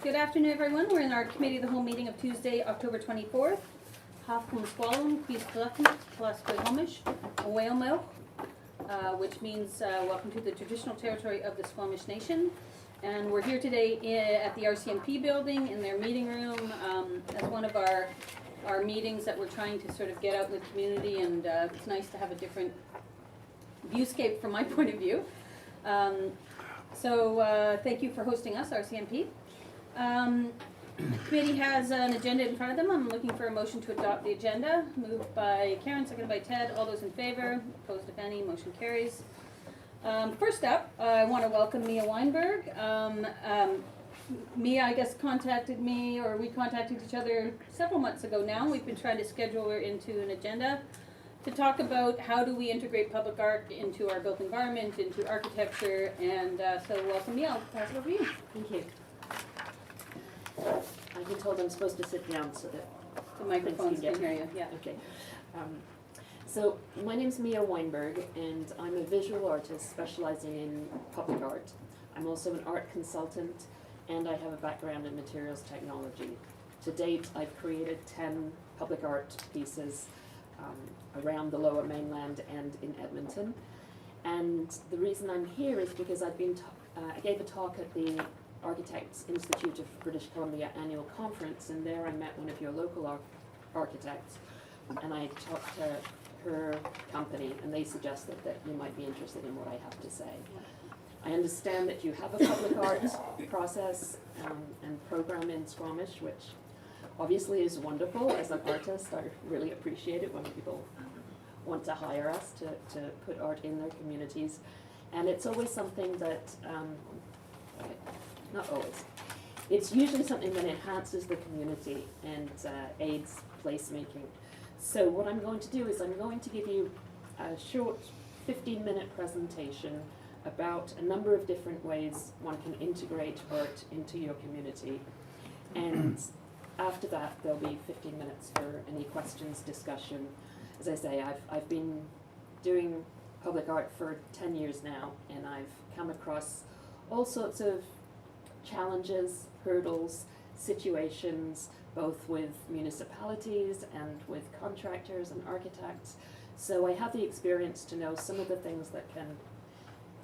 Good afternoon, everyone. We're in our Committee of the Whole meeting of Tuesday, October 24th. Hoskin, Squamish, Squamish, Wyckham, which means welcome to the traditional territory of the Squamish Nation. And we're here today at the RCMP building in their meeting room as one of our meetings that we're trying to sort of get out in the community, and it's nice to have a different viewscape from my point of view. So thank you for hosting us, RCMP. Committee has an agenda in front of them. I'm looking for a motion to adopt the agenda. Moved by Karen, seconded by Ted. All those in favor? Opposed if any? Motion carries. First up, I want to welcome Mia Weinberg. Mia, I guess, contacted me, or we contacted each other several months ago now. We've been trying to schedule her into an agenda to talk about how do we integrate public art into our built environment, into architecture, and so welcome Mia. I'll pass it over to you. Thank you. I've been told I'm supposed to sit down so that the microphones can hear you. Yeah. Okay. So my name's Mia Weinberg, and I'm a visual artist specializing in public art. I'm also an art consultant, and I have a background in materials technology. To date, I've created 10 public art pieces around the Lower Mainland and in Edmonton. And the reason I'm here is because I gave a talk at the Architects Institute of British Columbia annual conference, and there I met one of your local architects, and I talked to her company, and they suggested that you might be interested in what I have to say. I understand that you have a public art process and program in Squamish, which obviously is wonderful. As an artist, I really appreciate it when people want to hire us to put art in their communities, and it's always something that not always. It's usually something that enhances the community and aids placemaking. So what I'm going to do is I'm going to give you a short 15-minute presentation about a number of different ways one can integrate art into your community. And after that, there'll be 15 minutes for any questions, discussion. As I say, I've been doing public art for 10 years now, and I've come across all sorts of challenges, hurdles, situations, both with municipalities and with contractors and architects. So I have the experience to know some of the things that can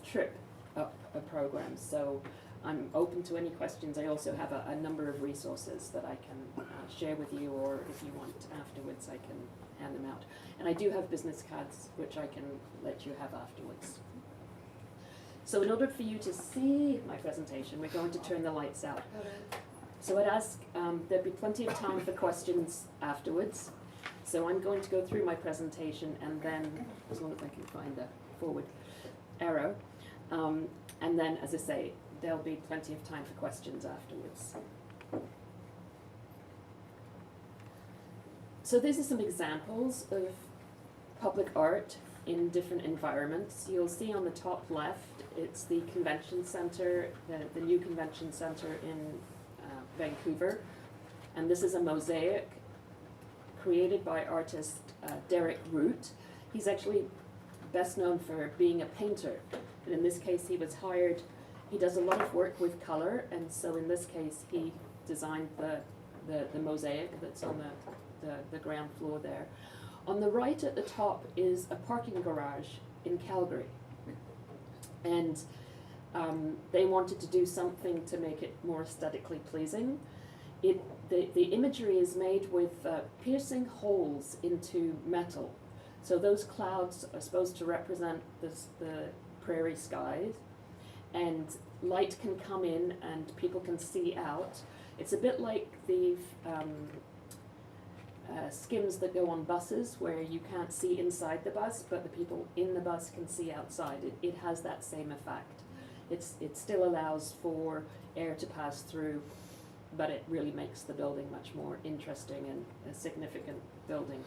trip up a program. So I'm open to any questions. I also have a number of resources that I can share with you, or if you want afterwards, I can hand them out. And I do have business cards, which I can let you have afterwards. So in order for you to see my presentation, we're going to turn the lights out. So I'd ask, there'd be plenty of time for questions afterwards. So I'm going to go through my presentation, and then, as long as I can find a forward arrow, and then, as I say, there'll be plenty of time for questions afterwards. So these are some examples of public art in different environments. You'll see on the top left, it's the convention center, the new convention center in Vancouver. And this is a mosaic created by artist Derek Root. He's actually best known for being a painter. And in this case, he was hired. He does a lot of work with color, and so in this case, he designed the mosaic that's on the ground floor there. On the right at the top is a parking garage in Calgary. And they wanted to do something to make it more aesthetically pleasing. The imagery is made with piercing holes into metal. So those clouds are supposed to represent the prairie skies, and light can come in and people can see out. It's a bit like the skims that go on buses, where you can't see inside the bus, but the people in the bus can see outside. It has that same effect. It still allows for air to pass through, but it really makes the building much more interesting and a significant building.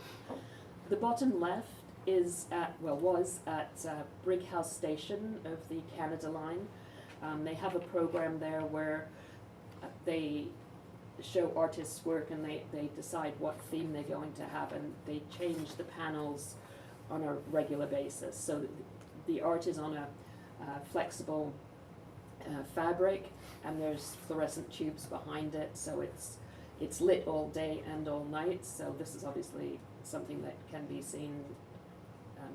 The bottom left is was at Brighouse Station of the Canada Line. They have a program there where they show artists' work, and they decide what theme they're going to have, and they change the panels on a regular basis. So the art is on a flexible fabric, and there's fluorescent tubes behind it, so it's lit all day and all night. So this is obviously something that can be seen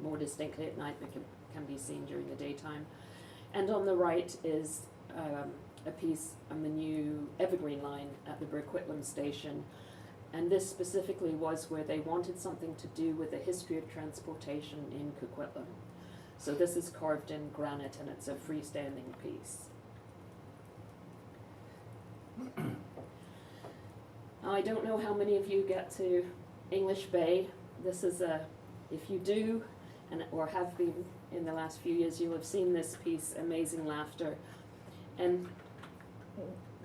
more distinctly at night, but can be seen during the daytime. And on the right is a piece on the new Evergreen line at the Burquitlam station. And this specifically was where they wanted something to do with the history of transportation in Coquitlam. So this is carved in granite, and it's a freestanding piece. I don't know how many of you get to English Bay. This is if you do, or have been in the last few years, you'll have seen this piece, Amazing Laughter. And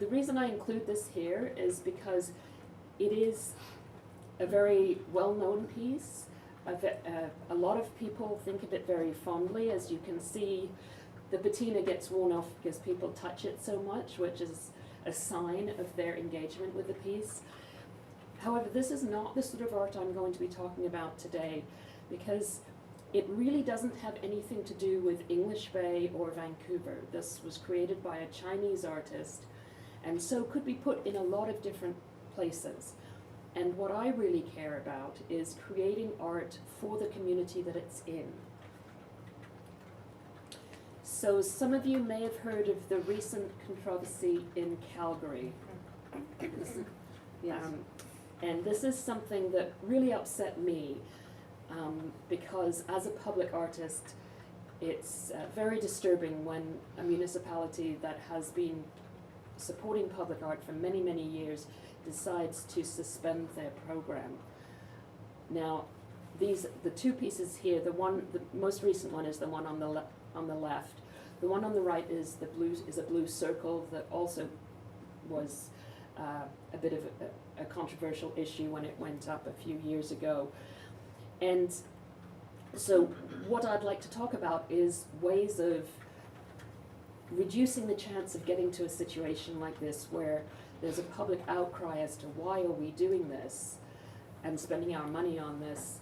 the reason I include this here is because it is a very well-known piece. A lot of people think of it very fondly. As you can see, the patina gets worn off because people touch it so much, which is a sign of their engagement with the piece. However, this is not the sort of art I'm going to be talking about today, because it really doesn't have anything to do with English Bay or Vancouver. This was created by a Chinese artist, and so could be put in a lot of different places. And what I really care about is creating art for the community that it's in. So some of you may have heard of the recent controversy in Calgary. Yes. And this is something that really upset me, because as a public artist, it's very disturbing when a municipality that has been supporting public art for many, many years decides to suspend their program. Now, the two pieces here, the most recent one is the one on the left. The one on the right is a blue circle that also was a bit of a controversial issue when it went up a few years ago. And so what I'd like to talk about is ways of reducing the chance of getting to a situation like this where there's a public outcry as to why are we doing this and spending our money on this.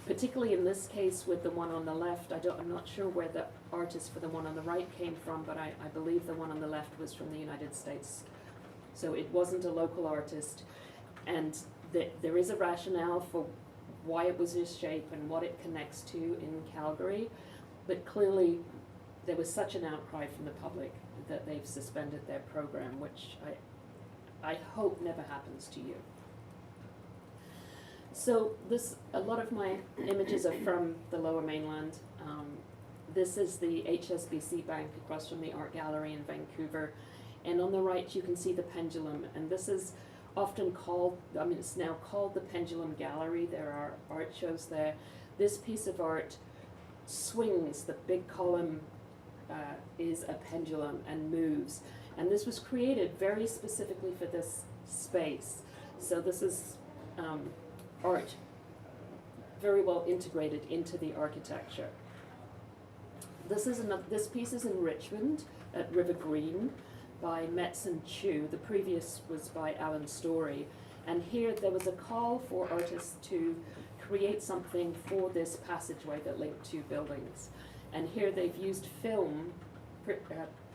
Particularly in this case with the one on the left, I'm not sure where the artist for the one on the right came from, but I believe the one on the left was from the United States. So it wasn't a local artist, and there is a rationale for why it was this shape and what it connects to in Calgary, but clearly there was such an outcry from the public that they've suspended their program, which I hope never happens to you. So a lot of my images are from the Lower Mainland. This is the HSBC Bank across from the Art Gallery in Vancouver. And on the right you can see the pendulum, and this is often called, it's now called the Pendulum Gallery. There are art shows there. This piece of art swings, the big column is a pendulum and moves. And this was created very specifically for this space. So this is art very well integrated into the architecture. This piece is in Richmond at Riverin by Metz and Chu. The previous was by Alan Story. And here there was a call for artists to create something for this passageway that linked two buildings. And here they've used film,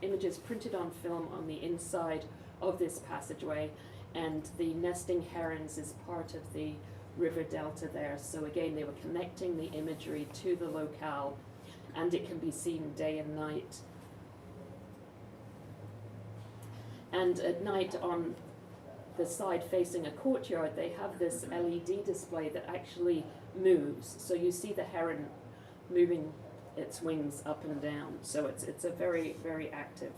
images printed on film on the inside of this passageway, and the nesting herons is part of the river delta there. So again, they were connecting the imagery to the locale, and it can be seen day and night. And at night, on the side facing a courtyard, they have this LED display that actually moves. So you see the heron moving its wings up and down. So it's a very, very active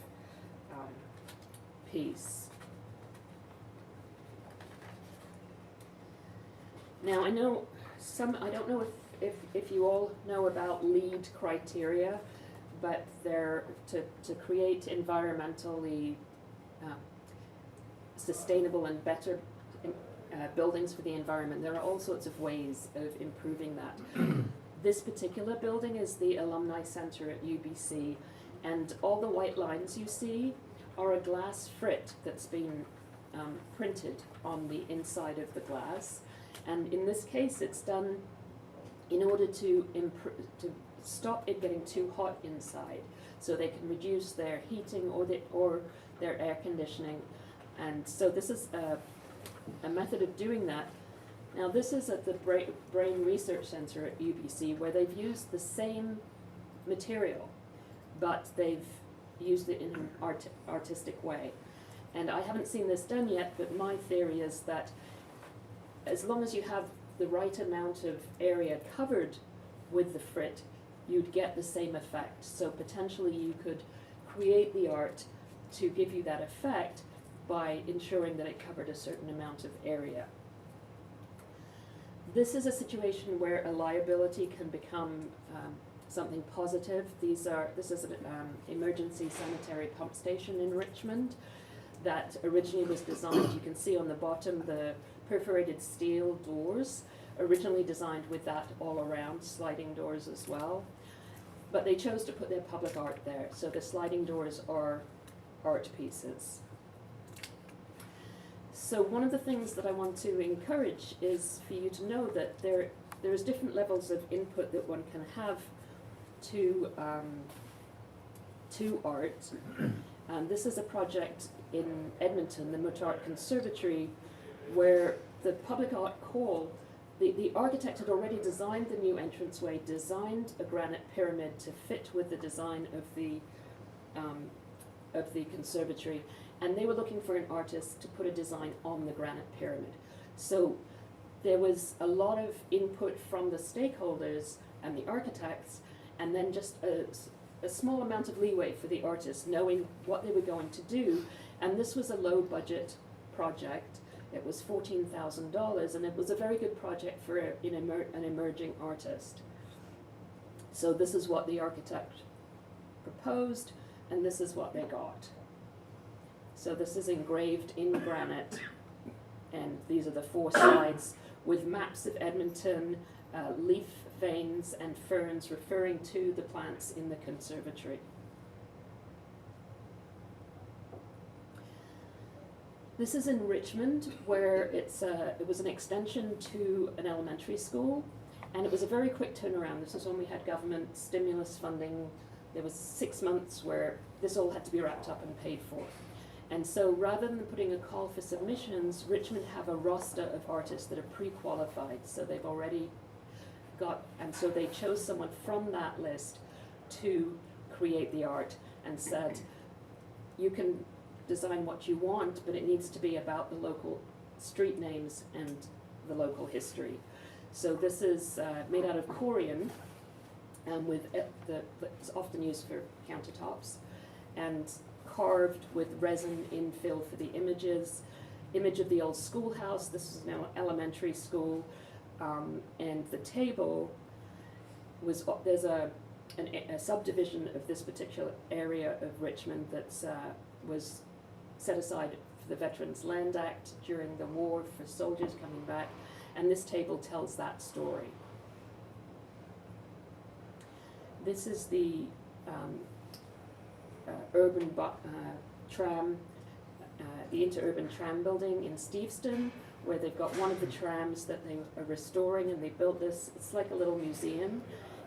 piece. Now I know I don't know if you all know about LEED criteria, but they're to create environmentally sustainable and better buildings for the environment. There are all sorts of ways of improving that. This particular building is the Alumni Center at UBC, and all the white lines you see are a glass frit that's been printed on the inside of the glass. And in this case, it's done in order to stop it getting too hot inside, so they can reduce their heating or their air conditioning. And so this is a method of doing that. Now this is at the Brain Research Centre at UBC, where they've used the same material, but they've used it in an artistic way. And I haven't seen this done yet, but my theory is that as long as you have the right amount of area covered with the frit, you'd get the same effect. So potentially you could create the art to give you that effect by ensuring that it covered a certain amount of area. This is a situation where a liability can become something positive. This is an emergency sanitary pump station in Richmond that originally was designed, you can see on the bottom the perforated steel doors, originally designed with that all around, sliding doors as well. But they chose to put their public art there, so the sliding doors are art pieces. So one of the things that I want to encourage is for you to know that there's different levels of input that one can have to art. This is a project in Edmonton, the Moot Art Conservatory, where the public art call, the architect had already designed the new entranceway, designed a granite pyramid to fit with the design of the conservatory, and they were looking for an artist to put a design on the granite pyramid. So there was a lot of input from the stakeholders and the architects, and then just a small amount of leeway for the artists, knowing what they were going to do. And this was a low budget project. It was $14,000, and it was a very good project for an emerging artist. So this is what the architect proposed, and this is what they got. So this is engraved in granite, and these are the 4 slides with maps of Edmonton, leaf veins and ferns referring to the plants in the conservatory. This is in Richmond, where it was an extension to an elementary school, and it was a very quick turnaround. This was when we had government stimulus funding. There was 6 months where this all had to be wrapped up and paid for. And so rather than putting a call for submissions, Richmond have a roster of artists that are pre-qualified, so they've already got, and so they chose someone from that list to create the art and said, you can design what you want, but it needs to be about the local street names and the local history. So this is made out of corian, with that's often used for countertops, and carved with resin infill for the images. Image of the old schoolhouse. This is now elementary school, and the table was there's a subdivision of this particular area of Richmond that was set aside for the Veterans Land Act during the war for soldiers coming back, and this table tells that story. This is the urban tram, the interurban tram building in Steveston, where they've got one of the trams that they are restoring, and they built this, it's like a little museum,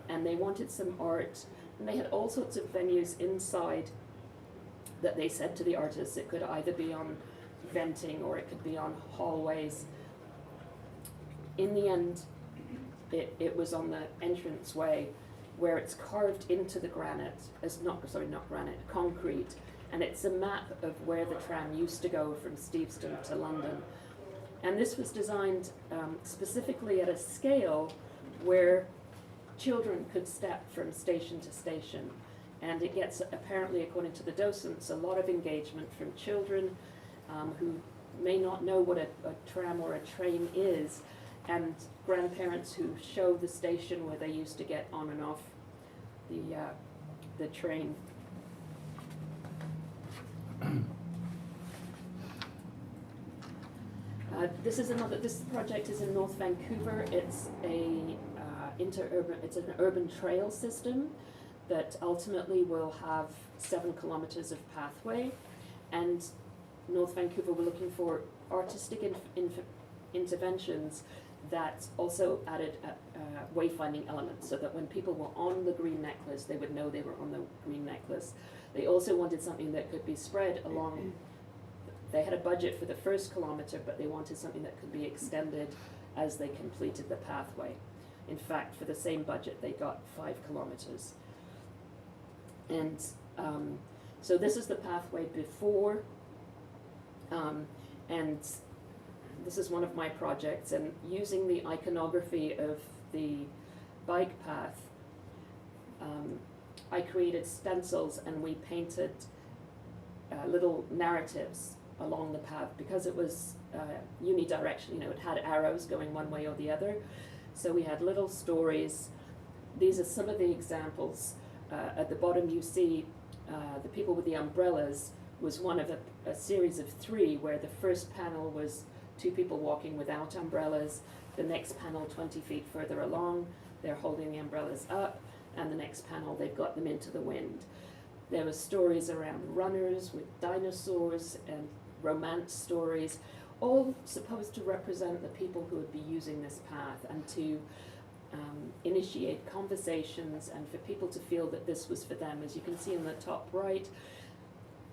and they wanted some art, and they had all sorts of venues inside that they said to the artists it could either be on venting or it could be on hallways. In the end, it was on the entranceway, where it's carved into the granite, concrete, and it's a map of where the tram used to go from Steveston to London. And this was designed specifically at a scale where children could step from station to station. And it gets, apparently, according to the docents, a lot of engagement from children who may not know what a tram or a train is, and grandparents who show the station where they used to get on and off the train. This project is in North Vancouver. It's an urban trail system that ultimately will have 7 kilometers of pathway, and North Vancouver were looking for artistic interventions that also added a wayfinding element, so that when people were on the green necklace, they would know they were on the green necklace. They also wanted something that could be spread along. They had a budget for the first kilometre, but they wanted something that could be extended as they completed the pathway. In fact, for the same budget, they got 5 kilometres. And so this is the pathway before, and this is one of my projects, and using the iconography of the bike path, I created stencils and we painted little narratives along the path, because it was unidirectional, you know, it had arrows going one way or the other. So we had little stories. These are some of the examples. At the bottom you see the people with the umbrellas was one of a series of 3, where the first panel was 2 people walking without umbrellas. The next panel 20 feet further along, they're holding the umbrellas up, and the next panel they've got them into the wind. There were stories around runners with dinosaurs and romance stories, all supposed to represent the people who would be using this path, and to initiate conversations and for people to feel that this was for them. As you can see in the top right,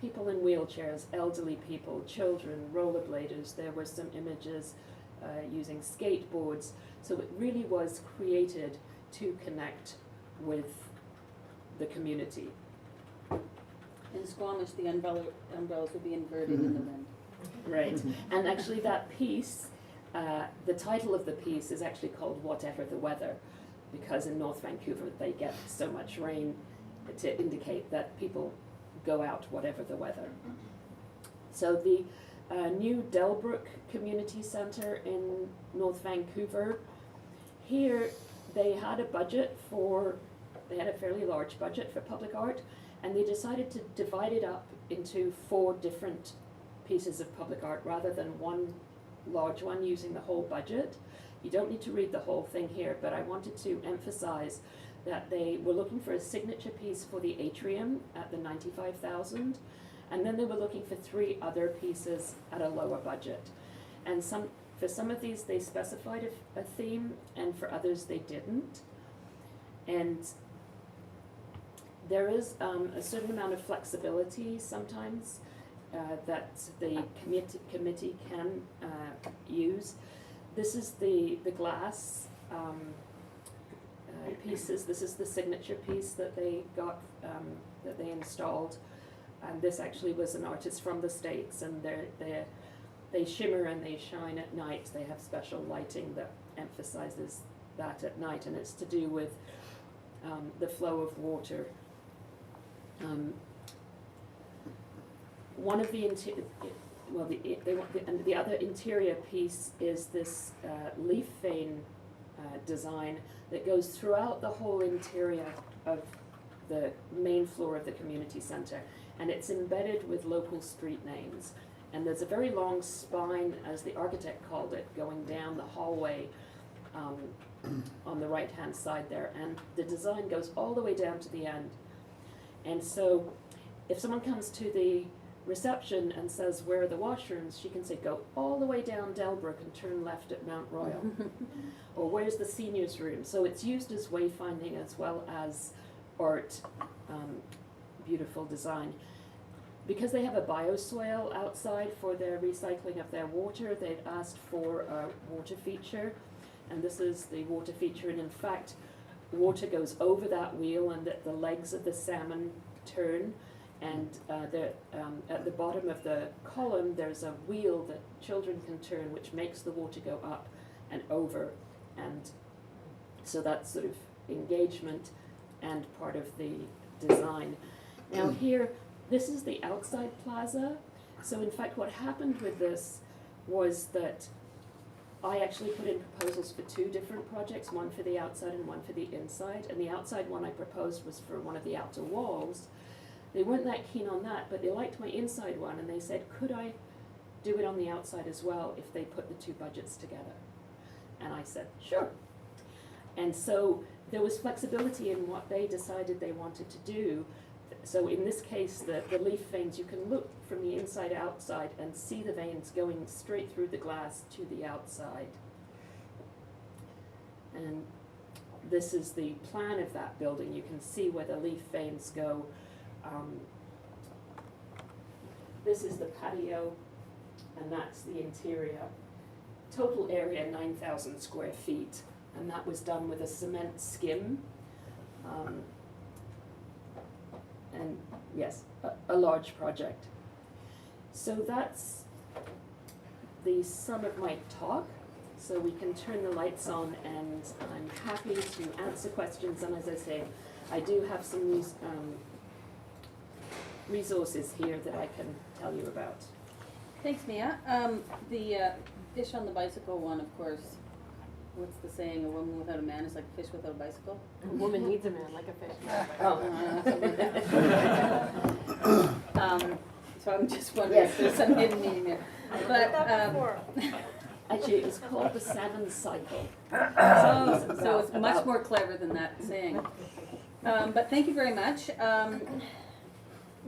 people in wheelchairs, elderly people, children, rollerbladers. There were some images using skateboards. So it really was created to connect with the community. In Squamish, the umbrellas would be inverted in the wind. Right, and actually that piece, the title of the piece is actually called Whatever the Weather, because in North Vancouver they get so much rain to indicate that people go out whatever the weather. So the new Delbrook Community Centre in North Vancouver, here they had a budget they had a fairly large budget for public art, and they decided to divide it up into 4 different pieces of public art rather than one large one using the whole budget. You don't need to read the whole thing here, but I wanted to emphasize that they were looking for a signature piece for the atrium at the $95,000, and then they were looking for 3 other pieces at a lower budget. And for some of these they specified a theme, and for others they didn't. And there is a certain amount of flexibility sometimes that the committee can use. This is the glass pieces. This is the signature piece that they got, that they installed. And this actually was an artist from the States, and they shimmer and they shine at night. They have special lighting that emphasizes that at night, and it's to do with the flow of water. One of the the other interior piece is this leaf vane design that goes throughout the whole interior of the main floor of the community centre, and it's embedded with local street names. And there's a very long spine, as the architect called it, going down the hallway on the right-hand side there, and the design goes all the way down to the end. And so if someone comes to the reception and says, "Where are the washrooms?" she can say, "Go all the way down Delbrook and turn left at Mount Royal." Or, "Where's the seniors' room?" So it's used as wayfinding as well as art, beautiful design. Because they have a bioswale outside for their recycling of their water, they've asked for a water feature, and this is the water feature, and in fact, water goes over that wheel, and that the legs of the salmon turn, and at the bottom of the column there's a wheel that children can turn, which makes the water go up and over, and so that's sort of engagement and part of the design. Now here, this is the outside plaza. So in fact what happened with this was that I actually put in proposals for 2 different projects, one for the outside and one for the inside, and the outside one I proposed was for one of the outer walls. They weren't that keen on that, but they liked my inside one, and they said, could I do it on the outside as well if they put the 2 budgets together? And I said, sure. And so there was flexibility in what they decided they wanted to do. So in this case, the leaf veins, you can look from the inside outside and see the veins going straight through the glass to the outside. And this is the plan of that building. You can see where the leaf veins go. This is the patio, and that's the interior. Total area 9,000 square feet, and that was done with a cement skim. And yes, a large project. So that's the sum of my talk. So we can turn the lights on, and I'm happy to answer questions. And as I say, I do have some resources here that I can tell you about. Thanks, Mia. The fish on the bicycle one, of course, what's the saying, a woman without a man is like a fish without a bicycle? A woman needs a man like a fish. So I'm just wondering Yes. if there's some hidden meaning there. But, Actually, it was called the Salmon Cycle. so it's much more clever than that saying. But thank you very much.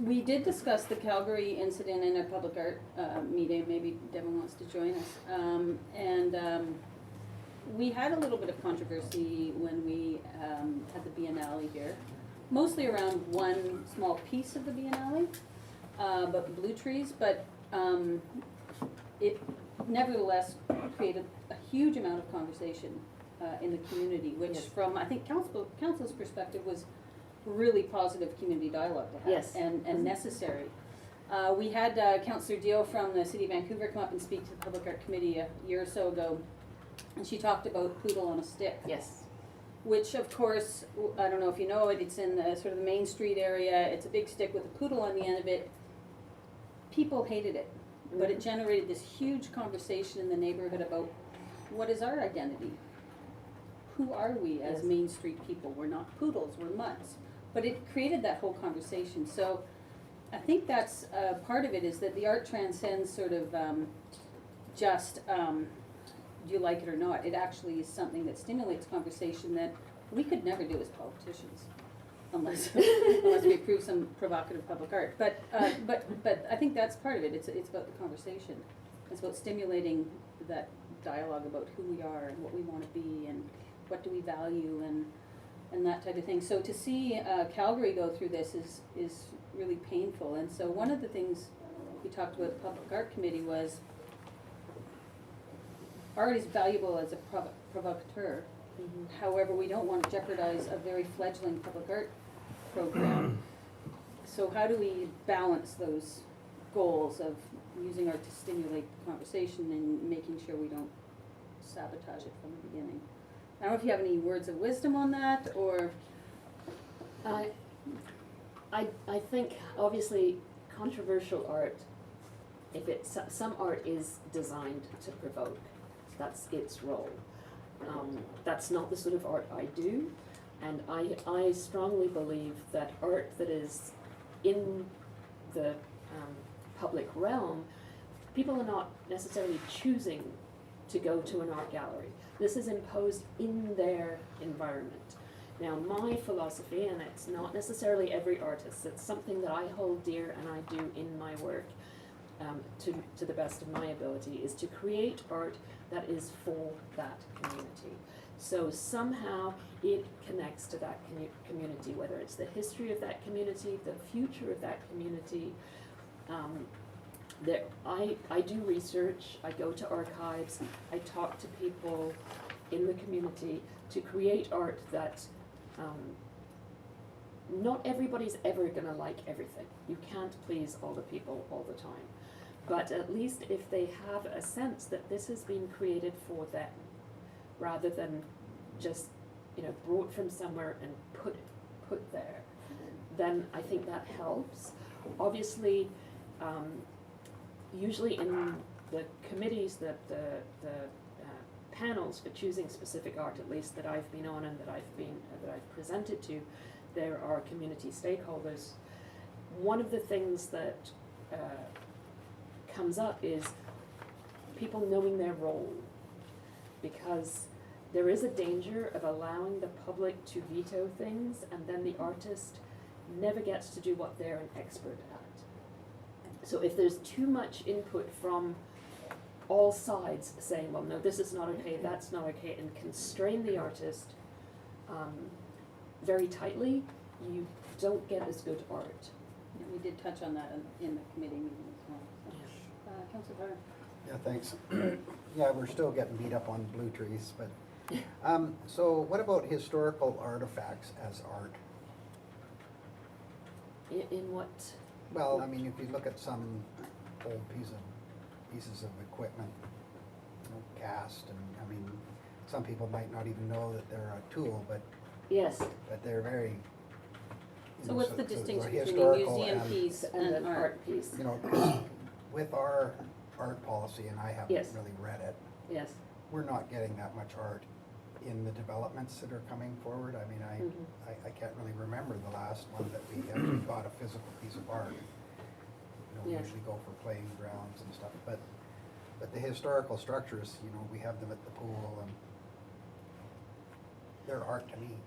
We did discuss the Calgary incident in our public art meeting. Maybe Devin wants to join us. We had a little bit of controversy when we had the Biennale here, mostly around one small piece of the Biennale, but blue trees. But it nevertheless created a huge amount of conversation in the community, which, Yes. from I think council's perspective, was really positive community dialogue to have, Yes. and necessary. We had Councillor Dio from the City of Vancouver come up and speak to the Public Art Committee a year or so ago, and she talked about poodle on a stick. Yes. Which, of course, I don't know if you know it, it's in the sort of the Main Street area. It's a big stick with a poodle on the end of it. People hated it, but it generated this huge conversation in the neighborhood about what is our identity? Who are we as Yes. Main Street people? We're not poodles, we're mutts. But it created that whole conversation. So I think that's part of it, is that the art transcends sort of just do you like it or not. It actually is something that stimulates conversation that we could never do as politicians, unless we approve some provocative public art. But I think that's part of it. It's about the conversation. It's about stimulating that dialogue about who we are and what we want to be and what do we value and that type of thing. So to see Calgary go through this is really painful. And so one of the things we talked about at the Public Art Committee was art is valuable as a provocateur. Mm-hmm. However, we don't want to jeopardize a very fledgling public art program. So how do we balance those goals of using art to stimulate the conversation and making sure we don't sabotage it from the beginning? I don't know if you have any words of wisdom on that, or I think obviously controversial art, if it's some art is designed to provoke, that's its role. That's not the sort of art I do, and I strongly believe that art that is in the public realm, people are not necessarily choosing to go to an art gallery. This is imposed in their environment. Now, my philosophy, and it's not necessarily every artist, it's something that I hold dear and I do in my work to the best of my ability, is to create art that is for that community. So somehow it connects to that community, whether it's the history of that community, the future of that community. I do research, I go to archives, I talk to people in the community to create art that not everybody's ever going to like everything. You can't please all the people all the time. But at least if they have a sense that this has been created for them, rather than just, brought from somewhere and put there, then I think that helps. Obviously, usually in the committees, the panels for choosing specific art, at least that I've been on and that I've presented to, there are community stakeholders. One of the things that comes up is people knowing their role, because there is a danger of allowing the public to veto things, and then the artist never gets to do what they're an expert at. So if there's too much input from all sides saying, well, no, this is not okay, that's not okay, and constrain the artist very tightly, you don't get as good art. Yeah, we did touch on that in the committee meeting as well. So, Councillor Carter. Yeah, thanks. Yeah, we're still getting beat up on blue trees, but, so what about historical artifacts as art? In what? Well, I mean, if you look at some old pieces of equipment, you know, cast, and, I mean, some people might not even know that they're a tool, but Yes, they're very. So what's the distinction between a historical museum and, piece and and an art? art piece, You know, 'cause with our art policy, and I haven't Yes. really read it, yes. we're not getting that much art in the developments that are coming forward. I mean, Mhm. I can't really remember the last one that we actually got a physical piece of art. You know, we Yes. usually go for playing grounds and stuff, but the historical structures, you know, we have them at the pool, and they're art to me.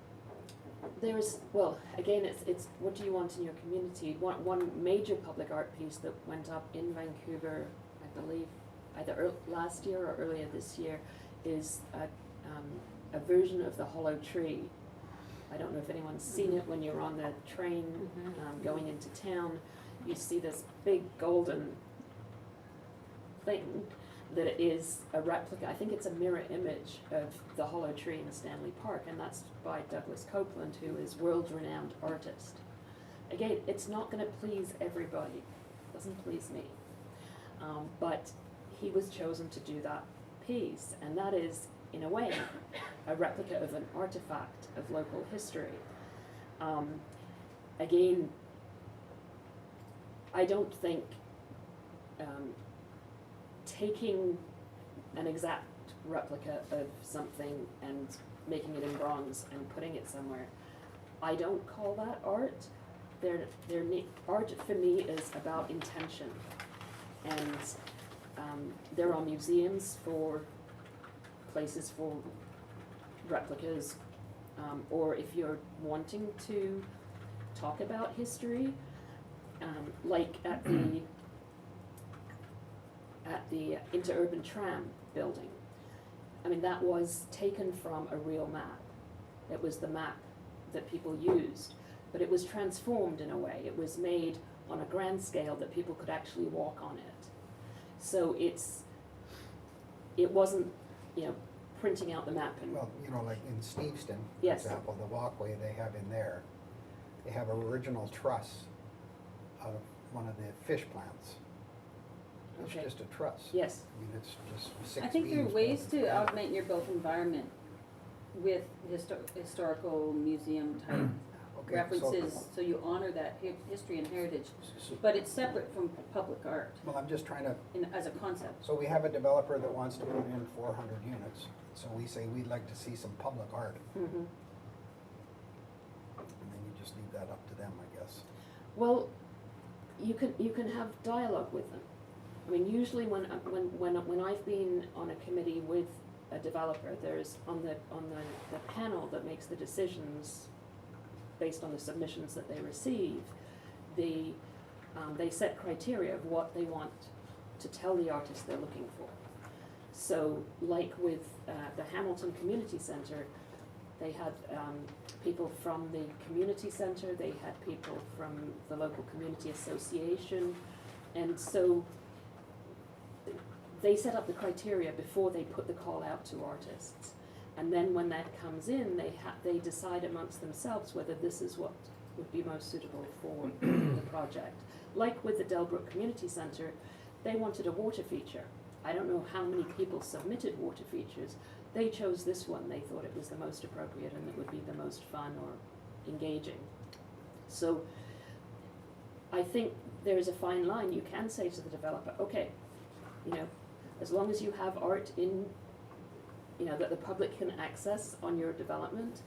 There's, well, again, it's what do you want in your community? One major public art piece that went up in Vancouver, I believe, either last year or earlier this year, is a version of the hollow tree. I don't know if anyone's seen it when you're on the train going into town. You see this big golden thing that is a replica. I think it's a mirror image of the hollow tree in Stanley Park, and that's by Douglas Copeland, who is world-renowned artist. Again, it's not going to please everybody. It doesn't please me. But he was chosen to do that piece, and that is, in a way, a replica of an artifact of local history. Again, I don't think taking an exact replica of something and making it in bronze and putting it somewhere, I don't call that art. Art for me is about intention, and there are museums for places for replicas, or if you're wanting to talk about history, like at the interurban tram building. I mean, that was taken from a real map. It was the map that people used, but it was transformed in a way. It was made on a grand scale that people could actually walk on it. So it wasn't, you know, printing out the map and. Well, you know, like in Steveston, for Yes. example, the walkway they have in there, they have an original truss of one of the fish plants. It's Okay. just a truss. Yes. I mean, it's just 6 I think there are beams ways going to together. augment your built environment with historical museum type Okay, references, so you honor that history and heritage, so- but it's separate from public art Well, I'm just trying to, as a concept. so we have a developer that wants to put in 400 units, so we say we'd like to see some public art, Mhm. and then you just leave that up to them, I guess. Well, you can have dialogue with them. I mean, usually when I've been on a committee with a developer, there's on the panel that makes the decisions based on the submissions that they receive, they set criteria of what they want to tell the artist they're looking for. So, like with the Hamilton Community Center, they had people from the community center, they had people from the local community association, and so they set up the criteria before they put the call out to artists. And then when that comes in, they decide amongst themselves whether this is what would be most suitable for the project. Like with the Delbrook Community Center, they wanted a water feature. I don't know how many people submitted water features. They chose this one. They thought it was the most appropriate and it would be the most fun or engaging. So I think there's a fine line. You can say to the developer, okay, you know, as long as you have art in, you know, that the public can access on your development,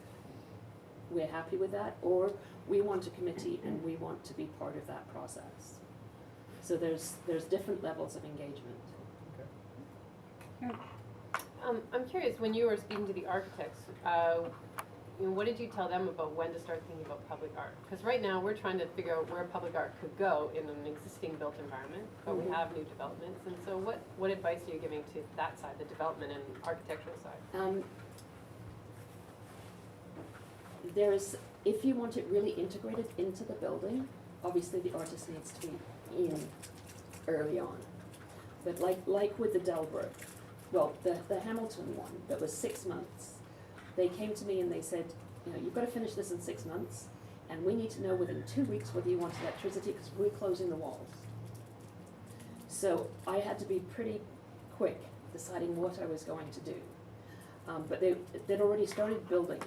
we're happy with that, or we want a committee and we want to be part of that process. So there's different levels of engagement. I'm curious, when you were speaking to the architects, you know, what did you tell them about when to start thinking about public art? Because right now, we're trying to figure out where public art could go in an existing built environment, but we have new developments, and so what advice are you giving to that side, the development and architectural side? There's, if you want it really integrated into the building, obviously the artist needs to be in early on. But like with the Delbrook, well, the Hamilton one, that was 6 months, they came to me and they said, you know, you've got to finish this in 6 months, and we need to know within 2 weeks whether you want electricity, because we're closing the walls. So I had to be pretty quick deciding what I was going to do. But they'd already started building,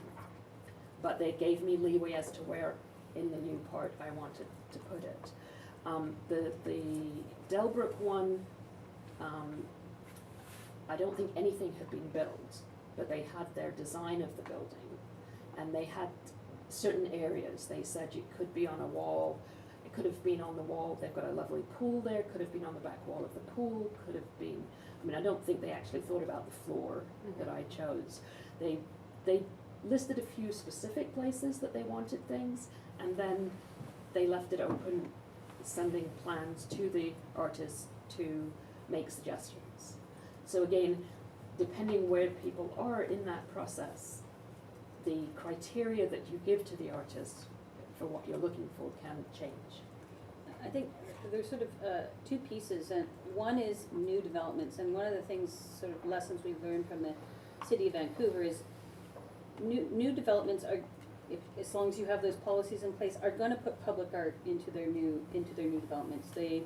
but they gave me leeway as to where in the new part I wanted to put it. The Delbrook one, I don't think anything had been built, but they had their design of the building, and they had certain areas. They said it could be on a wall, it could have been on the wall, they've got a lovely pool there, could have been on the back wall of the pool, could have been, I mean, I don't think they actually thought about the floor that I chose. They listed a few specific places that they wanted things, and then they left it open, sending plans to the artist to make suggestions. So again, depending where people are in that process, the criteria that you give to the artist for what you're looking for can change. I think there's sort of two pieces, and one is new developments, and one of the things, sort of lessons we've learned from the city of Vancouver is new developments are, as long as you have those policies in place, are going to put public art into their new developments. They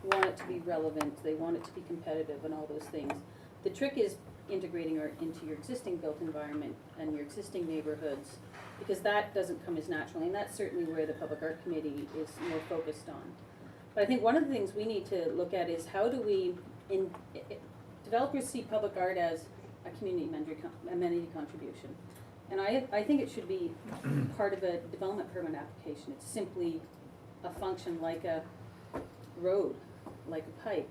want it to be relevant, they want it to be competitive, and all those things. The trick is integrating art into your existing built environment and your existing neighborhoods, because that doesn't come as naturally, and that's certainly where the Public Art Committee is more focused on. But I think one of the things we need to look at is how do we, developers see public art as a community amenity contribution. And I think it should be part of a development permit application. It's simply a function like a road, like a pipe.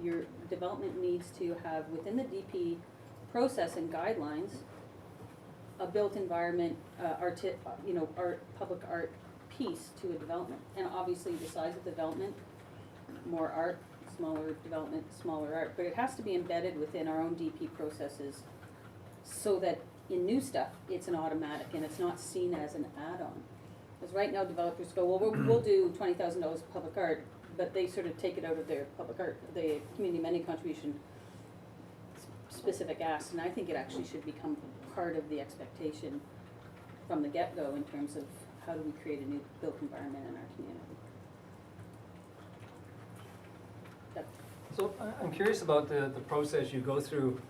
Your development needs to have, within the DP process and guidelines, a built environment, public art piece to a development. And obviously the size of the development, more art, smaller development, smaller art. But it has to be embedded within our own DP processes so that in new stuff, it's an automatic and it's not seen as an add-on. Because right now developers go, well, we'll do $20,000 of public art, but they sort of take it out of their public art, the community amenity contribution specific asks, and I think it actually should become part of the expectation from the get-go in terms of how do we create a new built environment in our community. So I'm curious about the process you go through,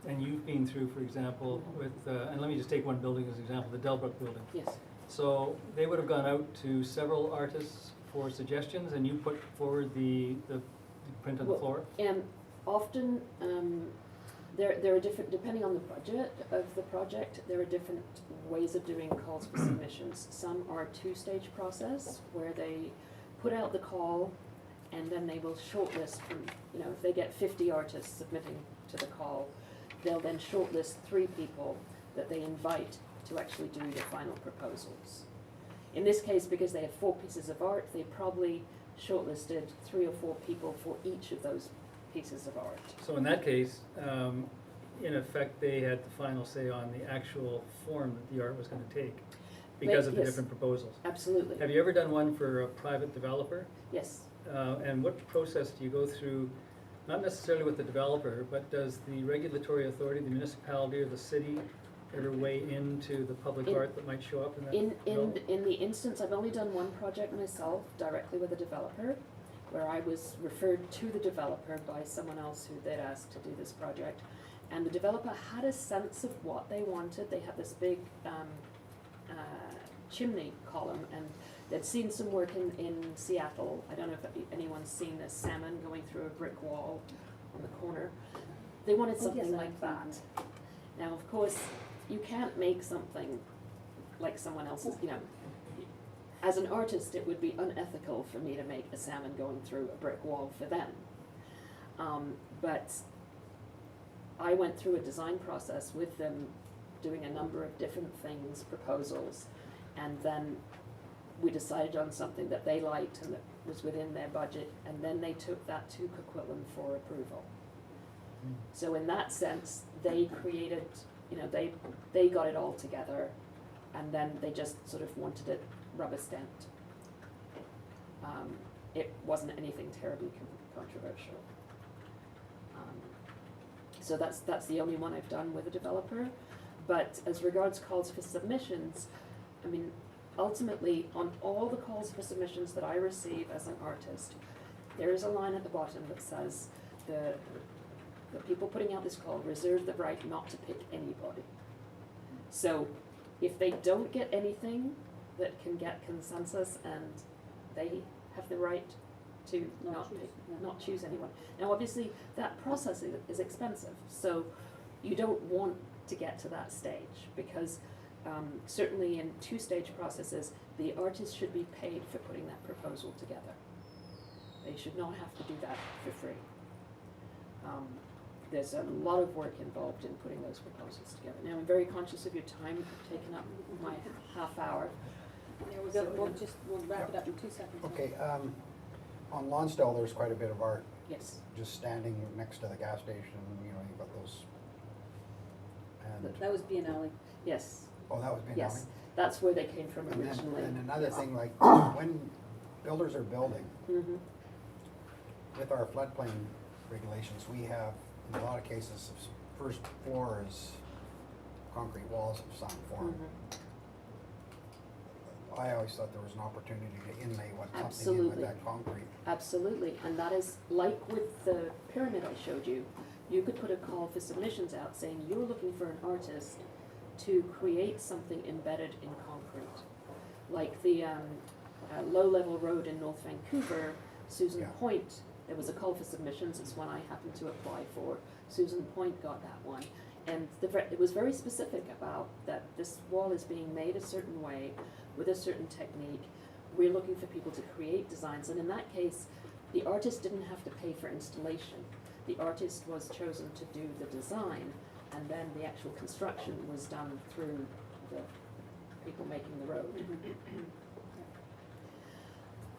and you've been through, for example, with, and let me just take one building as an example, the Delbrook building. Yes. So they would have gone out to several artists for suggestions, and you put forward the print on the floor? And often, there are different, depending on the budget of the project, there are different ways of doing calls for submissions. Some are a two-stage process, where they put out the call, and then they will shortlist from, you know, if they get 50 artists submitting to the call, they'll then shortlist 3 people that they invite to actually do the final proposals. In this case, because they had 4 pieces of art, they probably shortlisted 3 or 4 people for each of those pieces of art. So in that case, in effect, they had the final say on the actual form that the art was going to take because of the Yes. different proposals. Absolutely. Have you ever done one for a private developer? Yes. And what process do you go through, not necessarily with the developer, but does the regulatory authority, the municipality or the city, ever weigh into the public art that might show up in that? In the instance, I've only done one project myself, directly with a developer, where I was referred to the developer by someone else who they'd asked to do this project. And the developer had a sense of what they wanted. They had this big chimney column, and they'd seen some work in Seattle. I don't know if anyone's seen a salmon going through a brick wall on the corner. They wanted something like that. Now, of course, you can't make something like someone else's, you know. As an artist, it would be unethical for me to make a salmon going through a brick wall for them. But I went through a design process with them doing a number of different things, proposals, and then we decided on something that they liked and that was within their budget, and then they took that to Coquitlam for approval. So in that sense, they created, they got it all together, and then they just sort of wanted it rubber stamped. It wasn't anything terribly controversial. So that's the only one I've done with a developer. But as regards calls for submissions, I mean, ultimately, on all the calls for submissions that I receive as an artist, there is a line at the bottom that says the people putting out this call reserve the right not to pick anybody. So if they don't get anything that can get consensus, and they have the right to not choose anyone. Now obviously that process is expensive, so you don't want to get to that stage, because certainly in two-stage processes, the artist should be paid for putting that proposal together. They should not have to do that for free. There's a lot of work involved in putting those proposals together. Now, I'm very conscious of your time, I've taken up my half hour. There we go, we'll wrap it up in 2 seconds. Okay, on Lonsdale, there's quite a bit of art, Yes, just standing next to the gas station, you've got those. And, That was Biennale. yes, oh, that was being yes, that's where they came from And then, originally. and another thing, like, when builders are building, Mhm. with our floodplain regulations, we have, in a lot of cases, first floor is concrete walls of some form. Mhm. I always thought there was an opportunity to inlay something in with Absolutely. that concrete. Absolutely, and that is like with the pyramid I showed you. You could put a call for submissions out saying you're looking for an artist to create something embedded in concrete. Like the low-level road in North Vancouver, Susan Yeah. Point, there was a call for submissions, it's one I happened to apply for. Susan Point got that one. And it was very specific about that this wall is being made a certain way, with a certain technique. We're looking for people to create designs, and in that case, the artist didn't have to pay for installation. The artist was chosen to do the design, and then the actual construction was done through the people making the road.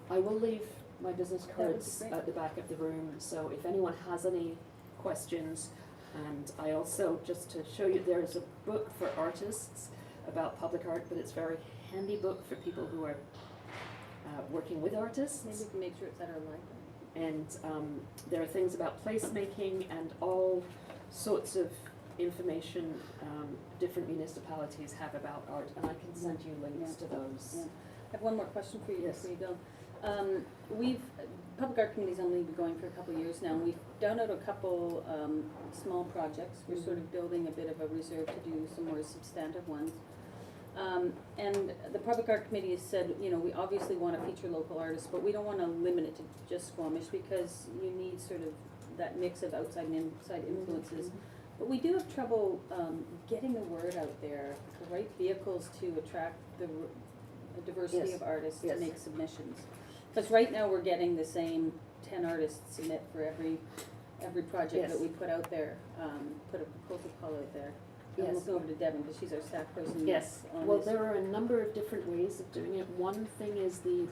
I will leave my business That would be cards great. at the back of the room, so if anyone has any questions, and I also, just to show you, there is a book for artists about public art, but it's a very handy book for people who are working with artists. Maybe we can make sure it's at our library. And there are things about placemaking and all sorts of information different municipalities have about art, and I can send you links to those. Yeah. I have one more question for you Yes. before you go. Public Art Committee's only been going for a couple of years now, and we've done out a couple small projects. We're sort of building a bit of a reserve to do some more substantive ones. And the Public Art Committee has said, we obviously want to feature local artists, but we don't want to limit it to just Squamish, because you need sort of that mix of outside and inside influences. But we do have trouble getting the word out there, the right vehicles to attract the diversity Yes. of artists Yes. to make submissions. Because right now we're getting the same 10 artists submit for every project Yes. that we put out there, put a proposal call out there. I'm Yes. looking over to Devin, because she's our staff person. Yes, on well, this. there are a number of different ways of doing it. One thing is the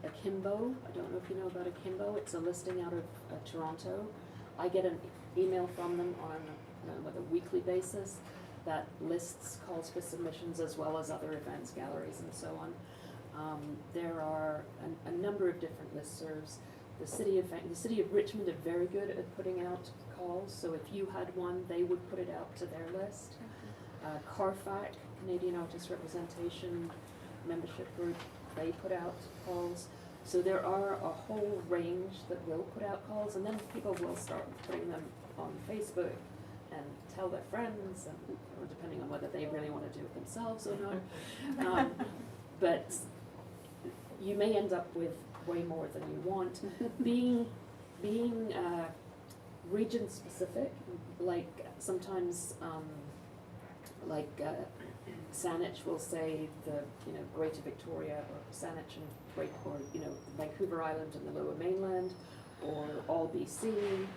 Akimbo. I don't know if you know about Akimbo. It's a listing out of Toronto. I get an email from them on with a weekly basis that lists calls for submissions, as well as other events, galleries, and so on. There are a number of different listservs. The city of Richmond are very good at putting out calls, so if you had one, they would put it out to their list. CARFAC, Canadian Artist Representation Membership Group, they put out calls. So there are a whole range that will put out calls, and then people will start putting them on Facebook and tell their friends, and, or depending on whether they really want to do it themselves or not. But you may end up with way more than you want. Being region specific, like sometimes Saanich will say the Greater Victoria, or Saanich and Vancouver Island and the Lower Mainland, or all BC.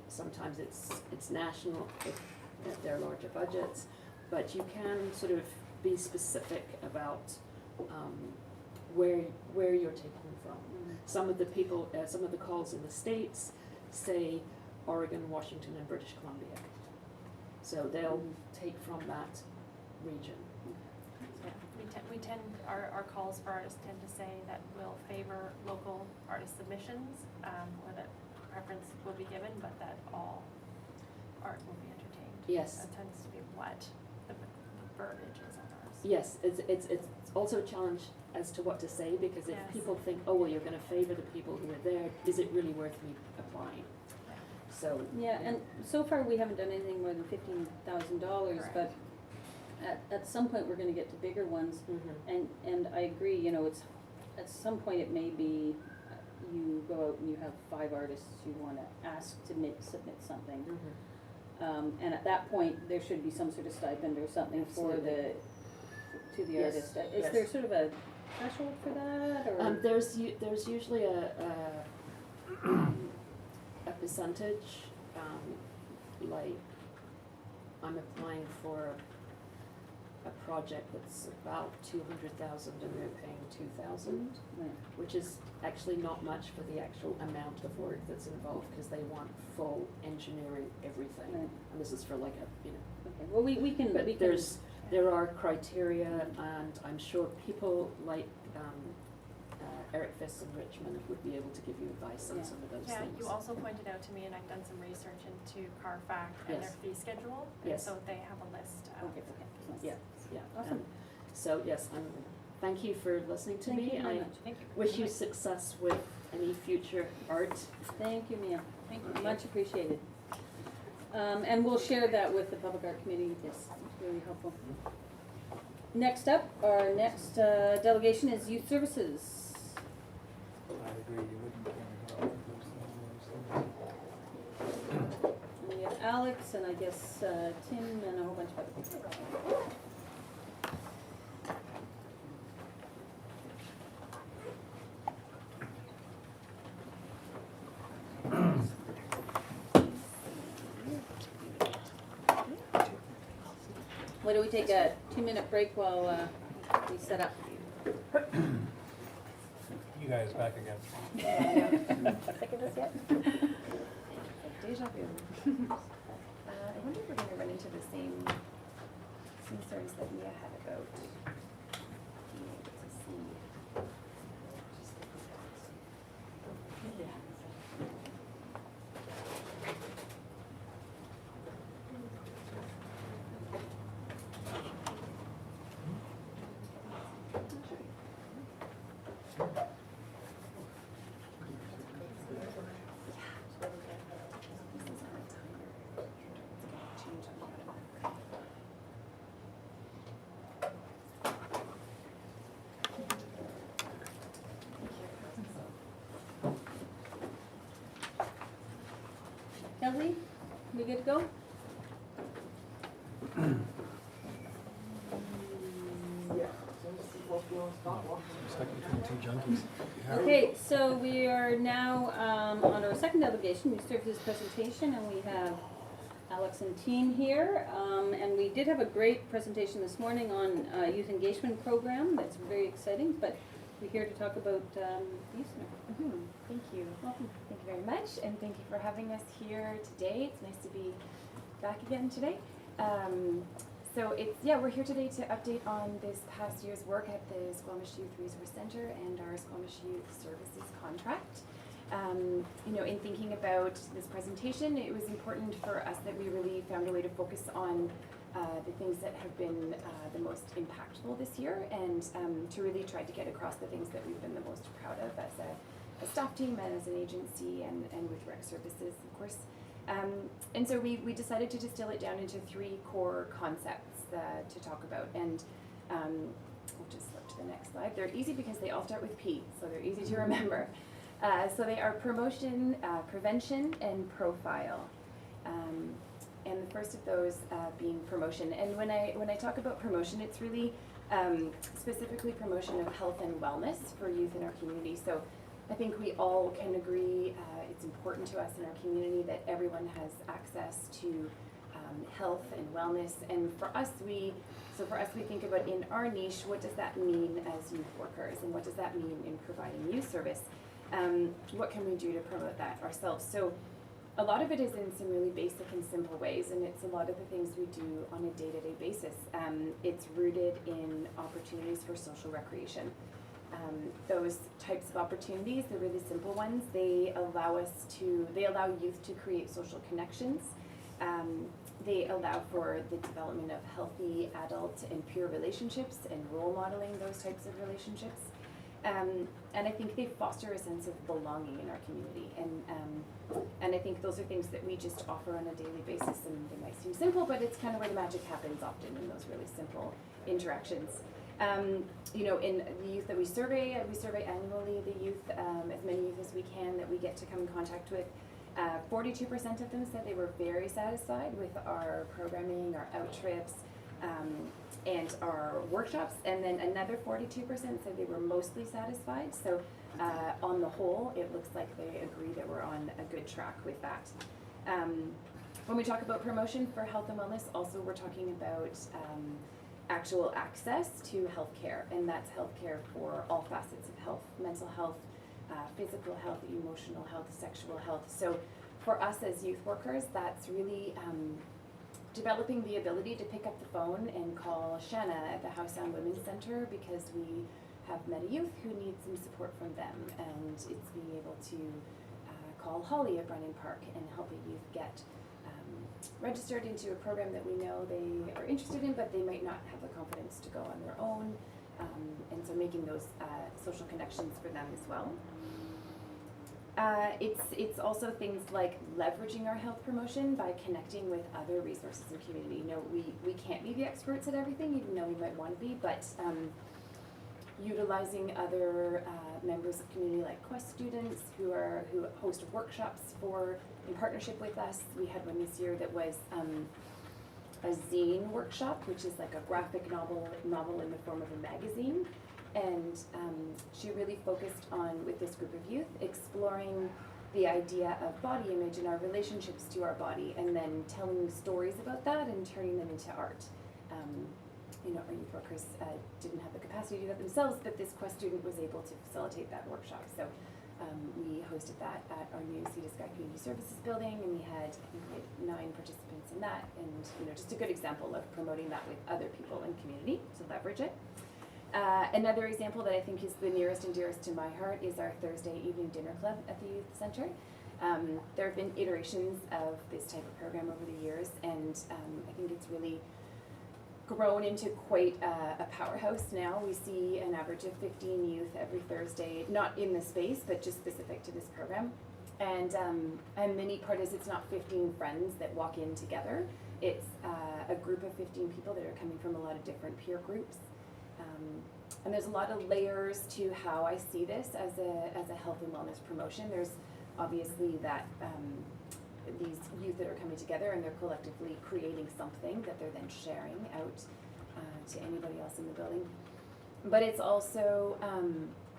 Sometimes it's national if there are larger budgets. but you can sort of be specific about where you're taking from. Some of the people, some of the calls in the States say Oregon, Washington, and British Columbia. So they'll take from that region. We tend, our calls for artists tend to say that we'll favor local artist submissions, or that preference will be given, but that all art will be entertained. Yes. That tends to be what the verbiage is on ours. Yes, it's also a challenge as to what to say, because if Yes. people think, oh, well, you're gonna favor the people who are there, is it really worth me applying? So. Yeah, and so far we haven't done anything more than $15,000, but at some point we're gonna get to bigger ones. And I agree, you know, it's, at some point it may be, you go out and you have 5 artists you wanna ask to submit something. And at that point, there should be some sort of stipend or something for Absolutely. to the Yes, artist. Is yes. there sort of a threshold for that, or? There's usually a percentage, like, I'm applying for a project that's about 200,000 and they're paying 2,000, Right. which is actually not much for the actual amount of work that's involved, because they want full engineering, everything. Right. And this is for like a, you know, Okay, well, we can, but we can. there are criteria, and I'm sure people like Eric Fiss in Richmond would be able to give you advice on Yeah. some of those Yeah, things. you also pointed out to me, and I've done some research into CARFAC and their Yes. fee schedule, and Yes. so they have a list of. Okay. Yeah, yeah. Awesome. And so, yes, thank you for listening to Thank me. you very I much. Thank you. wish you success with any future art. Thank you, Mia. Thank you. Much appreciated. And we'll share that with the Public Art Committee. It's really helpful. Next up, our next delegation is Youth Services. I agree, you wouldn't want to go. And we have Alex and I guess Tim and a whole bunch of other people. Why don't we take a 2-minute break while we set up? You guys back again. Sick of this yet? Deja vu. I wonder if we're gonna run into the same concerns that Mia had about being able to see. This is our timer. It's gonna change on automatic. Kelly, we good to go? Stuck between two junkies. Okay, so we are now on our second delegation, Youth Services presentation, and we have Alex and team here. And we did have a great presentation this morning on youth engagement program. That's very exciting, but we're here to talk about youth center. Thank you. Welcome. Thank you very much, and thank you for having us here today. It's nice to be back again today. So we're here today to update on this past year's work at the Squamish Youth Resource Center and our Squamish Youth Services contract. In thinking about this presentation, it was important for us that we really found a way to focus on the things that have been the most impactful this year, and to really try to get across the things that we've been the most proud of as a staff team and as an agency and with rec services, of course. And so we decided to distill it down into 3 core concepts to talk about, and we'll just flip to the next slide. They're easy because they all start with P, so they're easy to remember. So they are promotion, prevention, and profile. And the first of those being promotion. And when I talk about promotion, it's really specifically promotion of health and wellness for youth in our community. So I think we all can agree it's important to us in our community that everyone has access to health and wellness. And for us, we think about in our niche, what does that mean as youth workers, and what does that mean in providing youth service? What can we do to promote that ourselves? So a lot of it is in some really basic and simple ways, and it's a lot of the things we do on a day-to-day basis. It's rooted in opportunities for social recreation. Those types of opportunities, the really simple ones, they allow youth to create social connections. They allow for the development of healthy adult and peer relationships and role modeling those types of relationships. And I think they foster a sense of belonging in our community. And I think those are things that we just offer on a daily basis, and they might seem simple, but it's kind of where the magic happens often, in those really simple interactions. You know, in the youth that we survey annually the youth, as many youth as we can that we get to come in contact with. 42% of them said they were very satisfied with our programming, our out trips, and our workshops, and then another 42% said they were mostly satisfied. So on the whole, it looks like they agree that we're on a good track with that. When we talk about promotion for health and wellness, also we're talking about actual access to healthcare, and that's healthcare for all facets of health: mental health, physical health, emotional health, sexual health. So for us as youth workers, that's really developing the ability to pick up the phone and call Shanna at the House Sound Women's Center, because we have met a youth who needs some support from them, and it's being able to call Holly at Brennan Park and help a youth get registered into a program that we know they are interested in, but they might not have the confidence to go on their own, and so making those social connections for them as well. It's also things like leveraging our health promotion by connecting with other resources in the community. You know, we can't be the experts at everything, even though we might want to be, but utilizing other members of the community, like Quest students who host workshops in partnership with us. We had one this year that was a zine workshop, which is like a graphic novel in the form of a magazine. And she really focused on, with this group of youth, exploring the idea of body image and our relationships to our body, and then telling stories about that and turning them into art. You know, our youth workers didn't have the capacity to do that themselves, but this Quest student was able to facilitate that workshop. So we hosted that at our new Sea to Sky Community Services building, and we had, I think, 9 participants in that, and you know, just a good example of promoting that with other people in community to leverage it. Another example that I think is the nearest and dearest to my heart is our Thursday evening dinner club at the Youth Center. There have been iterations of this type of program over the years, and I think it's really grown into quite a powerhouse now. We see an average of 15 youth every Thursday, not in the space, but just specific to this program. And many part is, it's not 15 friends that walk in together. It's a group of 15 people that are coming from a lot of different peer groups. And there's a lot of layers to how I see this as a health and wellness promotion. There's obviously that these youth that are coming together and they're collectively creating something that they're then sharing out to anybody else in the building. But it's also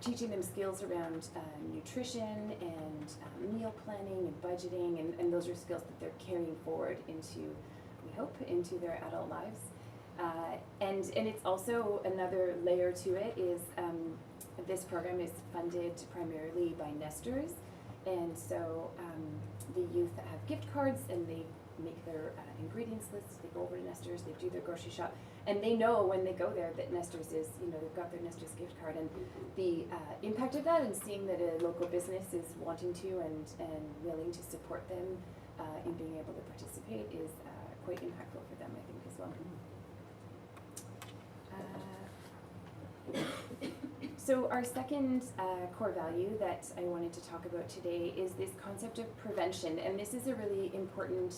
teaching them skills around nutrition and meal planning and budgeting, and those are skills that they're carrying forward into, we hope, into their adult lives. And it's also another layer to it is this program is funded primarily by nesters, and so the youth have gift cards and they make their ingredients lists. They go over to Nesters, they do their grocery shop, and they know when they go there that Nesters is, you know, they've got their Nesters gift card, and the impact of that, and seeing that a local business is wanting to and willing to support them in being able to participate is quite impactful for them, I think, as well. So our second core value that I wanted to talk about today is this concept of prevention, and this is a really important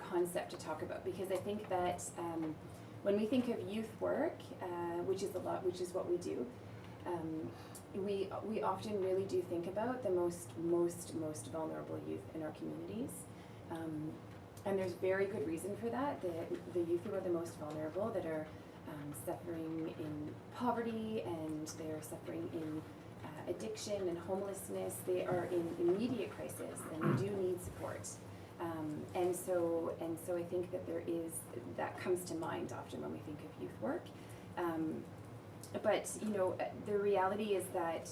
concept to talk about, because I think that when we think of youth work, which is what we do, we often really do think about the most vulnerable youth in our communities. And there's very good reason for that. The youth who are the most vulnerable, that are suffering in poverty, and they're suffering in addiction and homelessness, they are in immediate crisis, and they do need support. And so I think that that comes to mind often when we think of youth work. But the reality is that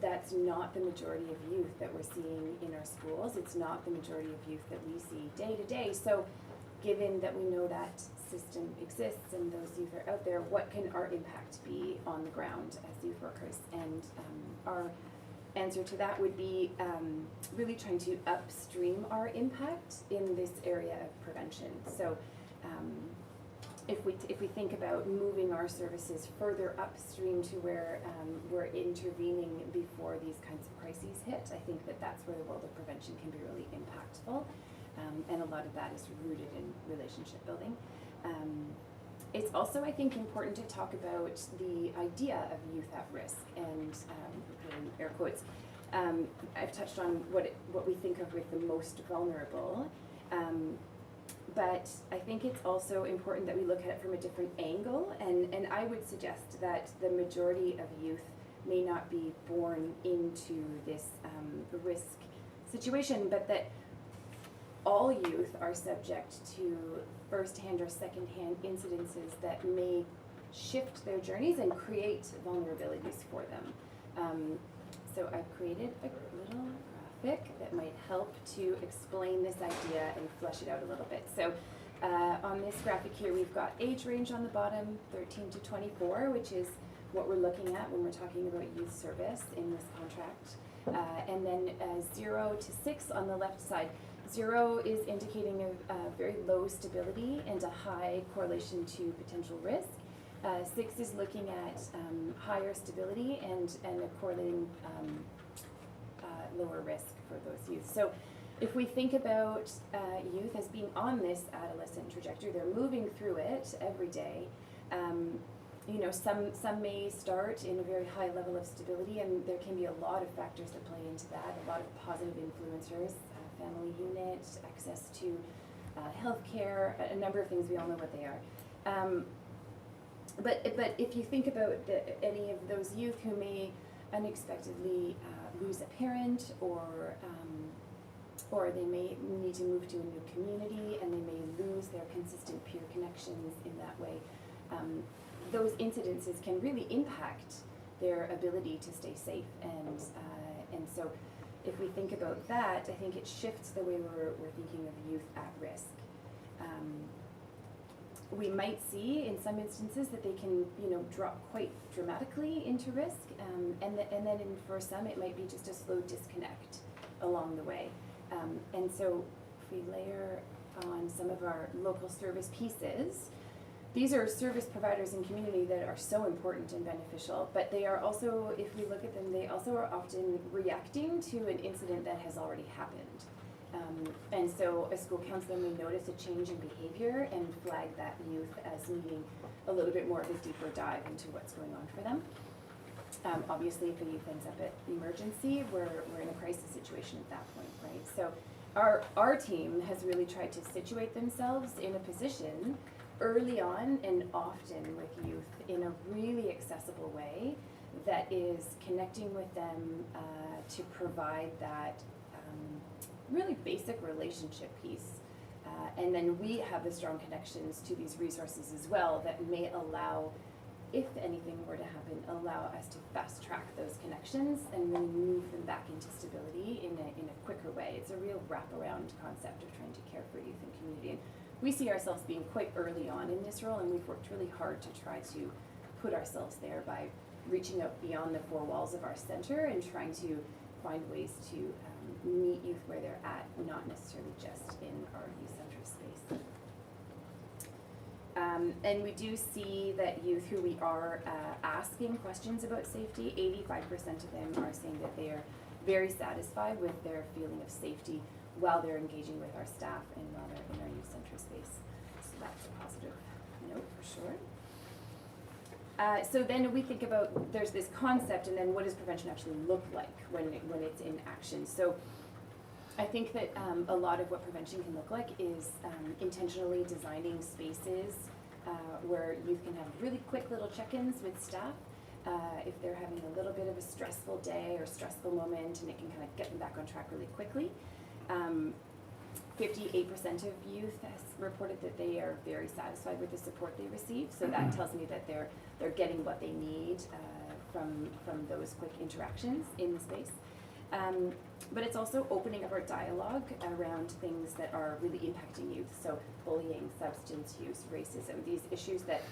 that's not the majority of youth that we're seeing in our schools. It's not the majority of youth that we see day to day. So given that we know that system exists and those youth are out there, what can our impact be on the ground as youth workers? And our answer to that would be really trying to upstream our impact in this area of prevention. So if we think about moving our services further upstream to where we're intervening before these kinds of crises hit, I think that that's where the world of prevention can be really impactful. And a lot of that is rooted in relationship building. It's also, I think, important to talk about the idea of youth at risk, and in air quotes. I've touched on what we think of with the most vulnerable, but I think it's also important that we look at it from a different angle, and I would suggest that the majority of youth may not be born into this risk situation, but that all youth are subject to first-hand or second-hand incidences that may shift their journeys and create vulnerabilities for them. So I've created a little graphic that might help to explain this idea and flesh it out a little bit. So on this graphic here, we've got age range on the bottom, 13 to 24, which is what we're looking at when we're talking about youth service in this contract. And then 0 to 6 on the left side. 0 is indicating a very low stability and a high correlation to potential risk. 6 is looking at higher stability and a correlating lower risk for those youth. So if we think about youth as being on this adolescent trajectory, they're moving through it every day. Some may start in a very high level of stability, and there can be a lot of factors that play into that, a lot of positive influencers, family unit, access to healthcare, a number of things. We all know what they are. But if you think about any of those youth who may unexpectedly lose a parent, or they may need to move to a new community, and they may lose their consistent peer connections in that way, those incidences can really impact their ability to stay safe. And so if we think about that, I think it shifts the way we're thinking of youth at risk. We might see in some instances that they can, drop quite dramatically into risk, and then for some it might be just a slow disconnect along the way. And so if we layer on some of our local service pieces, these are service providers in community that are so important and beneficial, but they are also, if we look at them, they also are often reacting to an incident that has already happened. And so a school counselor may notice a change in behavior and flag that youth as needing a little bit more of a deeper dive into what's going on for them. Obviously, if a youth ends up at emergency, we're in a crisis situation at that point, right? So our team has really tried to situate themselves in a position early on and often with youth in a really accessible way that is connecting with them to provide that really basic relationship piece. And then we have the strong connections to these resources as well that may allow, if anything were to happen, allow us to fast track those connections and really move them back into stability in a quicker way. It's a real wraparound concept of trying to care for youth and community. And we see ourselves being quite early on in this role, and we've worked really hard to try to put ourselves there by reaching out beyond the four walls of our center and trying to find ways to meet youth where they're at, not necessarily just in our youth center space. And we do see that youth who we are asking questions about safety, 85% of them are saying that they are very satisfied with their feeling of safety while they're engaging with our staff and while they're in our youth center space. So that's a positive note for sure. So then we think about, there's this concept, and then what does prevention actually look like when it's in action? So I think that a lot of what prevention can look like is intentionally designing spaces where youth can have really quick little check-ins with staff if they're having a little bit of a stressful day or stressful moment, and it can kind of get them back on track really quickly. 58% of youth has reported that they are very satisfied with the support they receive. So that tells me that they're getting what they need from those quick interactions in the space. But it's also opening up our dialogue around things that are really impacting youth. So bullying, substance use, racism, these issues that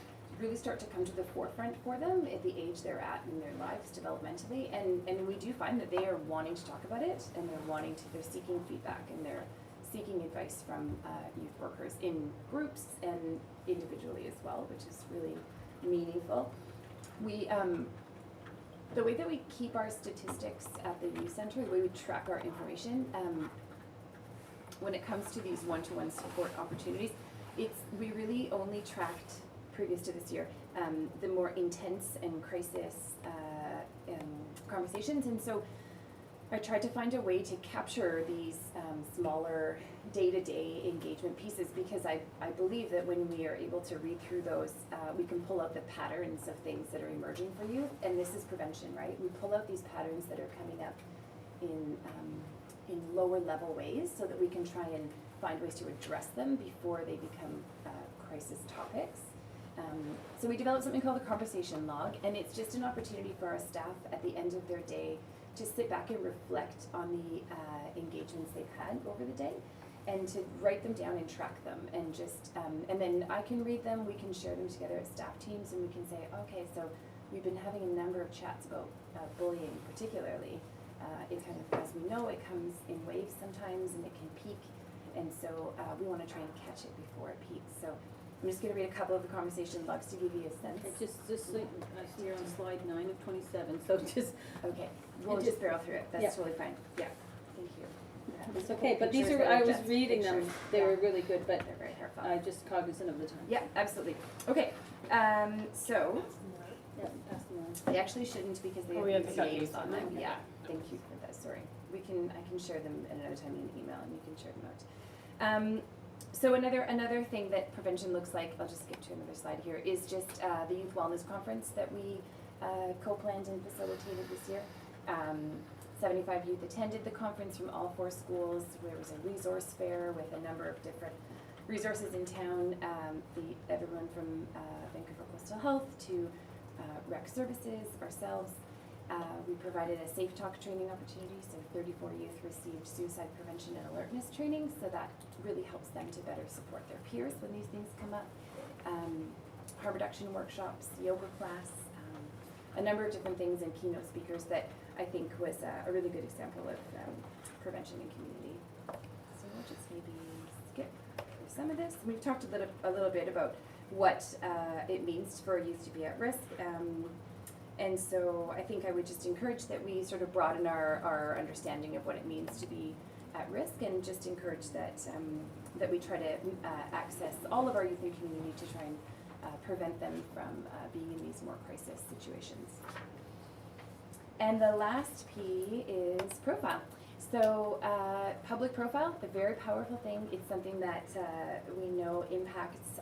really start to come to the forefront for them at the age they're at in their lives developmentally. And we do find that they are wanting to talk about it, and they're seeking feedback, and they're seeking advice from youth workers in groups and individually as well, which is really meaningful. We the way that we keep our statistics at the youth center, the way we track our information, when it comes to these one-to-one support opportunities, we really only tracked, previous to this year, the more intense and crisis conversations. And so I tried to find a way to capture these smaller day-to-day engagement pieces, because I believe that when we are able to read through those, we can pull out the patterns of things that are emerging for youth. And this is prevention, right? We pull out these patterns that are coming up in lower level ways, so that we can try and find ways to address them before they become crisis topics. So we developed something called the conversation log, and it's just an opportunity for our staff at the end of their day to sit back and reflect on the engagements they've had over the day, and to write them down and track them, and just and then I can read them, we can share them together as staff teams, and we can say, okay, so we've been having a number of chats about bullying particularly. It kind of, as we know, it comes in waves sometimes, and it can peak, and so we want to try and catch it before it peaks. So I'm just going to read a couple of the conversation logs to give you a sense. Just like, I see you're on slide 9 of 27, so just. Okay, we'll just barrel through it, that's totally fine, yeah, thank you. It's okay, but these are, I was reading them, they were really good, but They're very helpful. I'm just cognizant of the time. Yeah, absolutely. Okay, so Yeah, pass them on. they actually shouldn't, because they Oh, have we have these to cut names these on on them. them. Yeah, thank you for that, sorry. I can share them at another time in an email, and you can share them out. So another thing that prevention looks like, I'll just skip to another slide here, is just the Youth Wellness Conference that we co-planned and facilitated this year. 75 youth attended the conference from all 4 schools. There was a resource fair with a number of different resources in town, everyone from Vancouver Coastal Health to rec services, ourselves. We provided a safe talk training opportunity, so 34 youth received suicide prevention and alertness training, so that really helps them to better support their peers when these things come up. Harm reduction workshops, yoga class, a number of different things, and keynote speakers that I think was a really good example of prevention in community. So we'll just maybe skip through some of this. We've talked a little bit about what it means for youth to be at risk. And so I think I would just encourage that we sort of broaden our understanding of what it means to be at risk, and just encourage that that we try to access all of our youth and community to try and prevent them from being in these more crisis situations. And the last P is profile. So public profile, a very powerful thing. It's something that we know impacts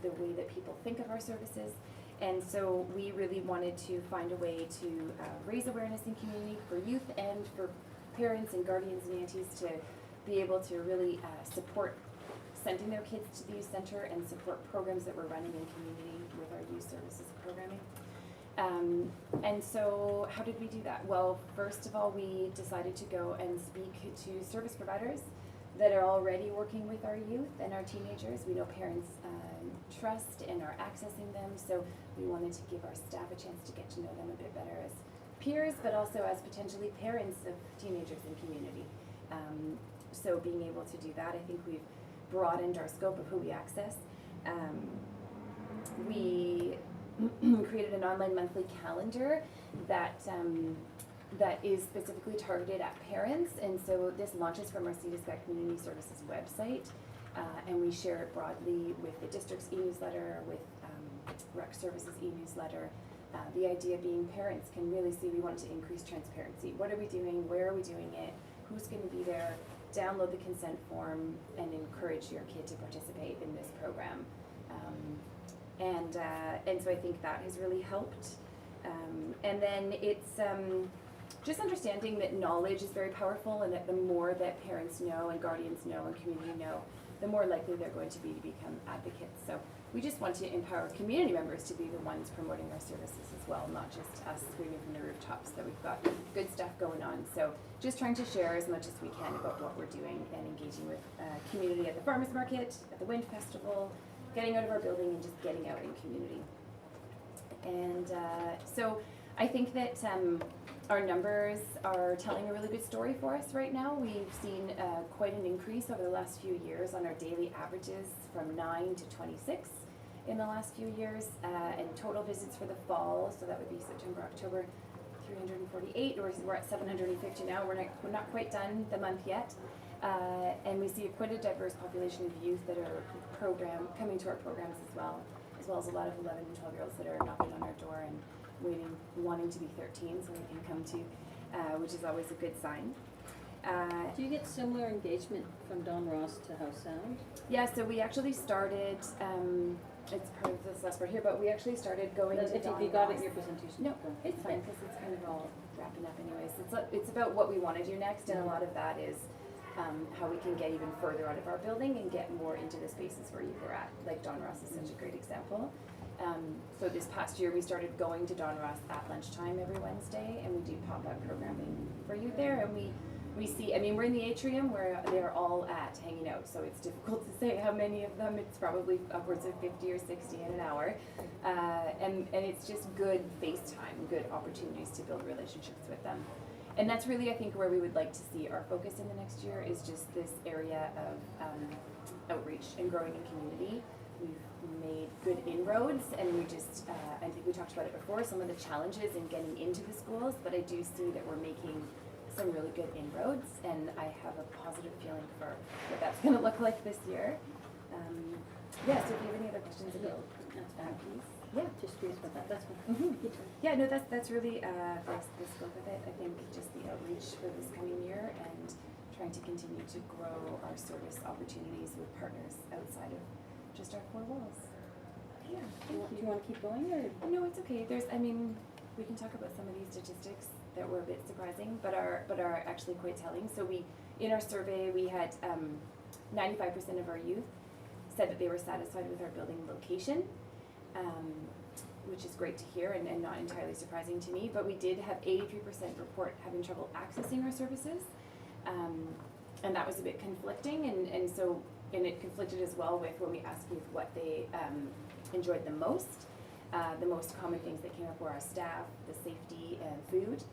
the way that people think of our services. And so we really wanted to find a way to raise awareness in community for youth and for parents and guardians and aunties to be able to really support sending their kids to the youth center and support programs that we're running in community with our youth services programming. And so how did we do that? Well, first of all, we decided to go and speak to service providers that are already working with our youth and our teenagers. We know parents trust and are accessing them, so we wanted to give our staff a chance to get to know them a bit better as peers, but also as potentially parents of teenagers in community. So being able to do that, I think we've broadened our scope of who we access. We created an online monthly calendar that that is specifically targeted at parents, and so this launches from our CDSPAC Community Services website, and we share it broadly with the district's e-newsletter, with rec services e-newsletter. The idea being parents can really see, we want to increase transparency. What are we doing? Where are we doing it? Who's going to be there? Download the consent form and encourage your kid to participate in this program. And so I think that has really helped. And then it's just understanding that knowledge is very powerful, and that the more that parents know and guardians know and community know, the more likely they're going to become advocates. So we just want to empower community members to be the ones promoting our services as well, not just us screaming from the rooftops that we've got good stuff going on. So just trying to share as much as we can about what we're doing and engaging with community at the farmers market, at the wind festival, getting out of our building and just getting out in community. And so I think that our numbers are telling a really good story for us right now. We've seen quite an increase over the last few years on our daily averages, from 9 to 26 in the last few years, and total visits for the fall, so that would be September, October, 348, or we're at 750 now. We're not quite done the month yet. And we see quite a diverse population of youth that are coming to our programs as well as a lot of 11 and 12-year-olds that are knocking on our door and wanting to be 13 so we can come to, which is always a good sign. Do you get similar engagement from Don Ross to House Sound? Yeah, so we actually started, it's part of this last part here, but we actually started going to If Don you got Ross. it in your presentation. No, it's fine, because it's kind of all wrapping up anyways. It's about what we want to do next, and a lot of that is how we can get even further out of our building and get more into the spaces where youth are at. Like Don Ross is such a great example. So this past year we started going to Don Ross at lunchtime every Wednesday, and we do pop-up programming for youth there, and we see, I mean, we're in the atrium where they're all at hanging out, so it's difficult to say how many of them. It's probably upwards of 50 or 60 in an hour, and it's just good face time, good opportunities to build relationships with them. And that's really, I think, where we would like to see our focus in the next year, is just this area of outreach and growing in community. We've made good inroads, and we just, I think we talked about it before, some of the challenges in getting into the schools, but I do see that we're making some really good inroads, and I have a positive feeling for what that's going to look like this year. Yeah, so if you have any other questions about that piece. Yeah. Just curious about that, that's fine. Mm-hmm. Yeah, no, that's really the scope of it. I think just the outreach for this coming year and trying to continue to grow our service opportunities with partners outside of just our four walls. Yeah, Do you want to keep going, or? no, it's okay. We can talk about some of these statistics that were a bit surprising, but are actually quite telling. So in our survey, we had 95% of our youth said that they were satisfied with our building location, which is great to hear and not entirely surprising to me. But we did have 83% report having trouble accessing our services, and that was a bit conflicting. And it conflicted as well with when we asked youth what they enjoyed the most. The most common things that came up were our staff, the safety, and food.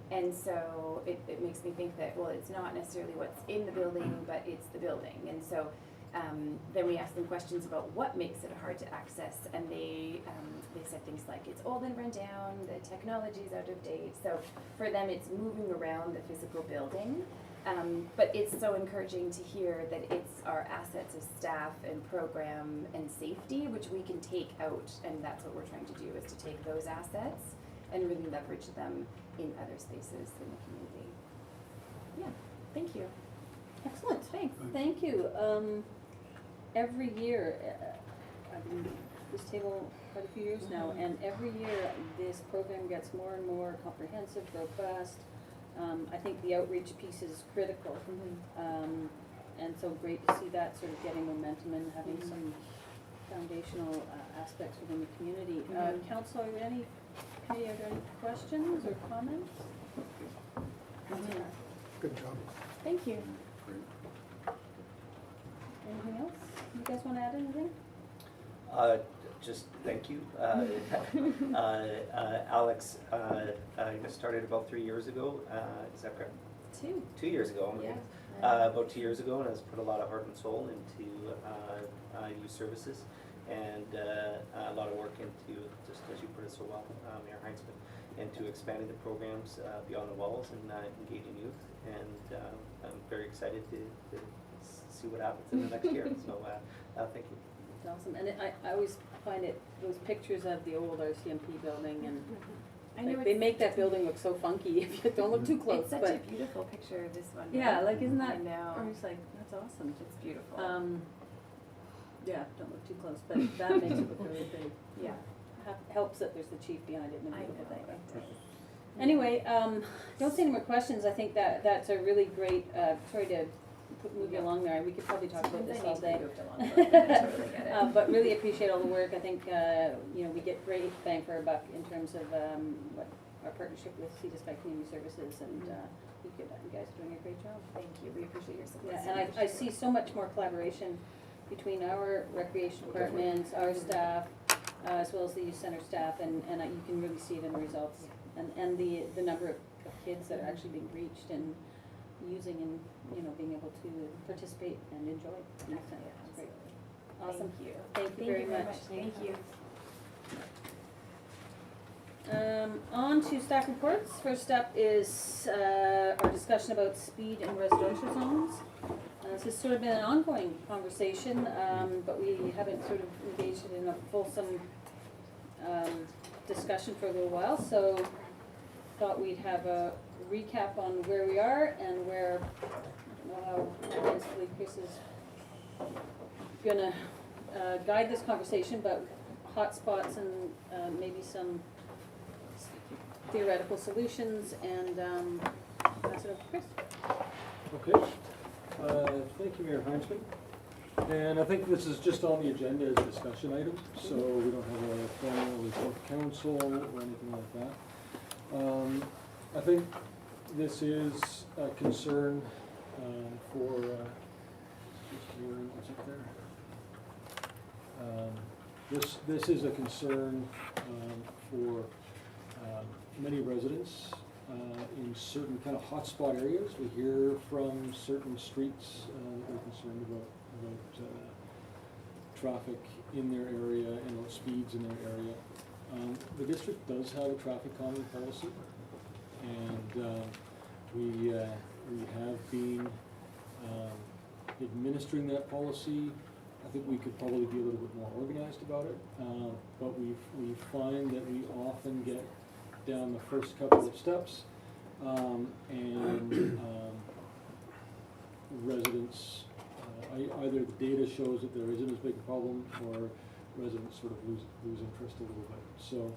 And so it makes me think that, well, it's not necessarily what's in the building, but it's the building. And so then we asked them questions about what makes it hard to access, and they said things like it's old and run down, the technology's out of date. So for them, it's moving around the physical building. But it's so encouraging to hear that it's our assets of staff and program and safety, which we can take out, and that's what we're trying to do, is to take those assets and really leverage them in other spaces in the community. Yeah, thank you. Excellent. Thanks. Thank you. Every year, I've been at this table quite a few years now, and every year this program gets more and more comprehensive, robust. I think the outreach piece is critical, and so great to see that sort of getting momentum and having some foundational aspects within the community. Council, are there any questions or comments? Good job. Thank you. Anything else? You guys want to add anything? Just thank you. Alex, you started about 3 years ago, is that correct? 2. 2 years ago, Yeah. about 2 years ago, and has put a lot of heart and soul into youth services, and a lot of work into, just as you put it so well, Mayor Heinzman, into expanding the programs beyond the walls and engaging youth, and I'm very excited to see what happens in the next year, so thank you. It's awesome, and I always find it, those pictures of the old RCMP building, and I know like, they it's- make that building look so funky if you don't look too close, It's such but a beautiful picture of this one. yeah, right? like isn't that? I know. Or it's like that's awesome. It's beautiful. Yeah, don't look too close, but that makes it look really big. Yeah. Helps that there's the chief behind it in the I middle know. of that. It does. Anyway, don't see any more questions. I think that's a really great, sorry to move you along there. We could probably talk about this all day. But really appreciate all the work. I think, we get great bang for our buck in terms of, what our partnership with Sea to Sky Community Services, and, you guys are doing a great job. Thank you, we appreciate your support. Yeah, and I see so much more collaboration between our recreation departments, our staff, as well as the youth center staff, and you can really see it in the results. And the number of kids that are actually being reached and using and, being able to participate and enjoy the youth center. It's great. Awesome. Thank you. Thank you very much. Thank you. On to staff reports. First up is our discussion about speed in residential zones. This has sort of been an ongoing conversation, but we haven't sort of engaged in a fulsome discussion for a little while, so thought we'd have a recap on where we are and where, I don't know how intensely Chris is gonna guide this conversation, but hot spots and maybe some theoretical solutions, and pass it over to Chris. Okay. Thank you, Mayor Heinzman. And I think this is just on the agenda as a discussion item, so we don't have a formal report to council or anything like that. I think this is a concern for, what's up there? This is a concern for many residents in certain kind of hotspot areas. We hear from certain streets that they're concerned about traffic in their area and about speeds in their area. The district does have a traffic calming policy, and we have been administering that policy. I think we could probably be a little bit more organized about it, but we find that we often get down the first couple of steps, and residents, either the data shows that there isn't as big a problem, or residents sort of lose interest a little bit. So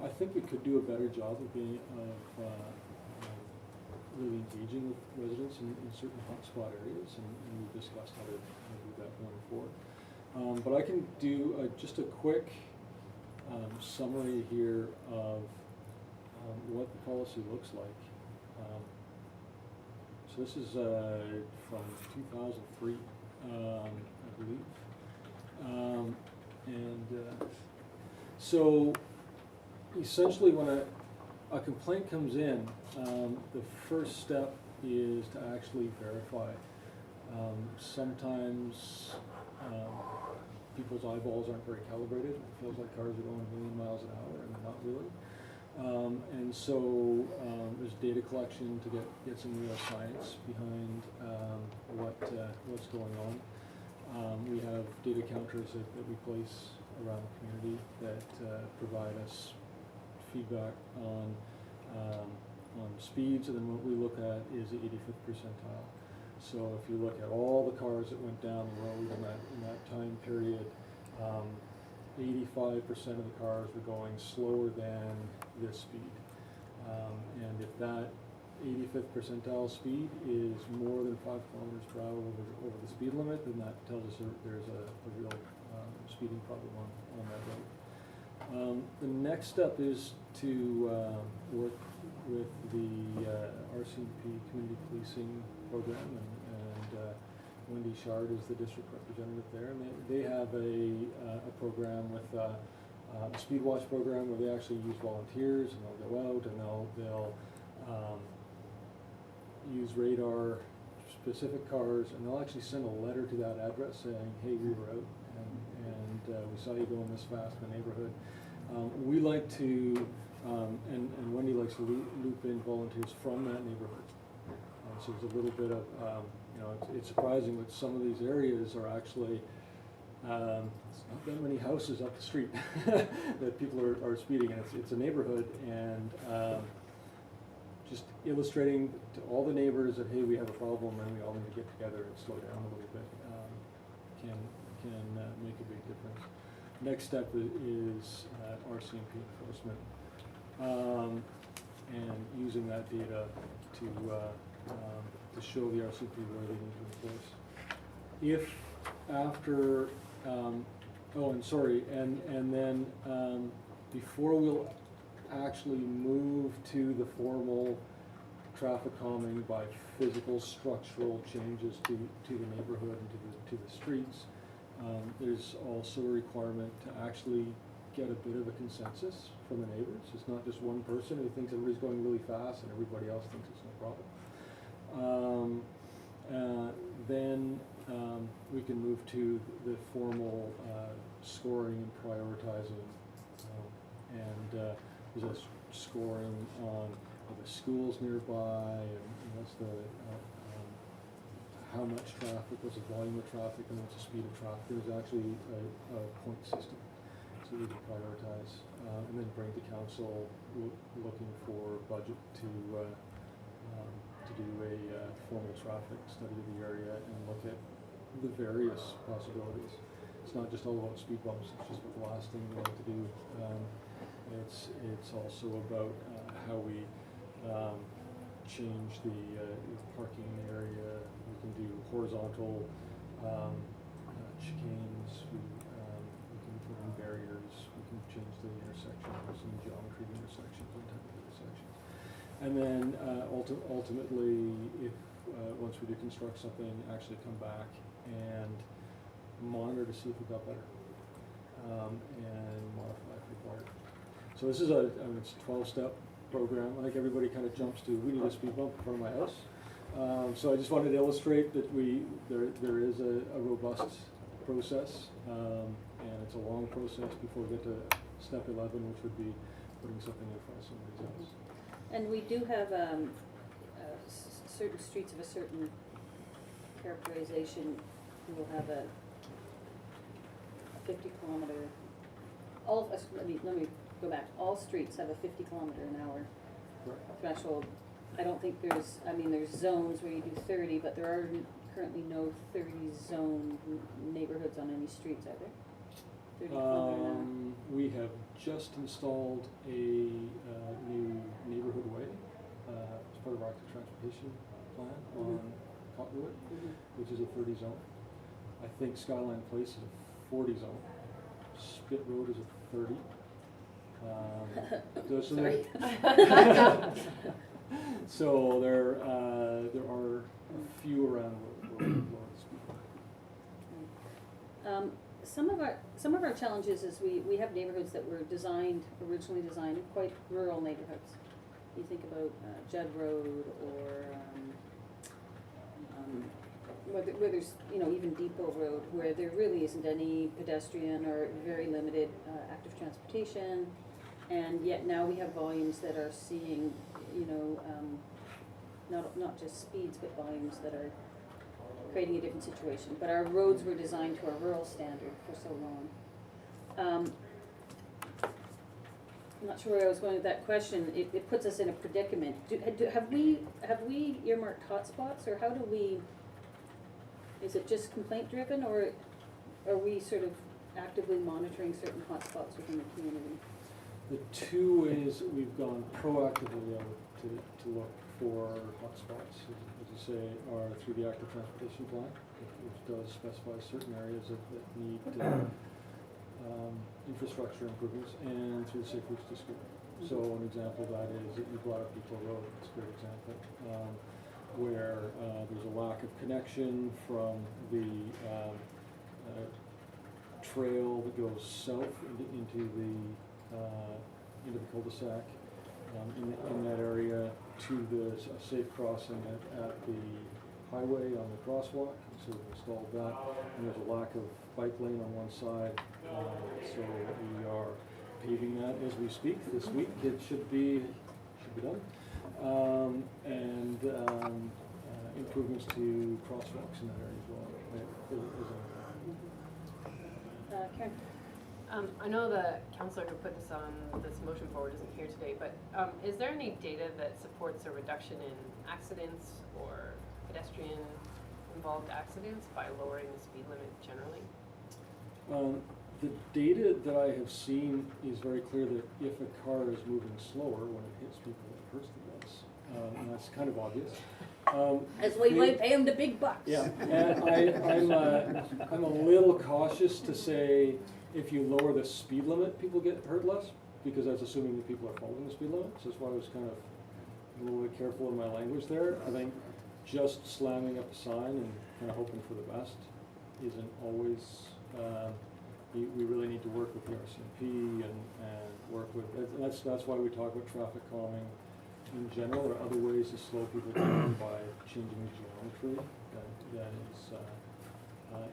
I think we could do a better job of being really engaging with residents in certain hotspot areas, and we've discussed how to do that going forward. But I can do just a quick summary here of what the policy looks like. So this is from 2003, I believe. So essentially when a complaint comes in, the first step is to actually verify. Sometimes people's eyeballs aren't very calibrated. It feels like cars are going a million miles an hour, and they're not really. And so there's data collection to get some real science behind what's going on. We have data counters that we place around the community that provide us feedback on speeds, and then what we look at is the 85th percentile. So if you look at all the cars that went down the road in that time period, 85% of the cars were going slower than this speed. And if that 85th percentile speed is more than 5 kilometers per hour over the speed limit, then that tells us there's a real speeding problem on that road. The next step is to work with the RCMP Community Policing Program, and Wendy Shard is the district representative there, and they have a program with a speed watch program where they actually use volunteers, and they'll go out and they'll use radar specific cars, and they'll actually send a letter to that address saying, hey, we were out and we saw you going this fast in the neighborhood. We like to, and Wendy likes to loop in volunteers from that neighborhood. So there's a little bit of, it's surprising that some of these areas are actually, it's not that many houses up the street that people are speeding in. It's a neighborhood, and just illustrating to all the neighbors that, hey, we have a problem and we all need to get together and slow down a little bit can make a big difference. Next step is RCMP enforcement. and using that data to show the RCP where they need to be placed. If after, and then before we'll actually move to the formal traffic calming by physical structural changes to the neighborhood and to the streets, there's also a requirement to actually get a bit of a consensus from the neighbors. It's not just one person who thinks everybody's going really fast and everybody else thinks it's no problem. Then we can move to the formal scoring and prioritizing, there's a scoring on the schools nearby, and what's the how much traffic, what's the volume of traffic, and what's the speed of traffic. There's actually a point system, so we can prioritize, and then bring to council looking for budget to do a formal traffic study of the area and look at the various possibilities. It's not just all about speed bumps, it's just the last thing we like to do. It's also about how we change the parking in the area. We can do horizontal chicanes, we can put in barriers, we can change the intersections and geometry of the intersections and type of intersections. And then ultimately, if once we do construct something, actually come back and monitor to see if we got better, and modify if required. So this is it's a 12-step program. I think everybody kind of jumps to, we need a speed bump in front of my house. So I just wanted to illustrate that there is a robust process, and it's a long process before we get to step 11, which would be putting something in front of somebody else. And we do have certain streets of a certain characterization. We will have a 50-kilometer. Let me go back. All streets have a 50-kilometer-an-hour threshold. I don't think there's zones where you do 30, but there are currently no 30-zone neighborhoods on any streets, are there? 30-kilometer-an-hour. We have just installed a new neighborhood way as part of our active transportation plan on Cottonwood, which is a 30 zone. I think Skyline Place is a 40 zone. Spit Road is a 30. Sorry. So there are a few around where we lower the speed. Some of our challenges is we have neighborhoods that were originally designed quite rural neighborhoods. You think about Judd Road or where there's even Depot Road, where there really isn't any pedestrian or very limited active transportation, and yet now we have volumes that are seeing not just speeds but volumes that are creating a different situation. But our roads were designed to a rural standard for so long. I'm not sure where I was going with that question. It puts us in a predicament. Have we earmarked hotspots, or how do we? Is it just complaint driven, or are we sort of actively monitoring certain hotspots within the community? The two ways that we've gone proactively out to look for hotspots, as you say, are through the active transportation plan, which does specify certain areas that need infrastructure improvements, and through the Safe Routes to School. So an example of that is that you brought up Depot Road. It's a great example, where there's a lack of connection from the trail that goes south into the cul-de-sac in that area to the safe crossing at the highway on the crosswalk. So we've installed that, and there's a lack of bike lane on one side. So we are paving that as we speak. This week it should be done. And improvements to crosswalks in that area as well. Karen? I know the councillor who put this motion forward isn't here today, but is there any data that supports a reduction in accidents or pedestrian involved accidents by lowering the speed limit generally? The data that I have seen is very clear that if a car is moving slower, when it hits people, it hurts them less. And that's kind of obvious. That's why you pay them the big bucks. Yeah, and I'm a little cautious to say if you lower the speed limit, people get hurt less, because that's assuming that people are following the speed limit. So that's why I was kind of a little bit careful in my language there. I think just slamming up a sign and kind of hoping for the best isn't always. We really need to work with the RCMP and work with. That's why we talk about traffic calming in general, or other ways to slow people down by changing the geometry. That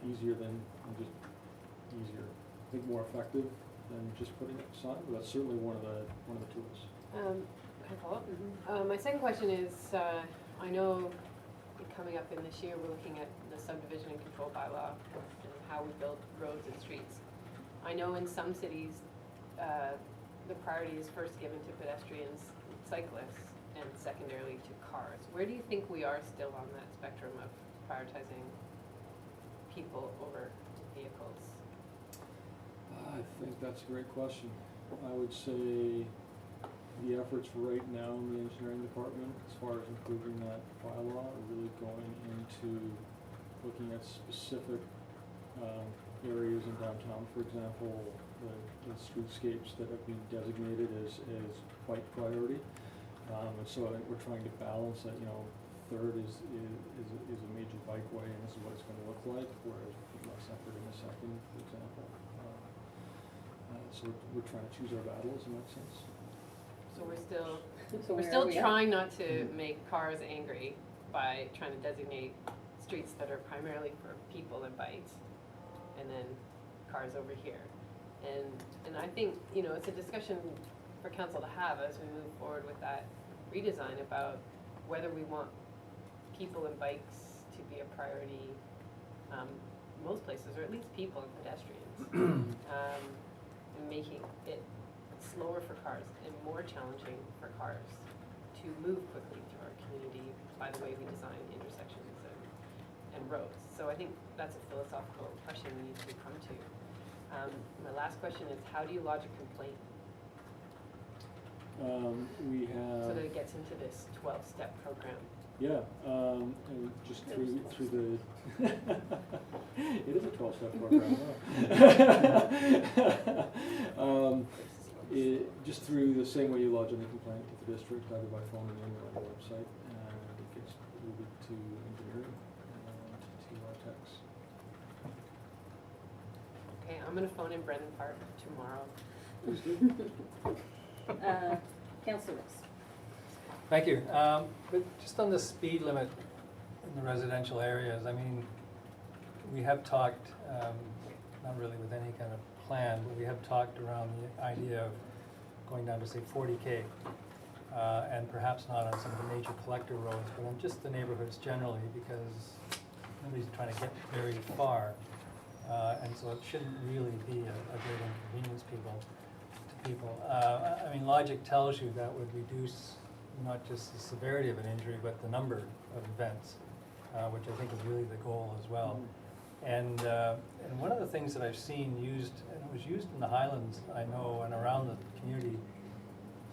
is easier than just easier. I think more effective than just putting up a sign. But that's certainly one of the tools. Can I follow up? My second question is, I know coming up in this year, we're looking at the subdivision and control bylaw and how we build roads and streets. I know in some cities, the priority is first given to pedestrians, cyclists, and secondarily to cars. Where do you think we are still on that spectrum of prioritizing people over vehicles? I think that's a great question. I would say the efforts right now in the engineering department, as far as improving that bylaw, are really going into looking at specific areas in downtown, for example, the streetscapes that have been designated as bike priority. And so I think we're trying to balance that, third is a major bikeway, and this is what it's going to look like, whereas less effort in a second, for example. So we're trying to choose our battles in that sense. So we're still So we're where still are we at? trying not to make cars angry by trying to designate streets that are primarily for people and bikes, and then cars over here. And I think, it's a discussion for council to have as we move forward with that redesign about whether we want people and bikes to be a priority most places, or at least people and pedestrians, and making it slower for cars and more challenging for cars to move quickly through our community by the way we design intersections and roads. So I think that's a philosophical question we need to come to. My last question is, how do you lodge a complaint We have. so that it gets into this 12-step program? Yeah, and just through the, it is a 12-step program, yeah. Just through the same way you lodge any complaint with the district, either by phone or email on the website, and it gets routed to engineering and to our techs. Okay, I'm gonna phone in Brendan Park tomorrow. Please do. Councillor Ricks. Thank you. But just on the speed limit in the residential areas, we have talked, not really with any kind of plan, but we have talked around the idea of going down to, say, 40K, and perhaps not on some of the major collector roads, but on just the neighborhoods generally, because nobody's trying to get very far, and so it shouldn't really be a great inconvenience to people. Logic tells you that would reduce not just the severity of an injury, but the number of events, which I think is really the goal as well. And one of the things that I've seen used, and it was used in the Highlands, I know, and around the community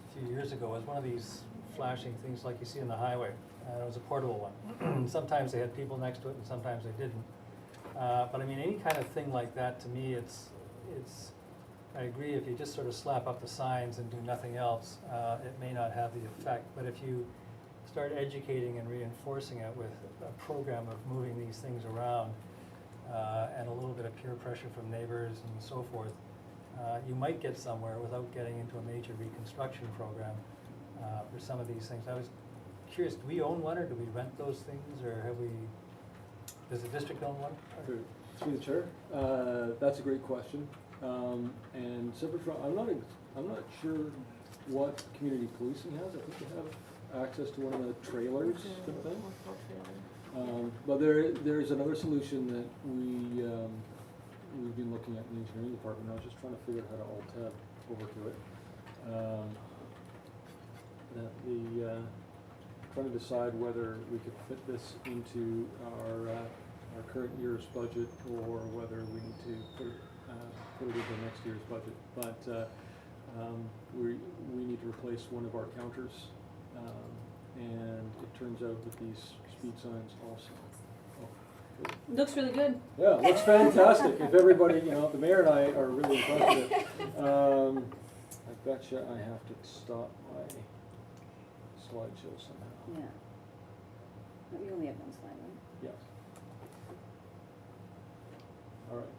a few years ago, was one of these flashing things like you see on the highway. And it was a portable one. Sometimes they had people next to it, and sometimes they didn't. But any kind of thing like that, to me, it's. I agree, if you just sort of slap up the signs and do nothing else, it may not have the effect. But if you start educating and reinforcing it with a program of moving these things around, and a little bit of peer pressure from neighbors and so forth, you might get somewhere without getting into a major reconstruction program for some of these things. I was curious, do we own one, or do we rent those things, or does the district own one? Through the chair, that's a great question. And separate from, I'm not sure what community policing has. I think they have access to one of the trailers, type of thing. But there's another solution that we've been looking at in the engineering department. I was just trying to figure out how to alt-tab over to it. Trying to decide whether we could fit this into our current year's budget, or whether we need to put it put it into next year's budget. But we need to replace one of our counters, and it turns out that these speed signs also. Oh, good. Looks really good. Yeah, it looks fantastic. If everybody, the mayor and I are really impressed with it. I betcha I have to stop my slideshow somehow. Yeah. No, we only have one slide, right? Yeah. All right,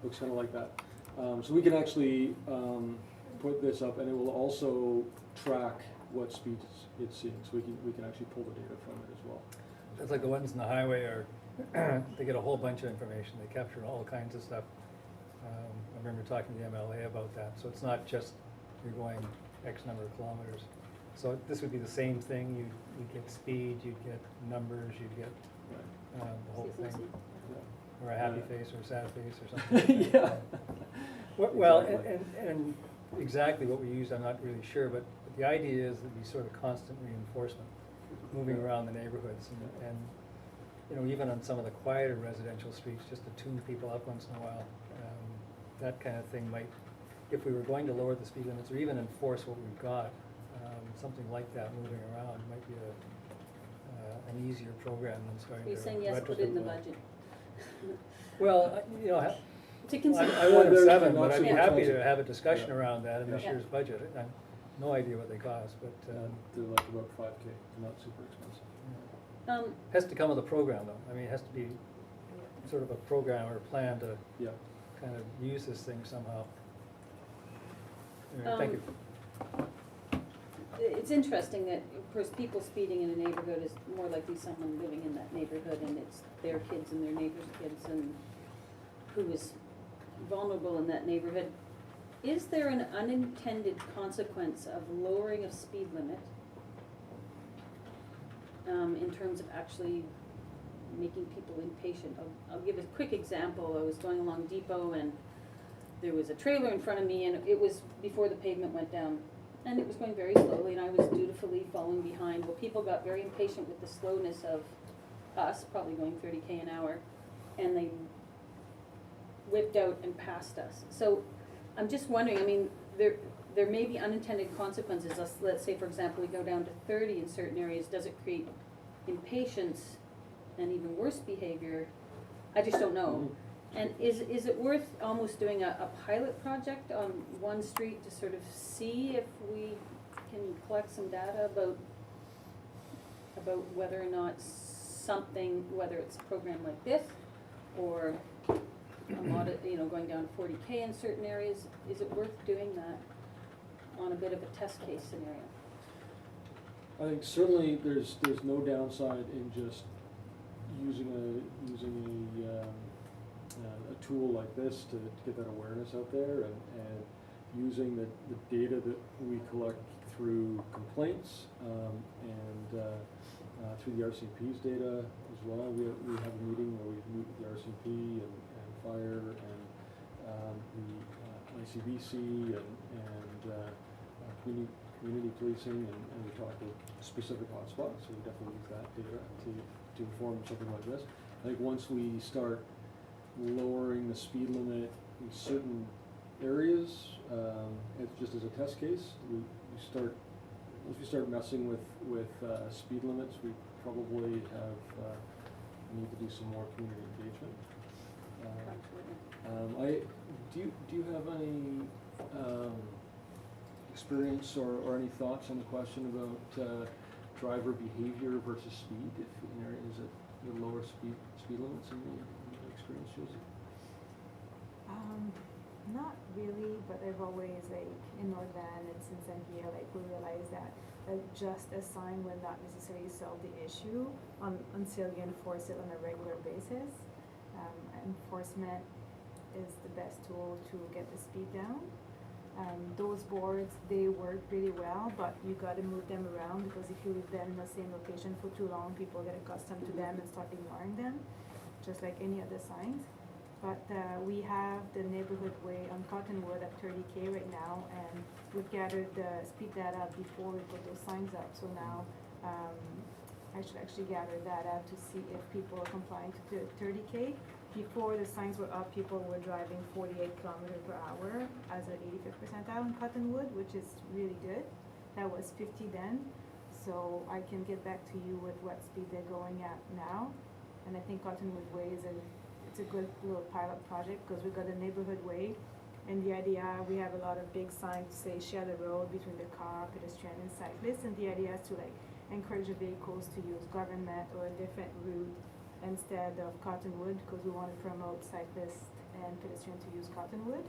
looks kind of like that. So we can actually put this up, and it will also track what speeds it's seeing, so we can actually pull the data from it as well. It's like the ones in the highway are, they get a whole bunch of information, they capture all kinds of stuff. I remember talking to the MLA about that, so it's not just you're going X number of kilometers. So this would be the same thing, you'd get speed, you'd get numbers, you'd get the whole thing. Yeah. Or a happy face or a sad face or something. Yeah. Well, Exactly. and exactly what we use, I'm not really sure, but the idea is that be sort of constant reinforcement, moving around the neighborhoods, and even on some of the quieter residential streets, just to tune people up once in a while. That kind of thing might, if we were going to lower the speed limits or even enforce what we've got, something like that moving around might be an easier program than starting to You're saying yes, put it in the budget. Well, To consider. I wanted they're 7, not but I'd be super happy to expensive. have a discussion Yeah. around that in this Yeah. year's budget. I have no idea what they cost, but They're like about 5K, not super expensive. has to come with a program though. I mean, it has to be sort of a program or a plan to Yeah. kind of use this thing somehow. Anyway, thank you. It's interesting that, of course, people speeding in a neighborhood is more likely someone living in that neighborhood, and it's their kids and their neighbors' kids, and who is vulnerable in that neighborhood. Is there an unintended consequence of lowering of speed limit in terms of actually making people impatient? I'll give a quick example. I was going along Depot, and there was a trailer in front of me, and it was before the pavement went down. And it was going very slowly, and I was dutifully following behind. Well, people got very impatient with the slowness of us, probably going 30K an hour, and they whipped out and passed us. So I'm just wondering, I mean, there may be unintended consequences. Let's say, for example, we go down to 30 in certain areas. Does it create impatience and even worse behavior? I just don't know. And is it worth almost doing a pilot project on one street to sort of see if we can collect some data about whether or not something, whether it's a program like this or a modest, going down to 40K in certain areas, is it worth doing that on a bit of a test case scenario? I think certainly there's no downside in just using a tool like this to get that awareness out there, and using the data that we collect through complaints and through the RCMP's data as well. We have a meeting where we meet with the RCMP and fire and the ICBC and community policing, and we talk about specific hotspots, so we definitely use that data to inform something like this. I think once we start lowering the speed limit in certain areas, it's just as a test case, once we start messing with speed limits, we probably need to do some more community engagement. Do you have any experience or any thoughts on the question about driver behavior versus speed? If in areas that the lower speed limits in your experience, Josie? Not really, but I've always, in North Van and since I'm here, we realize that just a sign will not necessarily solve the issue until you enforce it on a regular basis. Enforcement is the best tool to get the speed down. Those boards, they work really well, but you gotta move them around, because if you leave them in the same location for too long, people get accustomed to them and start ignoring them, just like any other signs. But we have the neighborhood way on Cottonwood at 30K right now, and we've gathered the speed data before we put those signs up. So now I should actually gather that out to see if people are complying to 30K. before the signs were up, people were driving 48 kilometers per hour as an 85th percentile in Cottonwood, which is really good. That was 50 then. So I can get back to you with what speed they're going at now. And I think Cottonwood Way it's a good little pilot project because we've got a neighborhood way. And the idea, we have a lot of big signs to say share the road between the car, pedestrian and cyclists. And the idea is to like encourage the vehicles to use government or a different route instead of Cottonwood, because we want to promote cyclists and pedestrians to use Cottonwood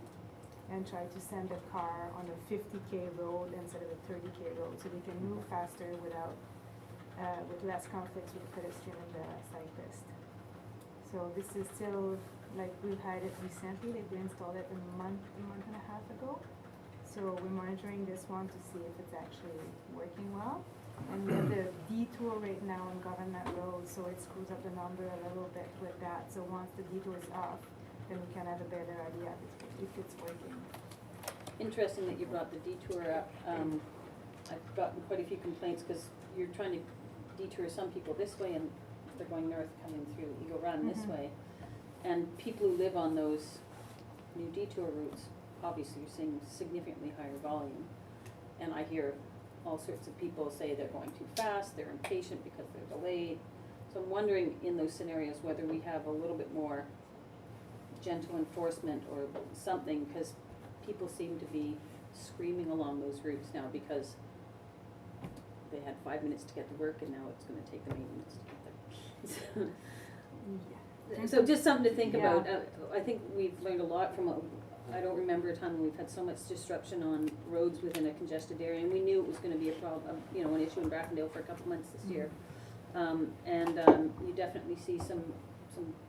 and try to send the car on a 50K road instead of a 30K road, so they can move faster without, with less conflicts with the pedestrian and the cyclist. So this is still, like, we've had it recently, like we installed it a month and a half ago. So we're monitoring this one to see if it's actually working well. And we have the detour right now on Government Road, so it screws up the number a little bit with that. So once the detour is off, then we can have a better idea if it's working. Interesting that you brought the detour up. I've gotten quite a few complaints because you're trying to detour some people this way, and if they're going north coming through, you go around this way. And people who live on those new detour routes, obviously you're seeing significantly higher volume. And I hear all sorts of people say they're going too fast, they're impatient because they're delayed. So I'm wondering in those scenarios whether we have a little bit more gentle enforcement or something, because people seem to be screaming along those routes now because they had 5 minutes to get to work and now it's gonna take them 8 minutes to get there. So just something to think about. I think we've learned a lot from I don't remember a time when we've had so much disruption on roads within a congested area, and we knew it was gonna be a problem, an issue in Brackendale for a couple months this year. You definitely see some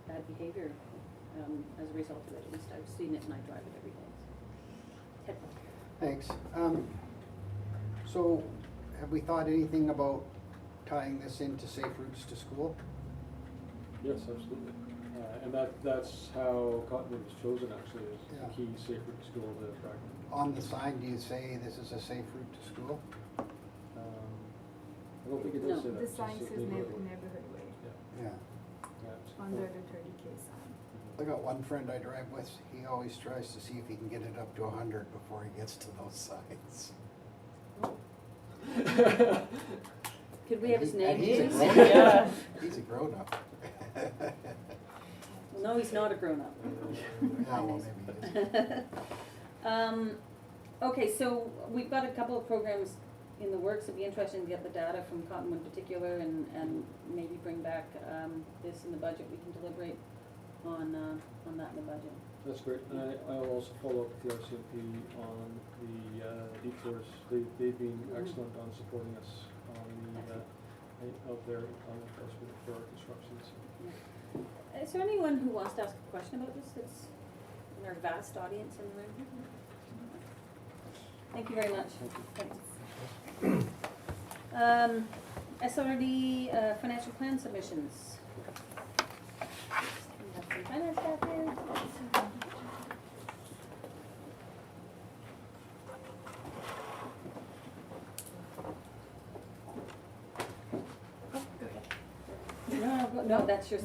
bad behavior as a result of it. At least I've seen it and I drive it every day. Thanks. So have we thought anything about tying this into safe routes to school? Yes, absolutely. And that's how Cottonwood was chosen, actually, as Yeah. the key safe route to school to attract. On the sign, do you say this is a safe route to school? I don't think it No. does say that. The it sign just says neighborhood way, Yeah. Yeah. under the 30K sign. I got one friend I drive with, he always tries to see if he can get it up to 100 before he gets to those signs. Could we have his name, And he's a please? grown-up. Yeah. He's a grown-up. No, he's not a grown-up. Yeah, well, maybe he is. Okay, so we've got a couple of programs in the works. It'd be interesting to get the data from Cottonwood in particular and maybe bring back this in the budget. We can deliberate on that in the budget. That's great. And I'll also follow up with the RCMP on the detours. They've been excellent on supporting us on the out there on enforcement for our constructions. Is there anyone who wants to ask a question about this that's in our vast audience in the room? Thank you very much. Thanks. SLRD financial plan submissions. We have some finance staff here. No, that's yours. I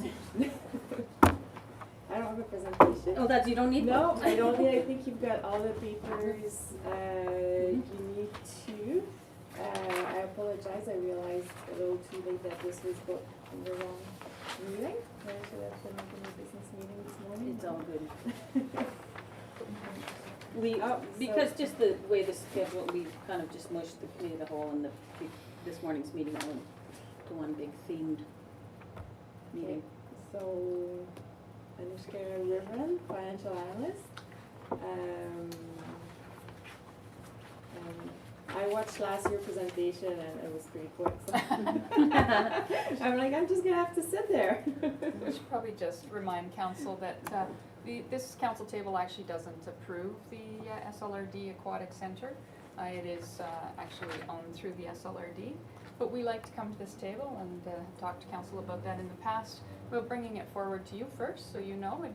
don't have a presentation. Oh, you don't need? No, I don't need. I think you've got all the papers you need to. I apologize. I realized a little too late that this was booked in the wrong meeting. I should have been in the business meeting this morning. It's all good. Because just the way the schedule, we kind of just mushed the committee of the whole and this morning's meeting all into one big themed meeting. So, Anushka Riverin, financial analyst. I watched last year's presentation and it was pretty quick. So I'm like, I'm just gonna have to sit there. We should probably just remind council that this council table actually doesn't approve the SLRD Aquatic Center. It is actually owned through the SLRD. But we like to come to this table and talk to council about that in the past. We're bringing it forward to you first, so you know it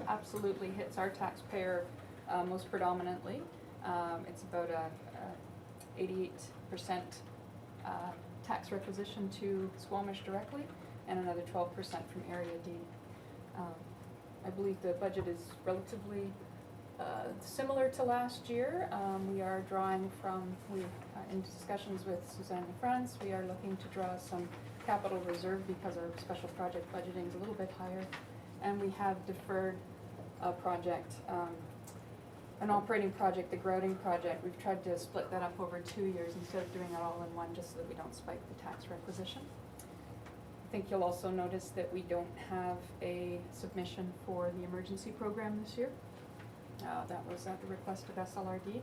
absolutely hits our taxpayer most predominantly. It's about a 88% tax requisition to Squamish directly, and another 12% from Area D. believe the budget is relatively similar to last year. We are drawing from, in discussions with Suzanne and France, we are looking to draw some capital reserve because our special project budgeting is a little bit higher. And we have deferred a project, an operating project, the grouting project. We've tried to split that up over 2 years instead of doing it all in one, just so that we don't spike the tax requisition. I think you'll also notice that we don't have a submission for the emergency program this year. That was at the request of SLRD.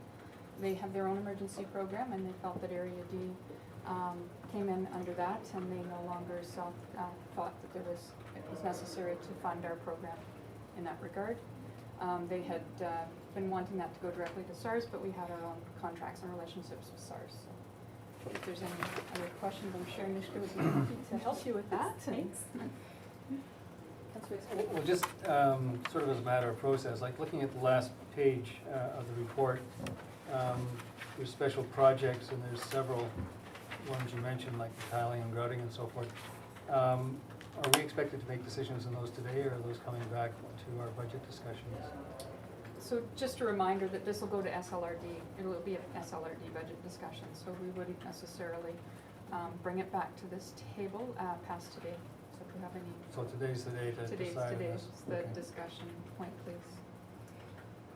They have their own emergency program, and they felt that Area D came in under that, and they no longer thought that it was necessary to fund our program in that regard. They had been wanting that to go directly to SARS, but we had our own contracts and relationships with SARS. So if there's any other questions, I'm sure Mishka would be happy to help you with that. Thanks. Well, just sort of as a matter of process, like looking at the last page of the report, there's special projects and there's several ones you mentioned, like the tiling and grouting and so forth. Are we expected to make decisions on those today, or are those coming back to our budget discussions? So just a reminder that this will go to SLRD. It will be an SLRD budget discussion, so we wouldn't necessarily bring it back to this table past today. So if you have any. So today's the day to decide on this? Today's the Okay. discussion point, please.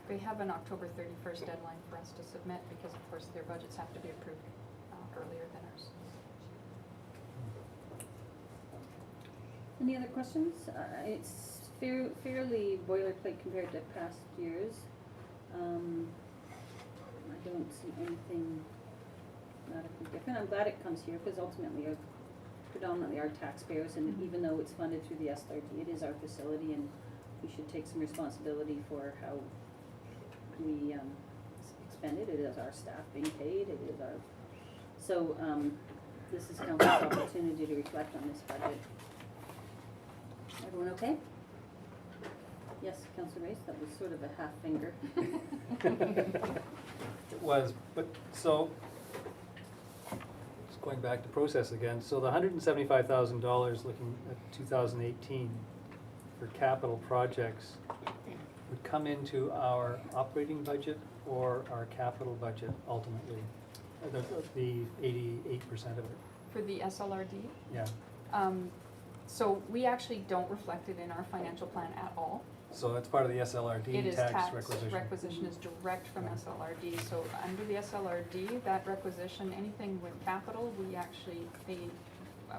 We have an October 31st deadline for us to submit because, of course, their budgets have to be approved earlier than ours. Any other questions? It's fairly boilerplate compared to past years. I don't see anything radically different. I'm glad it comes here because ultimately predominantly our taxpayers, and even though it's funded through the SLRD, it is our facility, and we should take some responsibility for how we expend it. It is our staff being paid. It is our, so this is council's opportunity to reflect on this budget. Everyone okay? Yes, Councillor Race, that was sort of a half finger. It was, but so, just going back to process again, so the $175,000 looking at 2018 for capital projects would come into our operating budget or our capital budget ultimately? The 88% of it? For the SLRD? Yeah. So we actually don't reflect it in our financial plan at all. So that's part of the SLRD It is tax requisition? requisition is direct from SLRD. So under the SLRD, that requisition, anything with capital, we actually,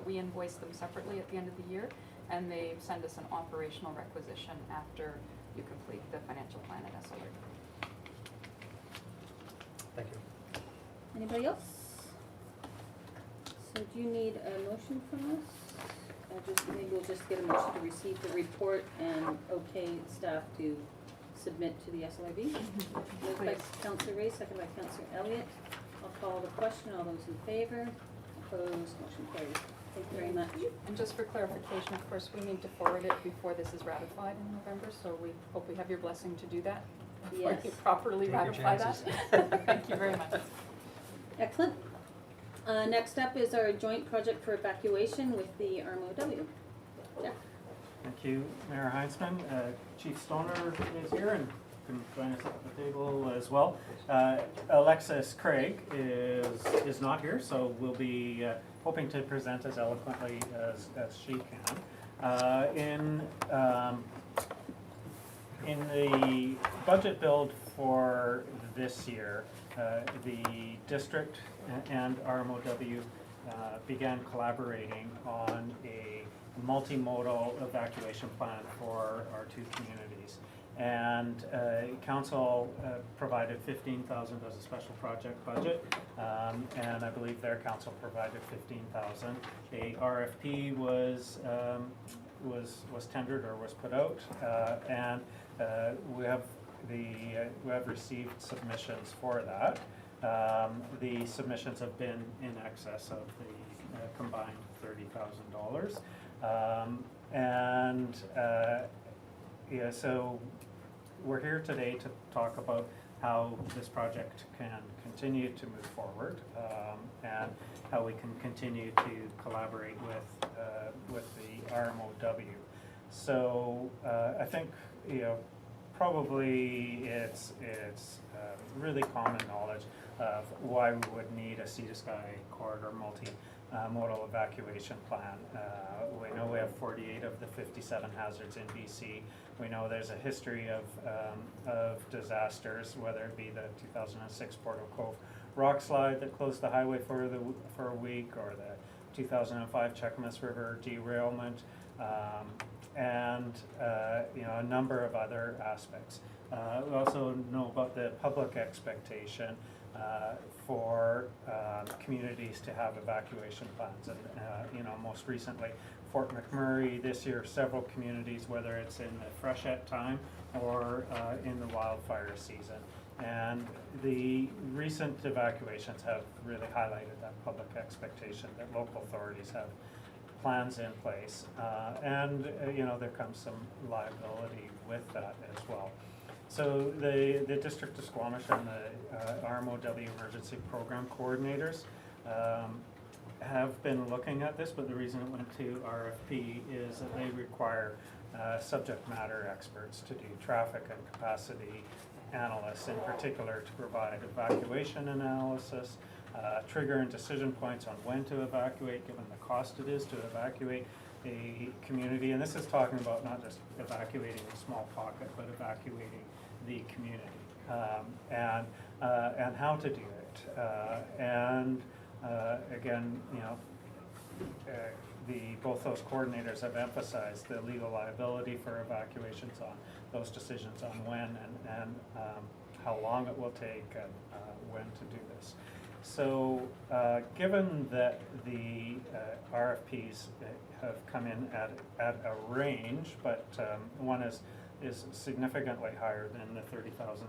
we invoice them separately at the end of the year, and they send us an operational requisition after you complete the financial plan at SLRD. Thank you. Anybody else? So do you need a motion from us? Maybe we'll just get a motion to receive the report and okay staff to submit to the SLRD. Moved by Councillor Ray, second by Councillor Elliott. I'll call the question. All those in favor? Opposed? Motion carries. Thank you very much. And just for clarification, of course, we need to forward it before this is ratified in November, so we hope we have your blessing to do that before Yes. you properly Take your ratify chances. that. Thank you very much. Excellent. Next up is our joint project for evacuation with the RMOW. Yeah. Thank you, Mayor Heinzman. Chief Stoner is here and can join us at the table as well. Alexis Kraig is not here, so we'll be hoping to present as eloquently as she can. In the budget build for this year, the district and RMOW began collaborating on a multimodal evacuation plan for our two communities. And council provided $15,000 as a special project budget, and I believe their council provided $15,000. A RFP was tendered or was put out, and we have received submissions for that. The submissions have been in excess of the combined $30,000. Yeah, so we're here today to talk about how this project can continue to move forward, and how we can continue to collaborate with the RMOW. So I think, probably it's really common knowledge of why we would need a sea to sky corridor multi-modal evacuation plan. We know we have 48 of the 57 hazards in BC. We know there's a history of disasters, whether it be the 2006 Portal Cove rock slide that closed the highway for a week, or the 2005 Cheakamus River derailment, and a number of other aspects. We also know about the public expectation for communities to have evacuation plans, and most recently Fort McMurray this year, several communities, whether it's in the freshet time or in the wildfire season. And the recent evacuations have really highlighted that public expectation that local authorities have plans in place, and there comes some liability with that as well. So the District of Squamish and the RMOW Emergency Program Coordinators have been looking at this, but the reason it went to RFP is that they require subject matter experts to do traffic and capacity analysts, in particular to provide evacuation analysis, trigger and decision points on when to evacuate, given the cost it is to evacuate a community. And this is talking about not just evacuating a small pocket, but evacuating the community, and how to do it. Again, both those coordinators have emphasized the legal liability for evacuations on those decisions on when and how long it will take and when to do this. So given that the RFPs have come in at a range, but one is significantly higher than the 30,000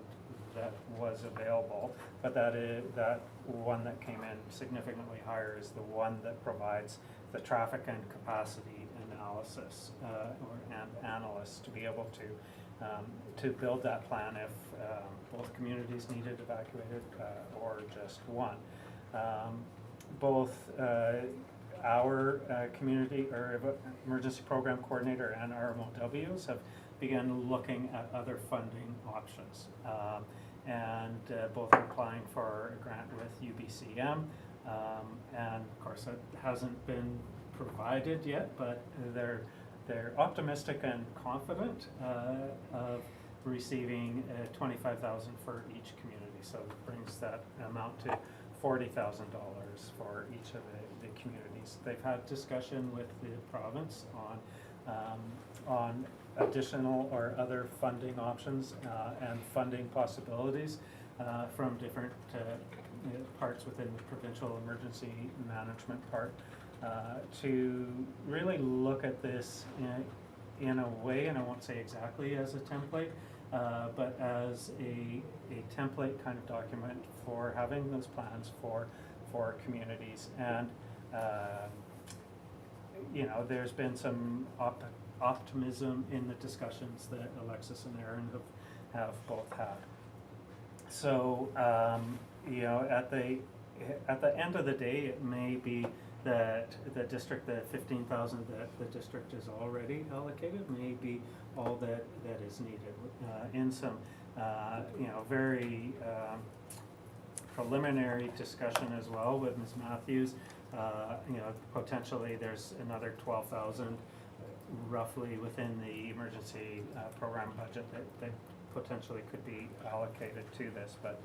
that was available, but that one that came in significantly higher is the one that provides the traffic and capacity analysis and analysts to be able to build that plan if both communities needed evacuated or just one. Both our community or emergency program coordinator and RMOWs have begun looking at other funding options, and both are applying for a grant with UBCM, and of course it hasn't been provided yet, but they're optimistic and confident of receiving $25,000 for each community. So it brings that amount to $40,000 for each of the communities. They've had discussion with the province on additional or other funding options and funding possibilities from different parts within the provincial emergency management part, to really look at this in a way, and I won't say exactly as a template, but as a template kind of document for having those plans for communities. And there's been some optimism in the discussions that Alexis and Aaron have both had. So at the end of the day, it may be that the district, the 15,000 that the district is already allocated, may be all that is needed. In some very preliminary discussion as well with Ms. Matthews, potentially there's another 12,000 roughly within the emergency program budget that potentially could be allocated to this, but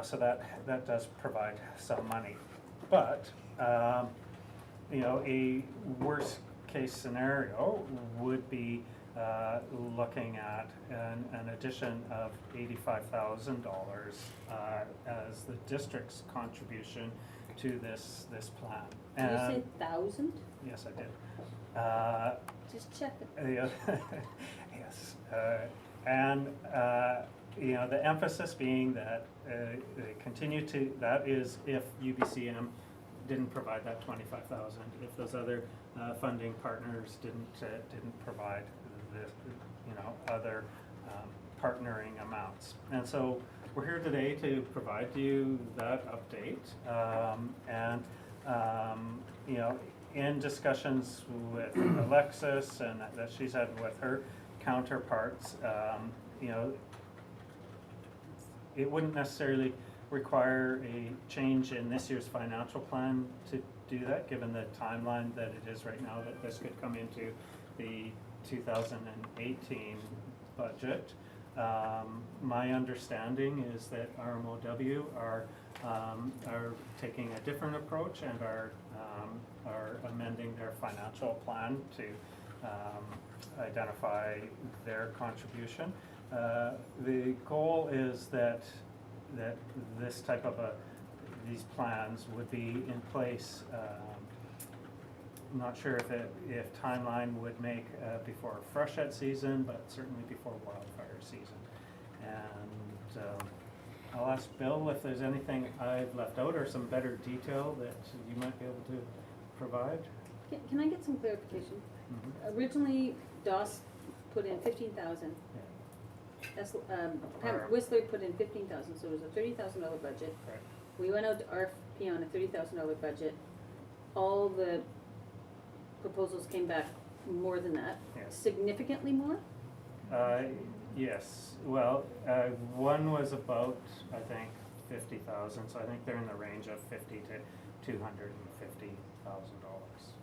so that does provide some money. But a worst case scenario would be looking at an addition of $85,000 as the district's contribution to this plan. Did you say 1,000? Yes, I did. Just check it. Yes, the emphasis being that they continue to. That is, if UBCM didn't provide that 25,000, if those other funding partners didn't provide the other partnering amounts, and so we're here today to provide you that update, in discussions with Alexis and that she's had with her counterparts, you know, it wouldn't necessarily require a change in this year's financial plan to do that, given the timeline that it is right now, that this could come into the 2018 budget. My understanding is that RMOW are taking a different approach and are amending their financial plan to identify their contribution. The goal is that this type of these plans would be in place. I'm not sure if timeline would make before freshet season, but certainly before wildfire season. And I'll ask Bill if there's anything I've left out or some better detail that you might be able to provide. Can I get some clarification? Mhm. Originally, DOS put in 15,000. Yeah. Whistler put in 15,000, so it was a $30,000 budget. Right. We went out to RFP on a $30,000 budget. All the proposals came back more than that, Yes. significantly more. Yes, well, one was about, I think, 50,000, so I think they're in the range of $50,000 to $250,000.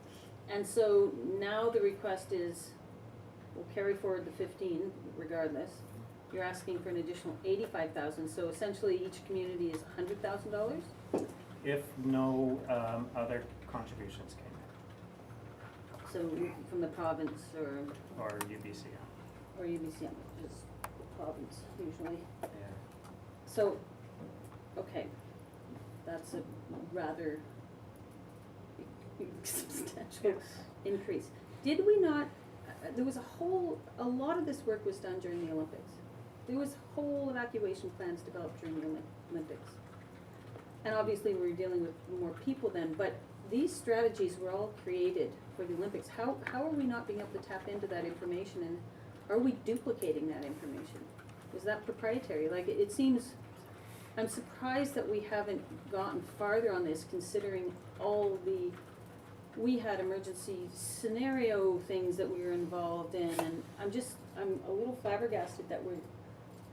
And so now the request is, we'll carry forward the 15 regardless. You're asking for an additional 85,000, so essentially each community is $100,000? If no other contributions came in, So from the province or UBCM. or UBCM, just the province usually. Yeah. So, okay, that's a rather substantial increase. Did we not, there was a lot of this work was done during the Olympics. There was whole evacuation plans developed during the Olympics. And obviously we were dealing with more people then, but these strategies were all created for the Olympics. How are we not being able to tap into that information, and are we duplicating that information? Is that proprietary? Like, it seems, I'm surprised that we haven't gotten farther on this, considering all we had emergency scenario things that we were involved in, and I'm a little flabbergasted that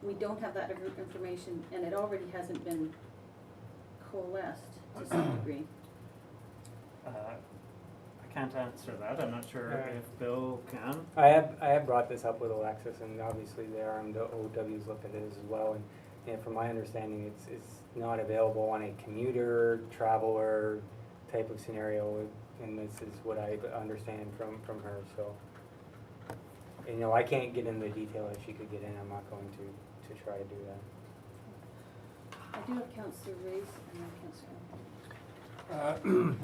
we don't have that information, and it already hasn't been coalesced to some degree. I can't answer that, I'm not sure if Bill can. I have brought this up with Alexis, and obviously the RMOW's looked at it as well, and from my understanding, it's not available on a commuter, traveler type of scenario, and this is what I understand from her, so. And, you know, I can't get into the detail if she could get in, I'm not going to try to do that. I do have Councillor Race and then Councillor.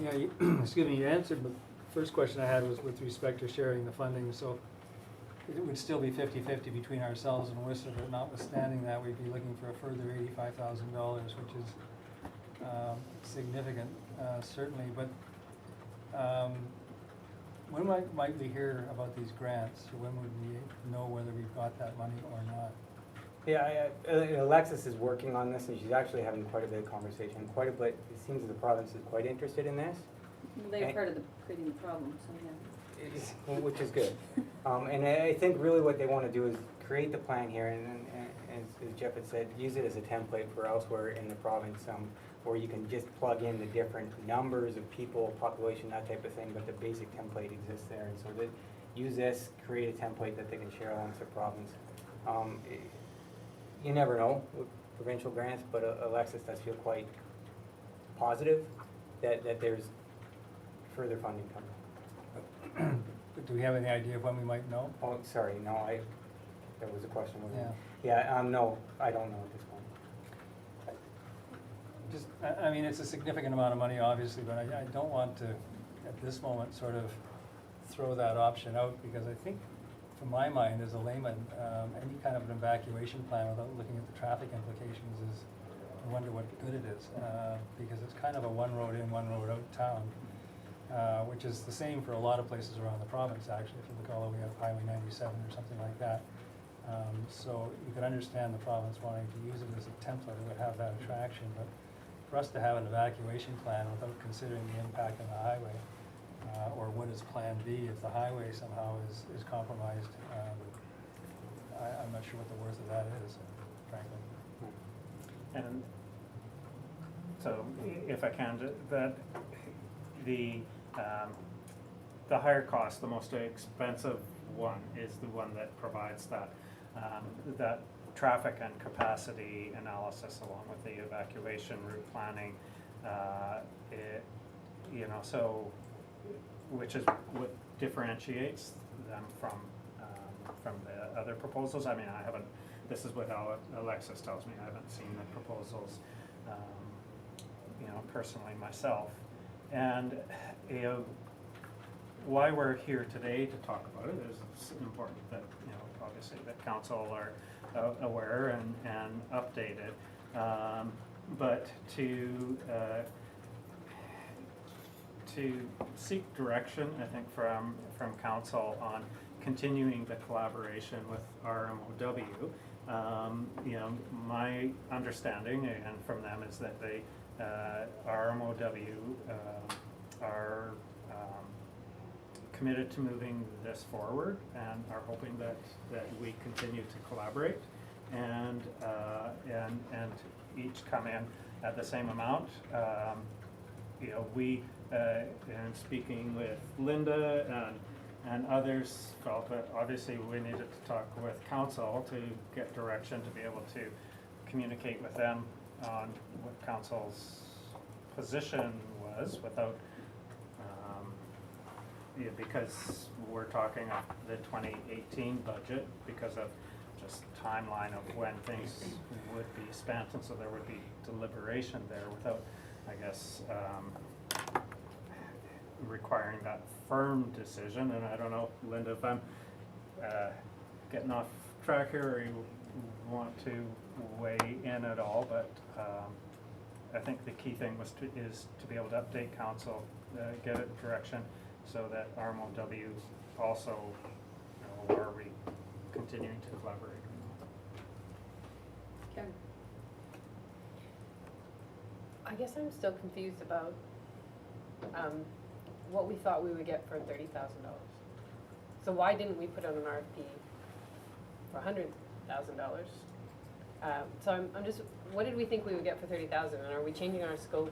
Yeah, you, excuse me, you answered, but the first question I had was with respect to sharing the funding, so it would still be 50-50 between ourselves and Whistler, but notwithstanding that, we'd be looking for a further $85,000, which is significant, certainly, but when might we hear about these grants, or when would we know whether we've got that money or not? Yeah, Alexis is working on this, and she's actually having quite a bit of conversation, quite a bit, it seems the province is quite interested in this. They're part of creating the problem, so yeah. Which is good. And I think really what they want to do is create the plan here, and as Jeff had said, use it as a template for elsewhere in the province, where you can just plug in the different numbers of people, population, that type of thing, but the basic template exists there. And so that use this, create a template that they can share amongst the province. You never know with provincial grants, but Alexis does feel quite positive that there's further funding coming. But do we have any idea of when we might know? Oh, sorry, no, there was a question. Yeah. Yeah, no, I don't know at this point. Just, I mean, it's a significant amount of money, obviously, but I don't want to, at this moment, sort of throw that option out, because I think, from my mind, as a layman, any kind of an evacuation plan without looking at the traffic implications is, I wonder what good it is, because it's kind of a one road in, one road out town, which is the same for a lot of places around the province, actually. If you look all the way up Highway 97 or something like that. So you could understand the province wanting to use it as a template, it would have that attraction, but for us to have an evacuation plan without considering the impact on the highway, or what is Plan B if the highway somehow is compromised. I'm not sure what the worth of that is, frankly. And so, if I can, that the higher cost, the most expensive one is the one that provides that traffic and capacity analysis along with the evacuation route planning. So, which is what differentiates them from the other proposals. I mean, I haven't, this is what Alexis tells me, I haven't seen the proposals, personally myself. And, why we're here today to talk about it is it's important that, obviously that council are aware and updated. But to seek direction, I think, from council on continuing the collaboration with RMOW. My understanding and from them is that they RMOW are committed to moving this forward and are hoping that we continue to collaborate and each come in at the same amount. We and speaking with Linda and others felt that obviously we needed to talk with council to get direction to be able to communicate with them on what council's position was without because we're talking of the 2018 budget because of just timeline of when things would be spent, and so there would be deliberation there without, I guess, requiring that firm decision. And I don't know, Linda, if I'm getting off track here or you want to weigh in at all, but I think the key thing is to be able to update council, get a direction so that RMOW also, are we continuing to collaborate? Karen? I guess I'm still confused about what we thought we would get for $30,000. So why didn't we put out an RFP for $100,000? So I'm just, what did we think we would get for $30,000, and are we changing our scope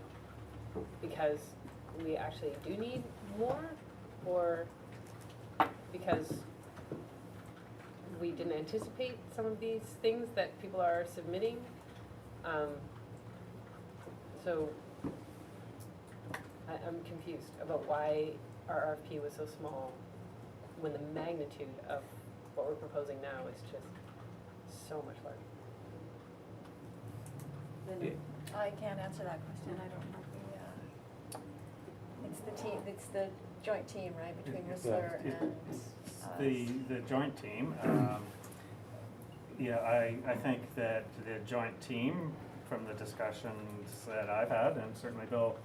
because we actually do need more, or because we didn't anticipate some of these things that people are submitting? So I'm confused about why our RFP was so small when the magnitude of what we're proposing now is just so much larger. Linda? I can't answer that question, I don't know it's the team, it's the joint team, right, between Whistler and us. The joint team, I think that the joint team, from the discussions that I've had, and certainly Bill,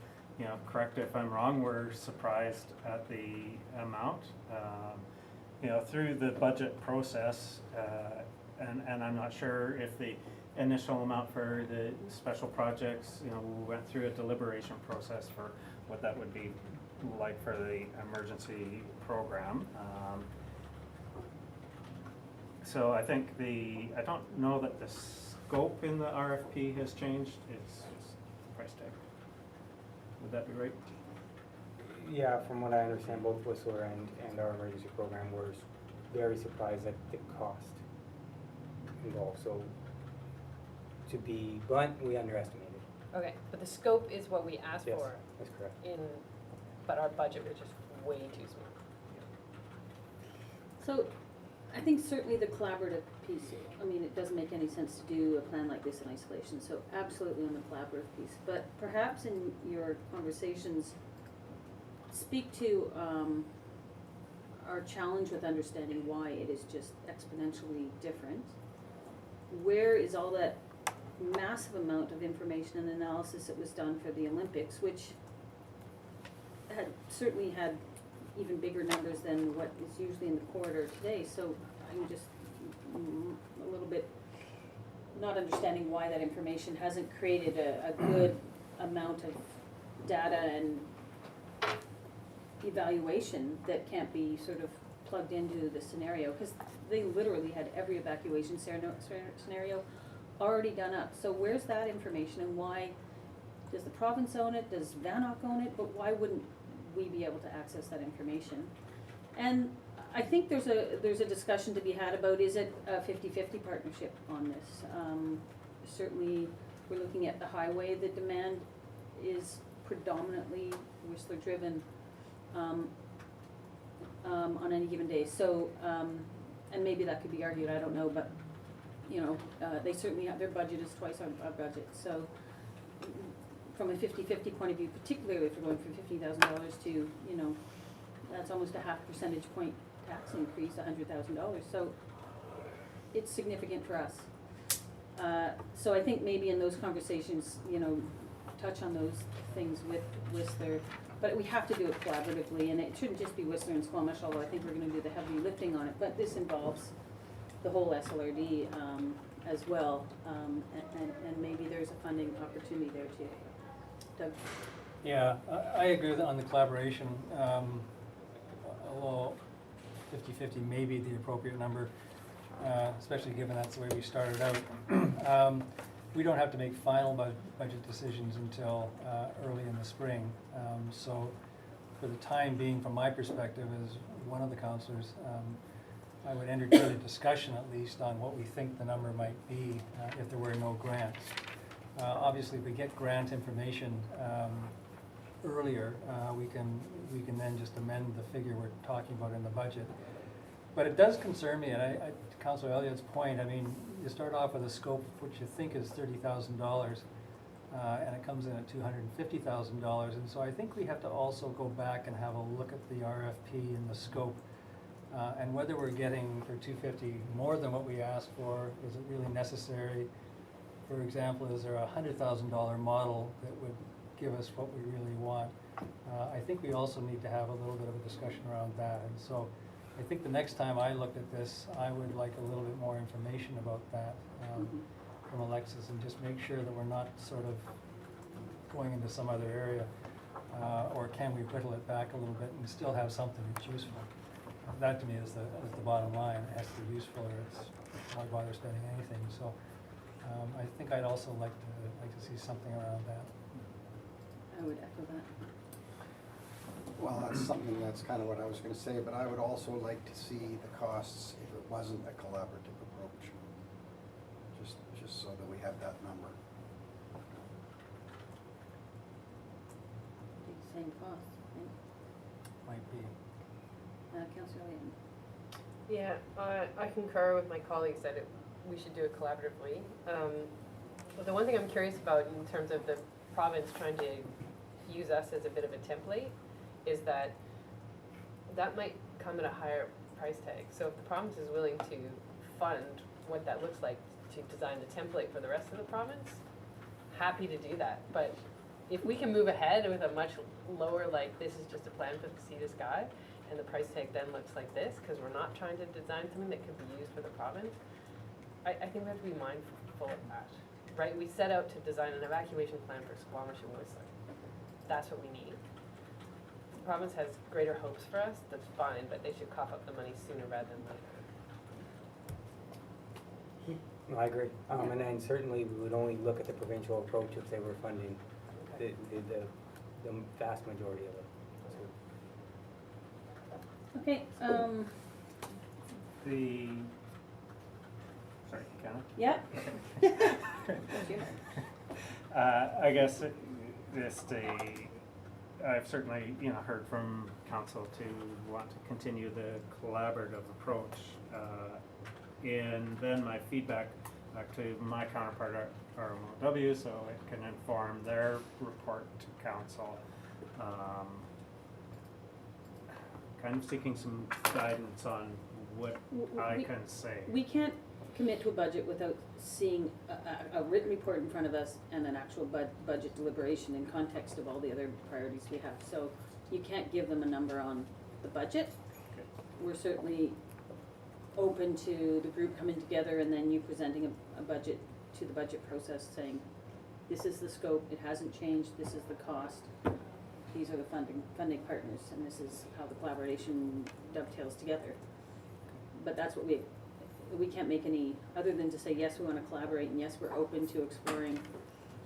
correct if I'm wrong, we're surprised at the amount. Through the budget process, and I'm not sure if the initial amount for the special projects, we went through a deliberation process for what that would be like for the emergency program. So I think I don't know that the scope in the RFP has changed, it's just the price tag. Would that be right? Yeah, from what I understand, both Whistler and our emergency program were very surprised at the cost involved. So to be blunt, we underestimated. Okay, but the scope is what we asked Yes, for, that's correct. but our budget was just way too small. So, I think certainly the collaborative piece, I mean, it doesn't make any sense to do a plan like this in isolation, so absolutely on the collaborative piece. But perhaps in your conversations, speak to our challenge with understanding why it is just exponentially different. Where is all that massive amount of information and analysis that was done for the Olympics, which certainly had even bigger numbers than what is usually in the corridor today. So I'm just a little bit not understanding why that information hasn't created a good amount of data and evaluation that can't be sort of plugged into the scenario, because they literally had every evacuation scenario already done up. So where's that information, and why, does the province own it, does VANOC own it, but why wouldn't we be able to access that information? And I think there's a discussion to be had about, is it a 50-50 partnership on this? Certainly, we're looking at the highway, the demand is predominantly Whistler driven on any given day. So, and maybe that could be argued, I don't know, but, you know, they certainly have, their budget is twice our budget. So from a 50-50 point of view, particularly if we're going from $50,000 to, you know, that's almost a half percentage point tax increase, $100,000. So it's significant for us. So I think maybe in those conversations, you know, touch on those things with Whistler, but we have to do it collaboratively, and it shouldn't just be Whistler and Squamish, although I think we're gonna do the heavy lifting on it, but this involves the whole SLRD as well, and maybe there's a funding opportunity there too. Doug? Yeah, I agree with on the collaboration, although 50-50 may be the appropriate number, especially given that's the way we started out. We don't have to make final budget decisions until early in the spring. So for the time being, from my perspective as one of the councillors, I would entertain a discussion at least on what we think the number might be if there were no grants. Obviously, if we get grant information earlier, we can then just amend the figure we're talking about in the budget. But it does concern me, and to Councillor Elliott's point, I mean, you start off with a scope which you think is $30,000, and it comes in at $250,000, and so I think we have to also go back and have a look at the RFP and the scope, and whether we're getting for $250 more than what we asked for. Is it really necessary? For example, is there a $100,000 model that would give us what we really want? I think we also need to have a little bit of a discussion around that, and so I think the next time I look at this, I would like a little bit more information about that from Alexis, and just make sure that we're not sort of going into some other area, or can we whittle it back a little bit and still have something that's useful? That to me is the bottom line. It has to be useful, or it's why bother spending anything. So I think I'd also like to see something around that. I would echo that. Well, that's something, that's kind of what I was gonna say, but I would also like to see the costs if it wasn't a collaborative approach. Just so that we have that number. Same cost, right? Might be. Councillor Layton? Yeah, I concur with my colleagues that we should do it collaboratively. But the one thing I'm curious about in terms of the province trying to use us as a bit of a template is that might come at a higher price tag. So if the province is willing to fund what that looks like to design the template for the rest of the province, happy to do that. But if we can move ahead with a much lower, like this is just a plan for the sea to sky, and the price tag then looks like this, because we're not trying to design something that could be used for the province, I think we have to be mindful of that, right? We set out to design an evacuation plan for Squamish and Whistler. That's what we need. The province has greater hopes for us, that's fine, but they should cough up the money sooner rather than later. No, I agree. And then certainly we would only look at the provincial approach if they were funding the vast majority of it. So. Okay, Sorry, can I? yeah. I guess I've certainly, heard from council to want to continue the collaborative approach. And then my feedback back to my counterpart at RMOW, so it can inform their report to council. Kind of seeking some guidance on what I can say. We can't commit to a budget without seeing a written report in front of us and an actual budget deliberation in context of all the other priorities we have. So you can't give them a number on the budget. Okay. We're certainly open to the group coming together and then you presenting a budget to the budget process saying, this is the scope, it hasn't changed, this is the cost. these are the funding partners, and this is how the collaboration dovetails together. But that's what we can't make any, other than to say, yes, we want to collaborate, and yes, we're open to exploring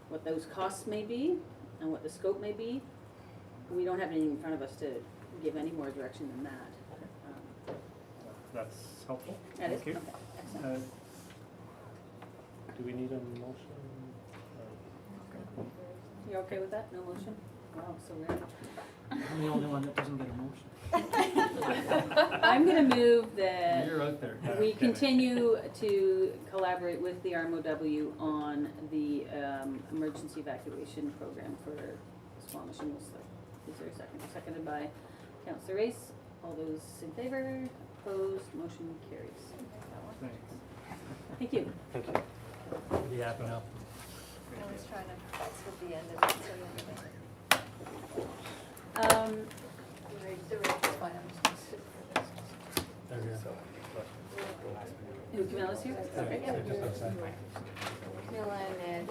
what those costs may be and what the scope may be. We don't have anything in front of us to give any more direction than that. That's helpful. That is, Thank you. okay, excellent. Do we need a motion? You okay with that? No motion? Wow, so rare. I'm the only one that doesn't get a motion. I'm gonna move that You're out there. we continue to collaborate with the RMOW on the emergency evacuation program for Squamish and Whistler. Is there a second? Seconded by Councillor Race. All those in favor? Opposed? Motion carries. Thanks. Thank you. Thank you. Be happy now. I was trying to, that's what the end of it, so the rate is fine, I'm just gonna sit for this. There we go. Who, Camilla's here? Okay, so just outside. Camilla and Ed,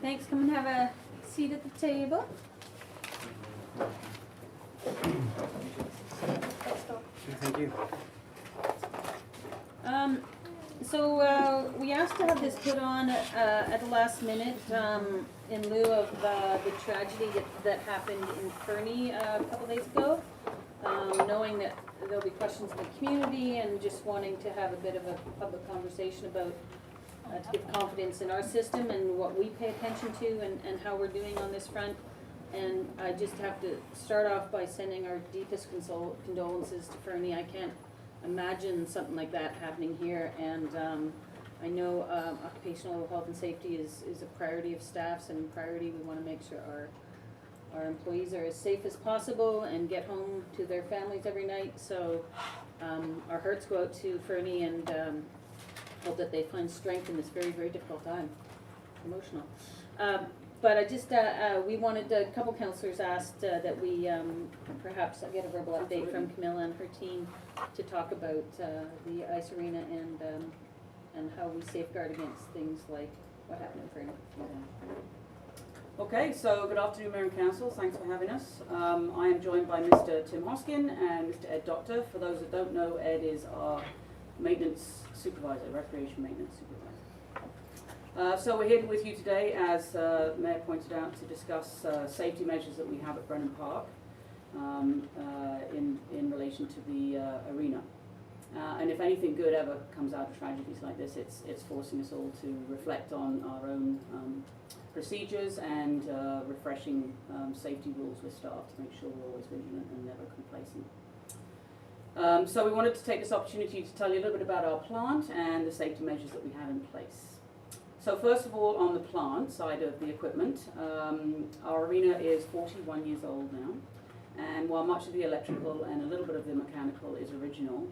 Thanks, come and have a seat at the table. Thank you. So we asked to have this put on at the last minute in lieu of the tragedy that happened in Fernie a couple days ago. Knowing that there'll be questions in the community and just wanting to have a bit of a public conversation about to give confidence in our system and what we pay attention to and how we're doing on this front. And I just have to start off by sending our deepest condolences to Fernie. I can't imagine something like that happening here, and I know occupational health and safety is a priority of staffs and priority. We want to make sure our employees are as safe as possible and get home to their families every night. So our hearts go out to Fernie and hope that they find strength in this very, very difficult time. Emotional. But I just, we wanted, a couple councillors asked that we perhaps get a verbal update from Camilla and her team to talk about the ice arena and how we safeguard against things like what happened in Fernie. Okay, so good afternoon, Mayor and Council. Thanks for having us. I am joined by Mr. Tim Hoskin and Mr. Ed Doctor. For those that don't know, Ed is our maintenance supervisor, recreation maintenance supervisor. So we're here with you today, as Mayor pointed out, to discuss safety measures that we have at Brennan Park in relation to the arena. And if anything good ever comes out of tragedies like this, it's forcing us all to reflect on our own procedures and refreshing safety rules with staff to make sure we're always vigilant and never complacent. So we wanted to take this opportunity to tell you a little bit about our plant and the safety measures that we have in place. So first of all, on the plant side of the equipment, our arena is 41 years old now, and while much of the electrical and a little bit of the mechanical is original,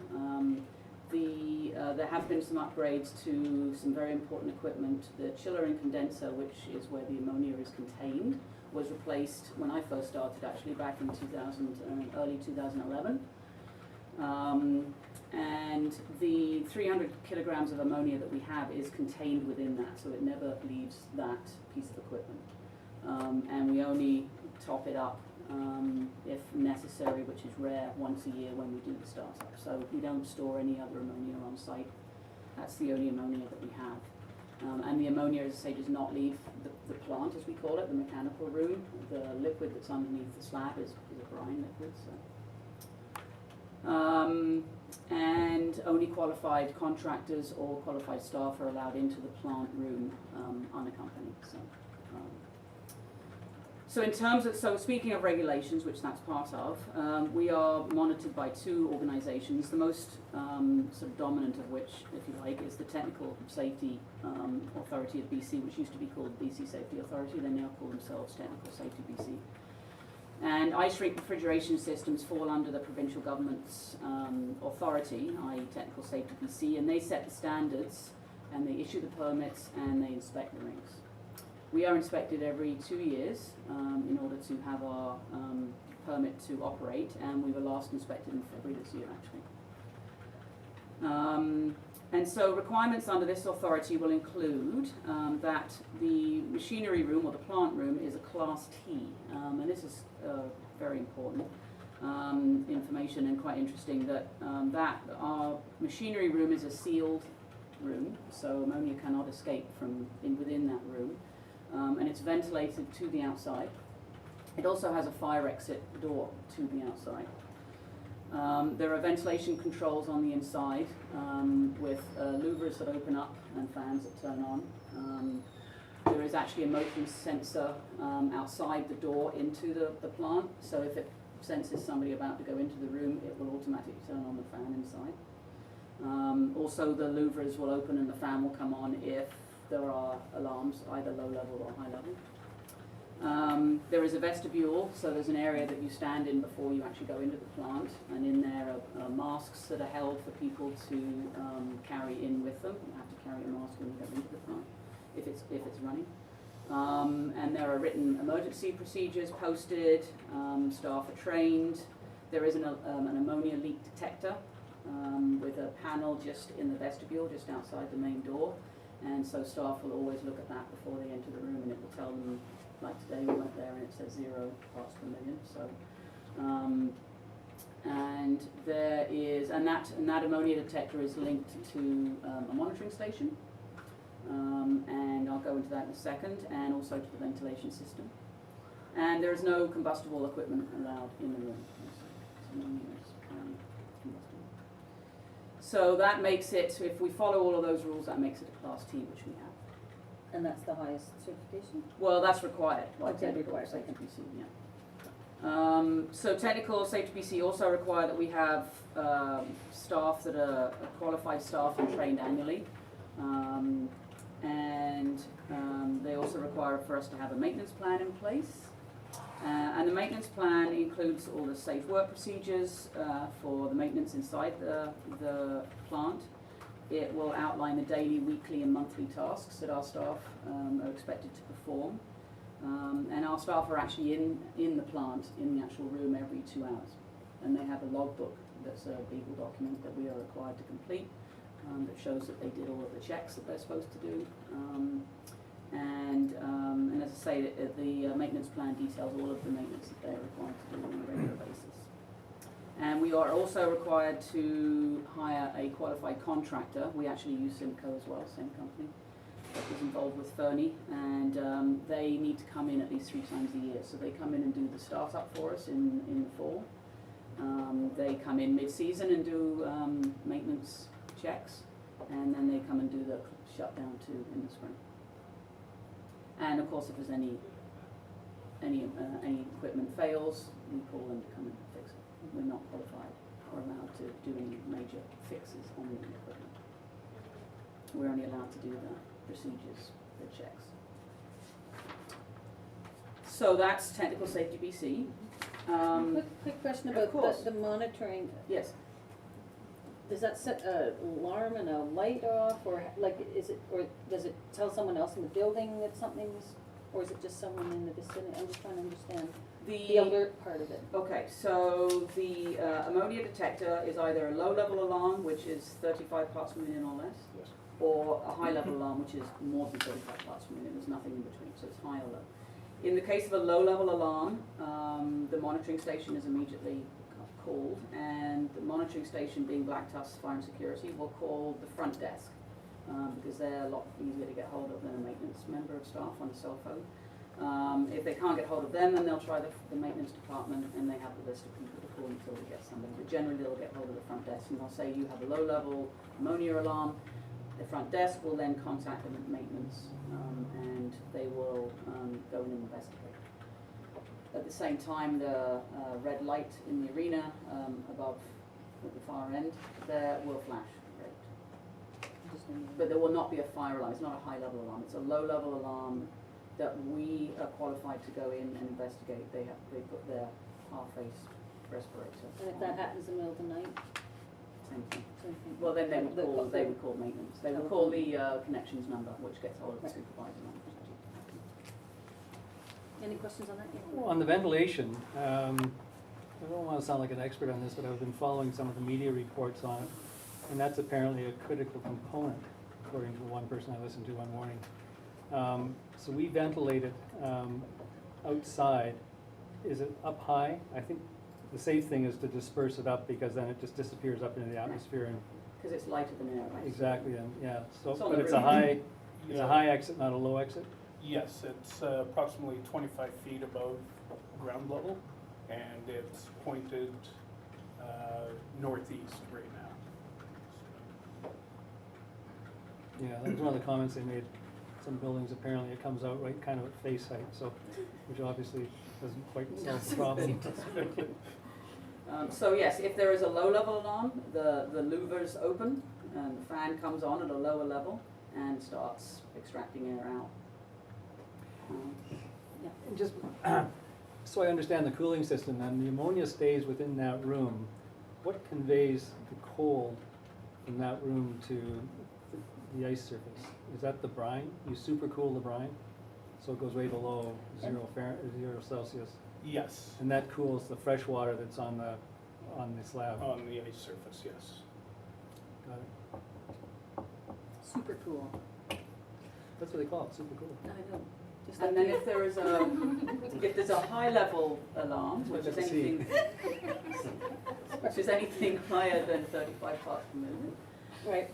there have been some upgrades to some very important equipment. The chiller and condenser, which is where the ammonia is contained, was replaced when I first started, actually back in early 2011. And the 300 kilograms of ammonia that we have is contained within that, so it never leaves that piece of equipment. And we only top it up if necessary, which is rare, once a year when we do the startup. So we don't store any other ammonia on site. That's the only ammonia that we have. And the ammonia, as I say, does not leave the plant, as we call it, the mechanical room. The liquid that's underneath the slab is a brine liquid. So. And only qualified contractors or qualified staff are allowed into the plant room unaccompanied. So in terms of, so speaking of regulations, which that's part of, we are monitored by two organisations, the most sort of dominant of which, if you like, is the Technical Safety Authority of BC, which used to be called BC Safety Authority. They now call themselves Technical Safety BC. And ice rink refrigeration systems fall under the provincial government's authority, i.e. Technical Safety BC, and they set the standards, and they issue the permits, and they inspect the rinks. We are inspected every 2 years in order to have our permit to operate, and we were last inspected in February this year, And so requirements under this authority will include that the machinery room or the plant room is a Class T. And this is very important information and quite interesting that our machinery room is a sealed room, so ammonia cannot escape from within that room, and it's ventilated to the outside. It also has a fire exit door to the outside. There are ventilation controls on the inside with louvers that open up and fans that turn on. There is actually a motion sensor outside the door into the plant, so if it senses somebody about to go into the room, it will automatically turn on the fan inside. Also, the louvers will open and the fan will come on if there are alarms, either low level or high level. There is a vestibule, so there's an area that you stand in before you actually go into the plant, and in there are masks that are held for people to carry in with them. You have to carry a mask when you go into the plant, if it's running. And there are written emergency procedures posted, staff are trained. There is an ammonia leak detector with a panel just in the vestibule, just outside the main door. And so staff will always look at that before they enter the room, and it will tell them, like today we went there and it says 0 parts per million. So, and there is, and that ammonia detector is linked to a monitoring station. And I'll go into that in a second, and also to the ventilation system. And there is no combustible equipment allowed in the room. So that makes it, if we follow all of those rules, that makes it a Class T, which we have. And that's the highest certification? Well, that's required. Okay, required. Safety PC, yeah. So technical safety PC also require that we have staff that are qualified staff and trained annually. And they also require for us to have a maintenance plan in place. And the maintenance plan includes all the safe work procedures for the maintenance inside the plant. It will outline the daily, weekly and monthly tasks that our staff are expected to perform. And our staff are actually in the plant, in the actual room every 2 hours. And they have a logbook that's a legal document that we are required to complete that shows that they did all of the checks that they're supposed to do. And as I say, the maintenance plan details all of the maintenance that they're required to do on a regular basis. And we are also required to hire a qualified contractor. We actually use Simco as well, same company that was involved with Fernie, and they need to come in at least 3 times a year. So they come in and do the startup for us in the fall. They come in mid-season and do maintenance checks, and then they come and do the shutdown too in the spring. And of course, if there's any equipment fails, we call them to come and fix it. We're not qualified or allowed to do any major fixes on the equipment. We're only allowed to do the procedures, the checks. So that's technical safety BC. Quick question about the monitoring. Yes. Does that set an alarm and a light off, or like or does it tell someone else in the building that something's, or is it just someone in the vicinity? I'm just trying to understand the alert part of it. Okay, so the ammonia detector is either a low-level alarm, which is 35 parts per million or less, yes, or a high-level alarm, which is more than 35 parts per million. There's nothing in between, so it's high or low. In the case of a low-level alarm, the monitoring station is immediately called, and the monitoring station, being Black Tusk Fire and Security, will call the front desk because they're a lot easier to get hold of than a maintenance member of staff on a cell phone. If they can't get hold of them, then they'll try the maintenance department, and they have a list of people to call until they get somebody. But generally, they'll get hold of the front desk, and they'll say you have a low-level ammonia alarm. The front desk will then contact the maintenance, and they will go in and investigate. At the same time, the red light in the arena above at the far end there will flash red. But there will not be a fire alarm. It's not a high-level alarm. It's a low-level alarm that we are qualified to go in and investigate. They put their half-face respirator. And if that happens in the middle of the night? Same thing. Well, then they would call maintenance. They would call the connections number, which gets hold of the supervisor. Any questions on that? Well, on the ventilation, I don't want to sound like an expert on this, but I've been following some of the media reports on it. And that's apparently a critical component, according to the one person I listened to one morning. So we ventilate it outside. Is it up high? I think the safe thing is to disperse it up, because then it just disappears up into the atmosphere and. Because it's lighter than air, right? Exactly, and yeah, so, It's on but the it's a roof. high, it's a high exit, not a low exit? Yes, it's approximately 25 feet above ground level, and it's pointed northeast right now. Yeah, that was one of the comments they made. Some buildings, apparently it comes out right kind of at face height, so, which obviously doesn't quite solve the problem. So yes, if there is a low-level alarm, the louvers open, and the fan comes on at a lower level and starts extracting air out. Yeah. And just, so I understand the cooling system, and the ammonia stays within that room. What conveys the cold from that room to the ice surface? Is that the brine? You supercool the brine, so it goes way below 0 Celsius? Yes, And that cools the fresh water that's on the slab? on the ice surface, yes. Got it. Super cool. That's what they call it, super cool. I know. Just And like then you. if there is if there's a high-level alarm, which is Let's see. anything higher than 35 parts per million, Right.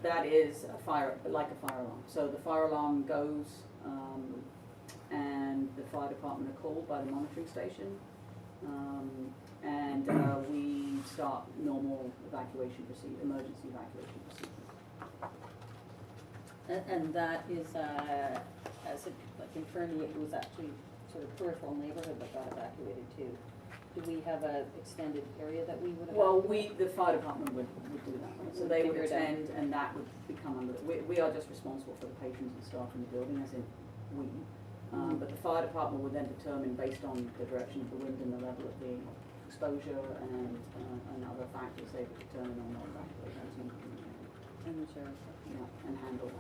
that is a fire, like a fire alarm. So the fire alarm goes, and the fire department are called by the monitoring station, and we start normal emergency evacuation procedure. And that is, as it, like in Fernie, it was actually sort of peripheral neighborhood that got evacuated too. Do we have a extended area that we would evacuate? Well, the fire department would do that, right? So they would Figure it out. attend, and that would become under, we are just responsible for the patrons and staff in the building, as in we. But the fire department would then determine, based on the direction of the wind and the level of the exposure and other factors, they would determine on what evacuation And the sheriff. and handle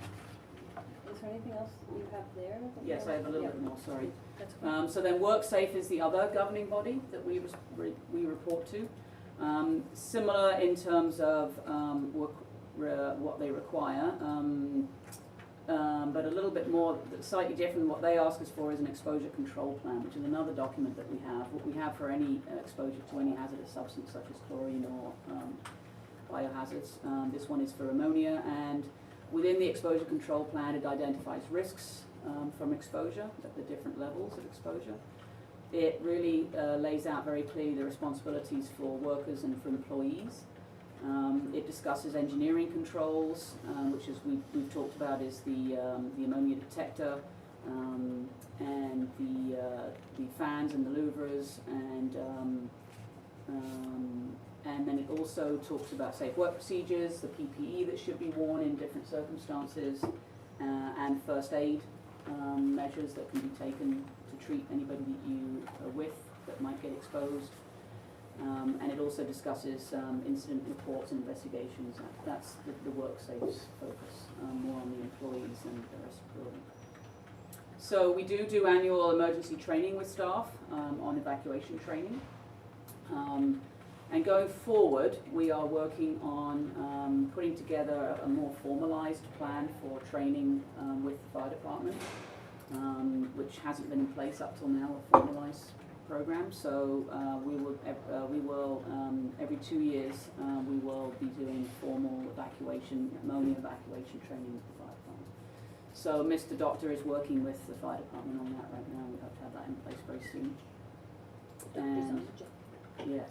that. Is there anything else you have there? that Yes, I have a little Yeah. bit more, sorry. That's cool. So then WorkSafe is the other governing body that we report to. Similar in terms of what they require, but a little bit more, slightly different. What they ask us for is an exposure control plan, which is another document that we have. What we have for any exposure to any hazardous substance such as chlorine or biohazards. This one is for ammonia, and within the exposure control plan, it identifies risks from exposure at the different levels of exposure. It really lays out very clearly the responsibilities for workers and for employees. It discusses engineering controls, which, as we've talked about, is the ammonia detector and the fans and the louvers, and then it also talks about safe work procedures, the PPE that should be worn in different circumstances, and first aid measures that can be taken to treat anybody that you are with that might get exposed. And it also discusses incident reports and investigations. That's the WorkSafe's focus, more on the employees and the rest of the building. So we do annual emergency training with staff on evacuation training. And going forward, we are working on putting together a more formalized plan for training with the fire department, which hasn't been in place up till now, a formalized program. So we will every 2 years we will be doing formal ammonia evacuation training with the fire department. So Mr. Doctor is working with the fire department on that right now. We hope to have that in place very soon. And yes.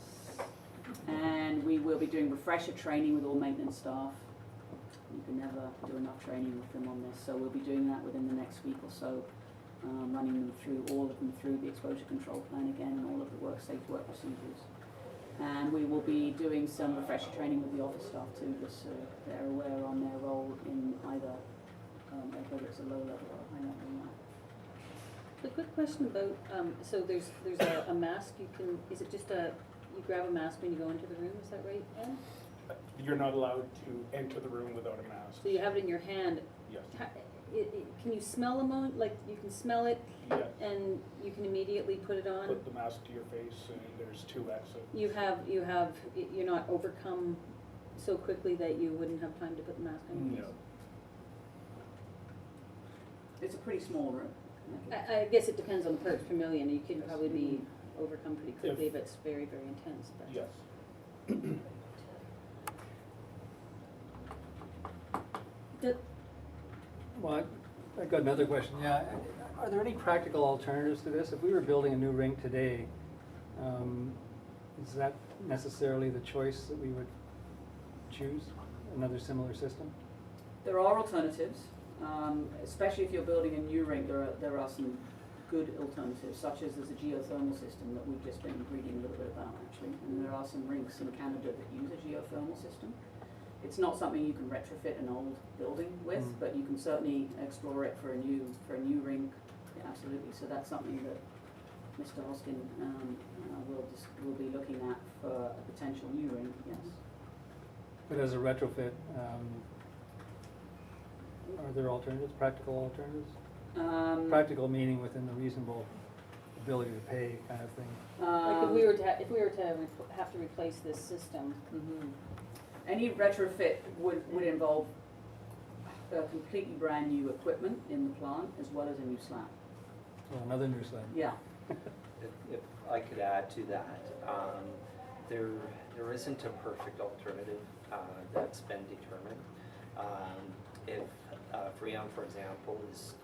And we will be doing refresher training with all maintenance staff. You can never do enough training with them on this, so we'll be doing that within the next week or so, running them through, all of them through the exposure control plan again and all of the safe work procedures. And we will be doing some refresher training with the office staff too, just so they're aware on their role in either, whether it's a low level or a high level or not. A quick question about, so there's a mask you can, is it just you grab a mask when you go into the room, is that right, Ed? You're not allowed to enter the room without a mask. So you have it in your hand. Yes. Can you smell ammonia, like you can smell it Yes. and you can immediately put it on? Put the mask to your face, and there's 2 exits. You're not overcome so quickly that you wouldn't have time to put the mask on? No. It's a pretty small room. I guess it depends on the parts per million. You can probably be overcome pretty quickly if it's very, very intense, but. Yes. Well, I've got another question, yeah. Are there any practical alternatives to this? If we were building a new rink today, is that necessarily the choice that we would choose, another similar system? There are alternatives, especially if you're building a new rink. There are some good alternatives, such as there's a geothermal system that we've just been reading a little bit about actually, and there are some rinks in Canada that use a geothermal system. It's not something you can retrofit an old building with, but you can certainly explore it for a new rink. Yeah, absolutely. So that's something that Mr. Hoskin will be looking at for a potential new rink. Yes. But as a retrofit, are there alternatives, practical alternatives? Practical meaning within the reasonable ability to pay kind of thing. Like if we were to have to replace this system. Any retrofit would involve completely brand new equipment in the plant as well as a new slab. Well, another new slab. Yeah. If I could add to that, there isn't a perfect alternative that's been determined. If Freon, for example, is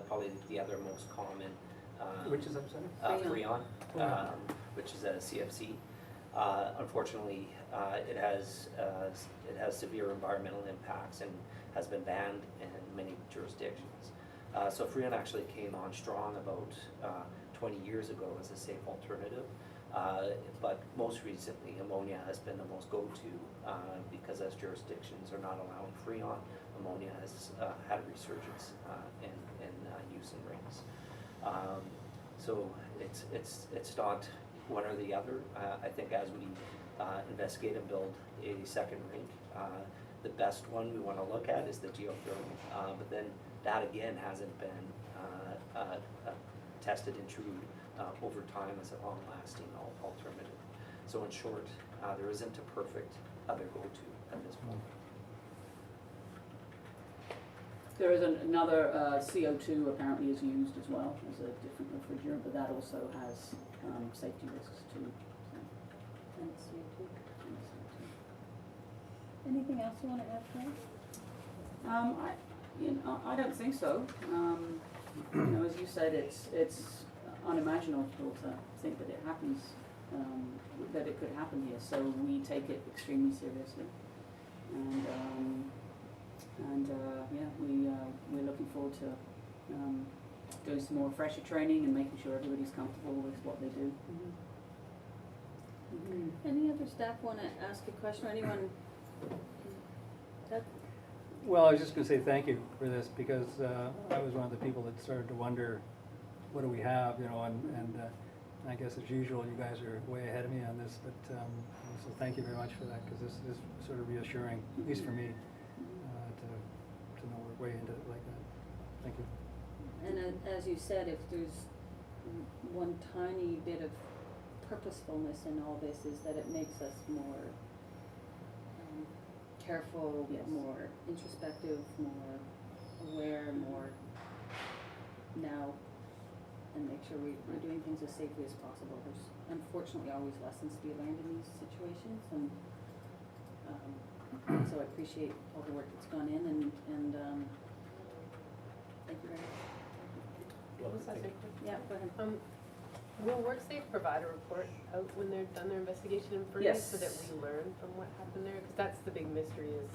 probably the other most common. Which is, I'm sorry? Freon, which is a CFC. Unfortunately, it has severe environmental impacts and has been banned in many jurisdictions. So Freon actually came on strong about 20 years ago as a safe alternative, but most recently ammonia has been the most go-to because as jurisdictions are not allowing Freon, ammonia has had a resurgence in use in rings. So it's not one or the other. I think as we investigate and build a second rink, the best one we want to look at is the geothermal. But then that again hasn't been tested and true over time as a long-lasting alternative. So in short, there isn't a perfect other go-to at this point. There is another CO2 apparently is used as well as a different refrigerant, but that also has safety risks too. So. And CO2. Anything else you want to add, Kraig? I don't think so. As you said, it's unimaginable to think that it happens, that it could happen here. So we take it extremely seriously, and we're looking forward to doing some more refresher training and making sure everybody's comfortable with what they do. Any other staff want to ask a question, or anyone? Well, I was just going to say thank you for this because I was one of the people that started to wonder, what do we have, and I guess as usual, you guys are way ahead of me on this, but so thank you very much for that because this is sort of reassuring, at least for me, to know we're way into it like that. Thank you. And as you said, if there's one tiny bit of purposefulness in all this, is that it makes us more careful, more introspective, more aware, more now, and make sure we're doing things as safely as possible. There's unfortunately always lessons to be learned in these situations, and so I appreciate all the work that's gone in, and thank you very much. Yeah, go ahead. Will WorkSafe provide a report out when they're done their investigation in Fergus so that we learn from what happened there? Because that's the big mystery, is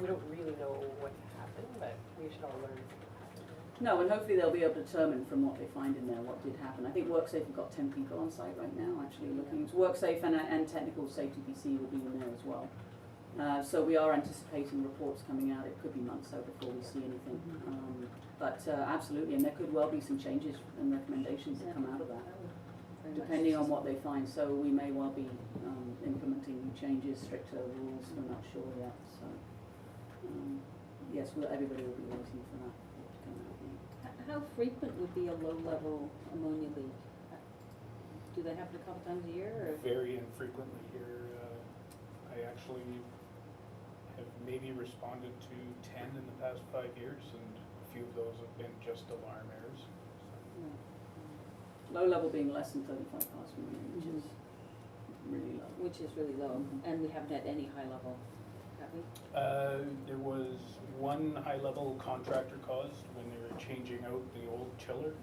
we don't really know what happened, but we should all learn from what happened there. No, and hopefully they'll be able to determine from what they find in there what did happen. I think WorkSafe have got 10 people on site right now actually looking. WorkSafe and Technical Safety PC will be in there as well. So we are anticipating reports coming out. It could be months though before we see anything. But absolutely, and there could well be some changes and recommendations that come out of that, depending on what they find. So we may well be implementing new changes, stricter rules. We're not sure yet. So yes, everybody will be waiting for that to come out. How frequent would be a low-level ammonia leak? Do they happen a couple times a year? Or? Very infrequently here. I actually have maybe responded to 10 in the past 5 years, and a few of those have been just alarm errors. Low level being less than 35 parts per million, which is really low. Which is really low, and we haven't had any high level, have we? There was one high-level contractor caused when they were changing out the old chiller.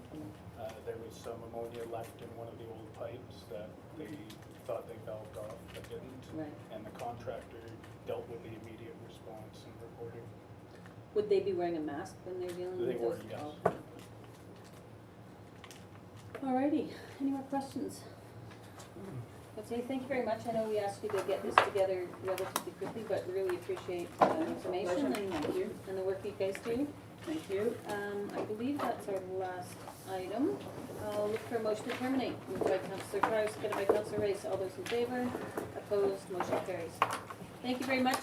There was some ammonia left in one of the old pipes that they thought they valved off, but didn't. Right. And the contractor dealt with the immediate response and reporting. Would they be wearing a mask when they're dealing with They those? were, yes. Oh. Alrighty, any more questions? Let's say thank you very much. I know we asked you to get this together relatively quickly, but really appreciate the information Pleasure. Thank you. and the work you guys do. Thank you. I believe that's our last item. I'll look for a motion to terminate. Moved by Councillor Kraig, seconded by Councillor Race. All those in favor? Opposed? Motion carries. Thank you very much.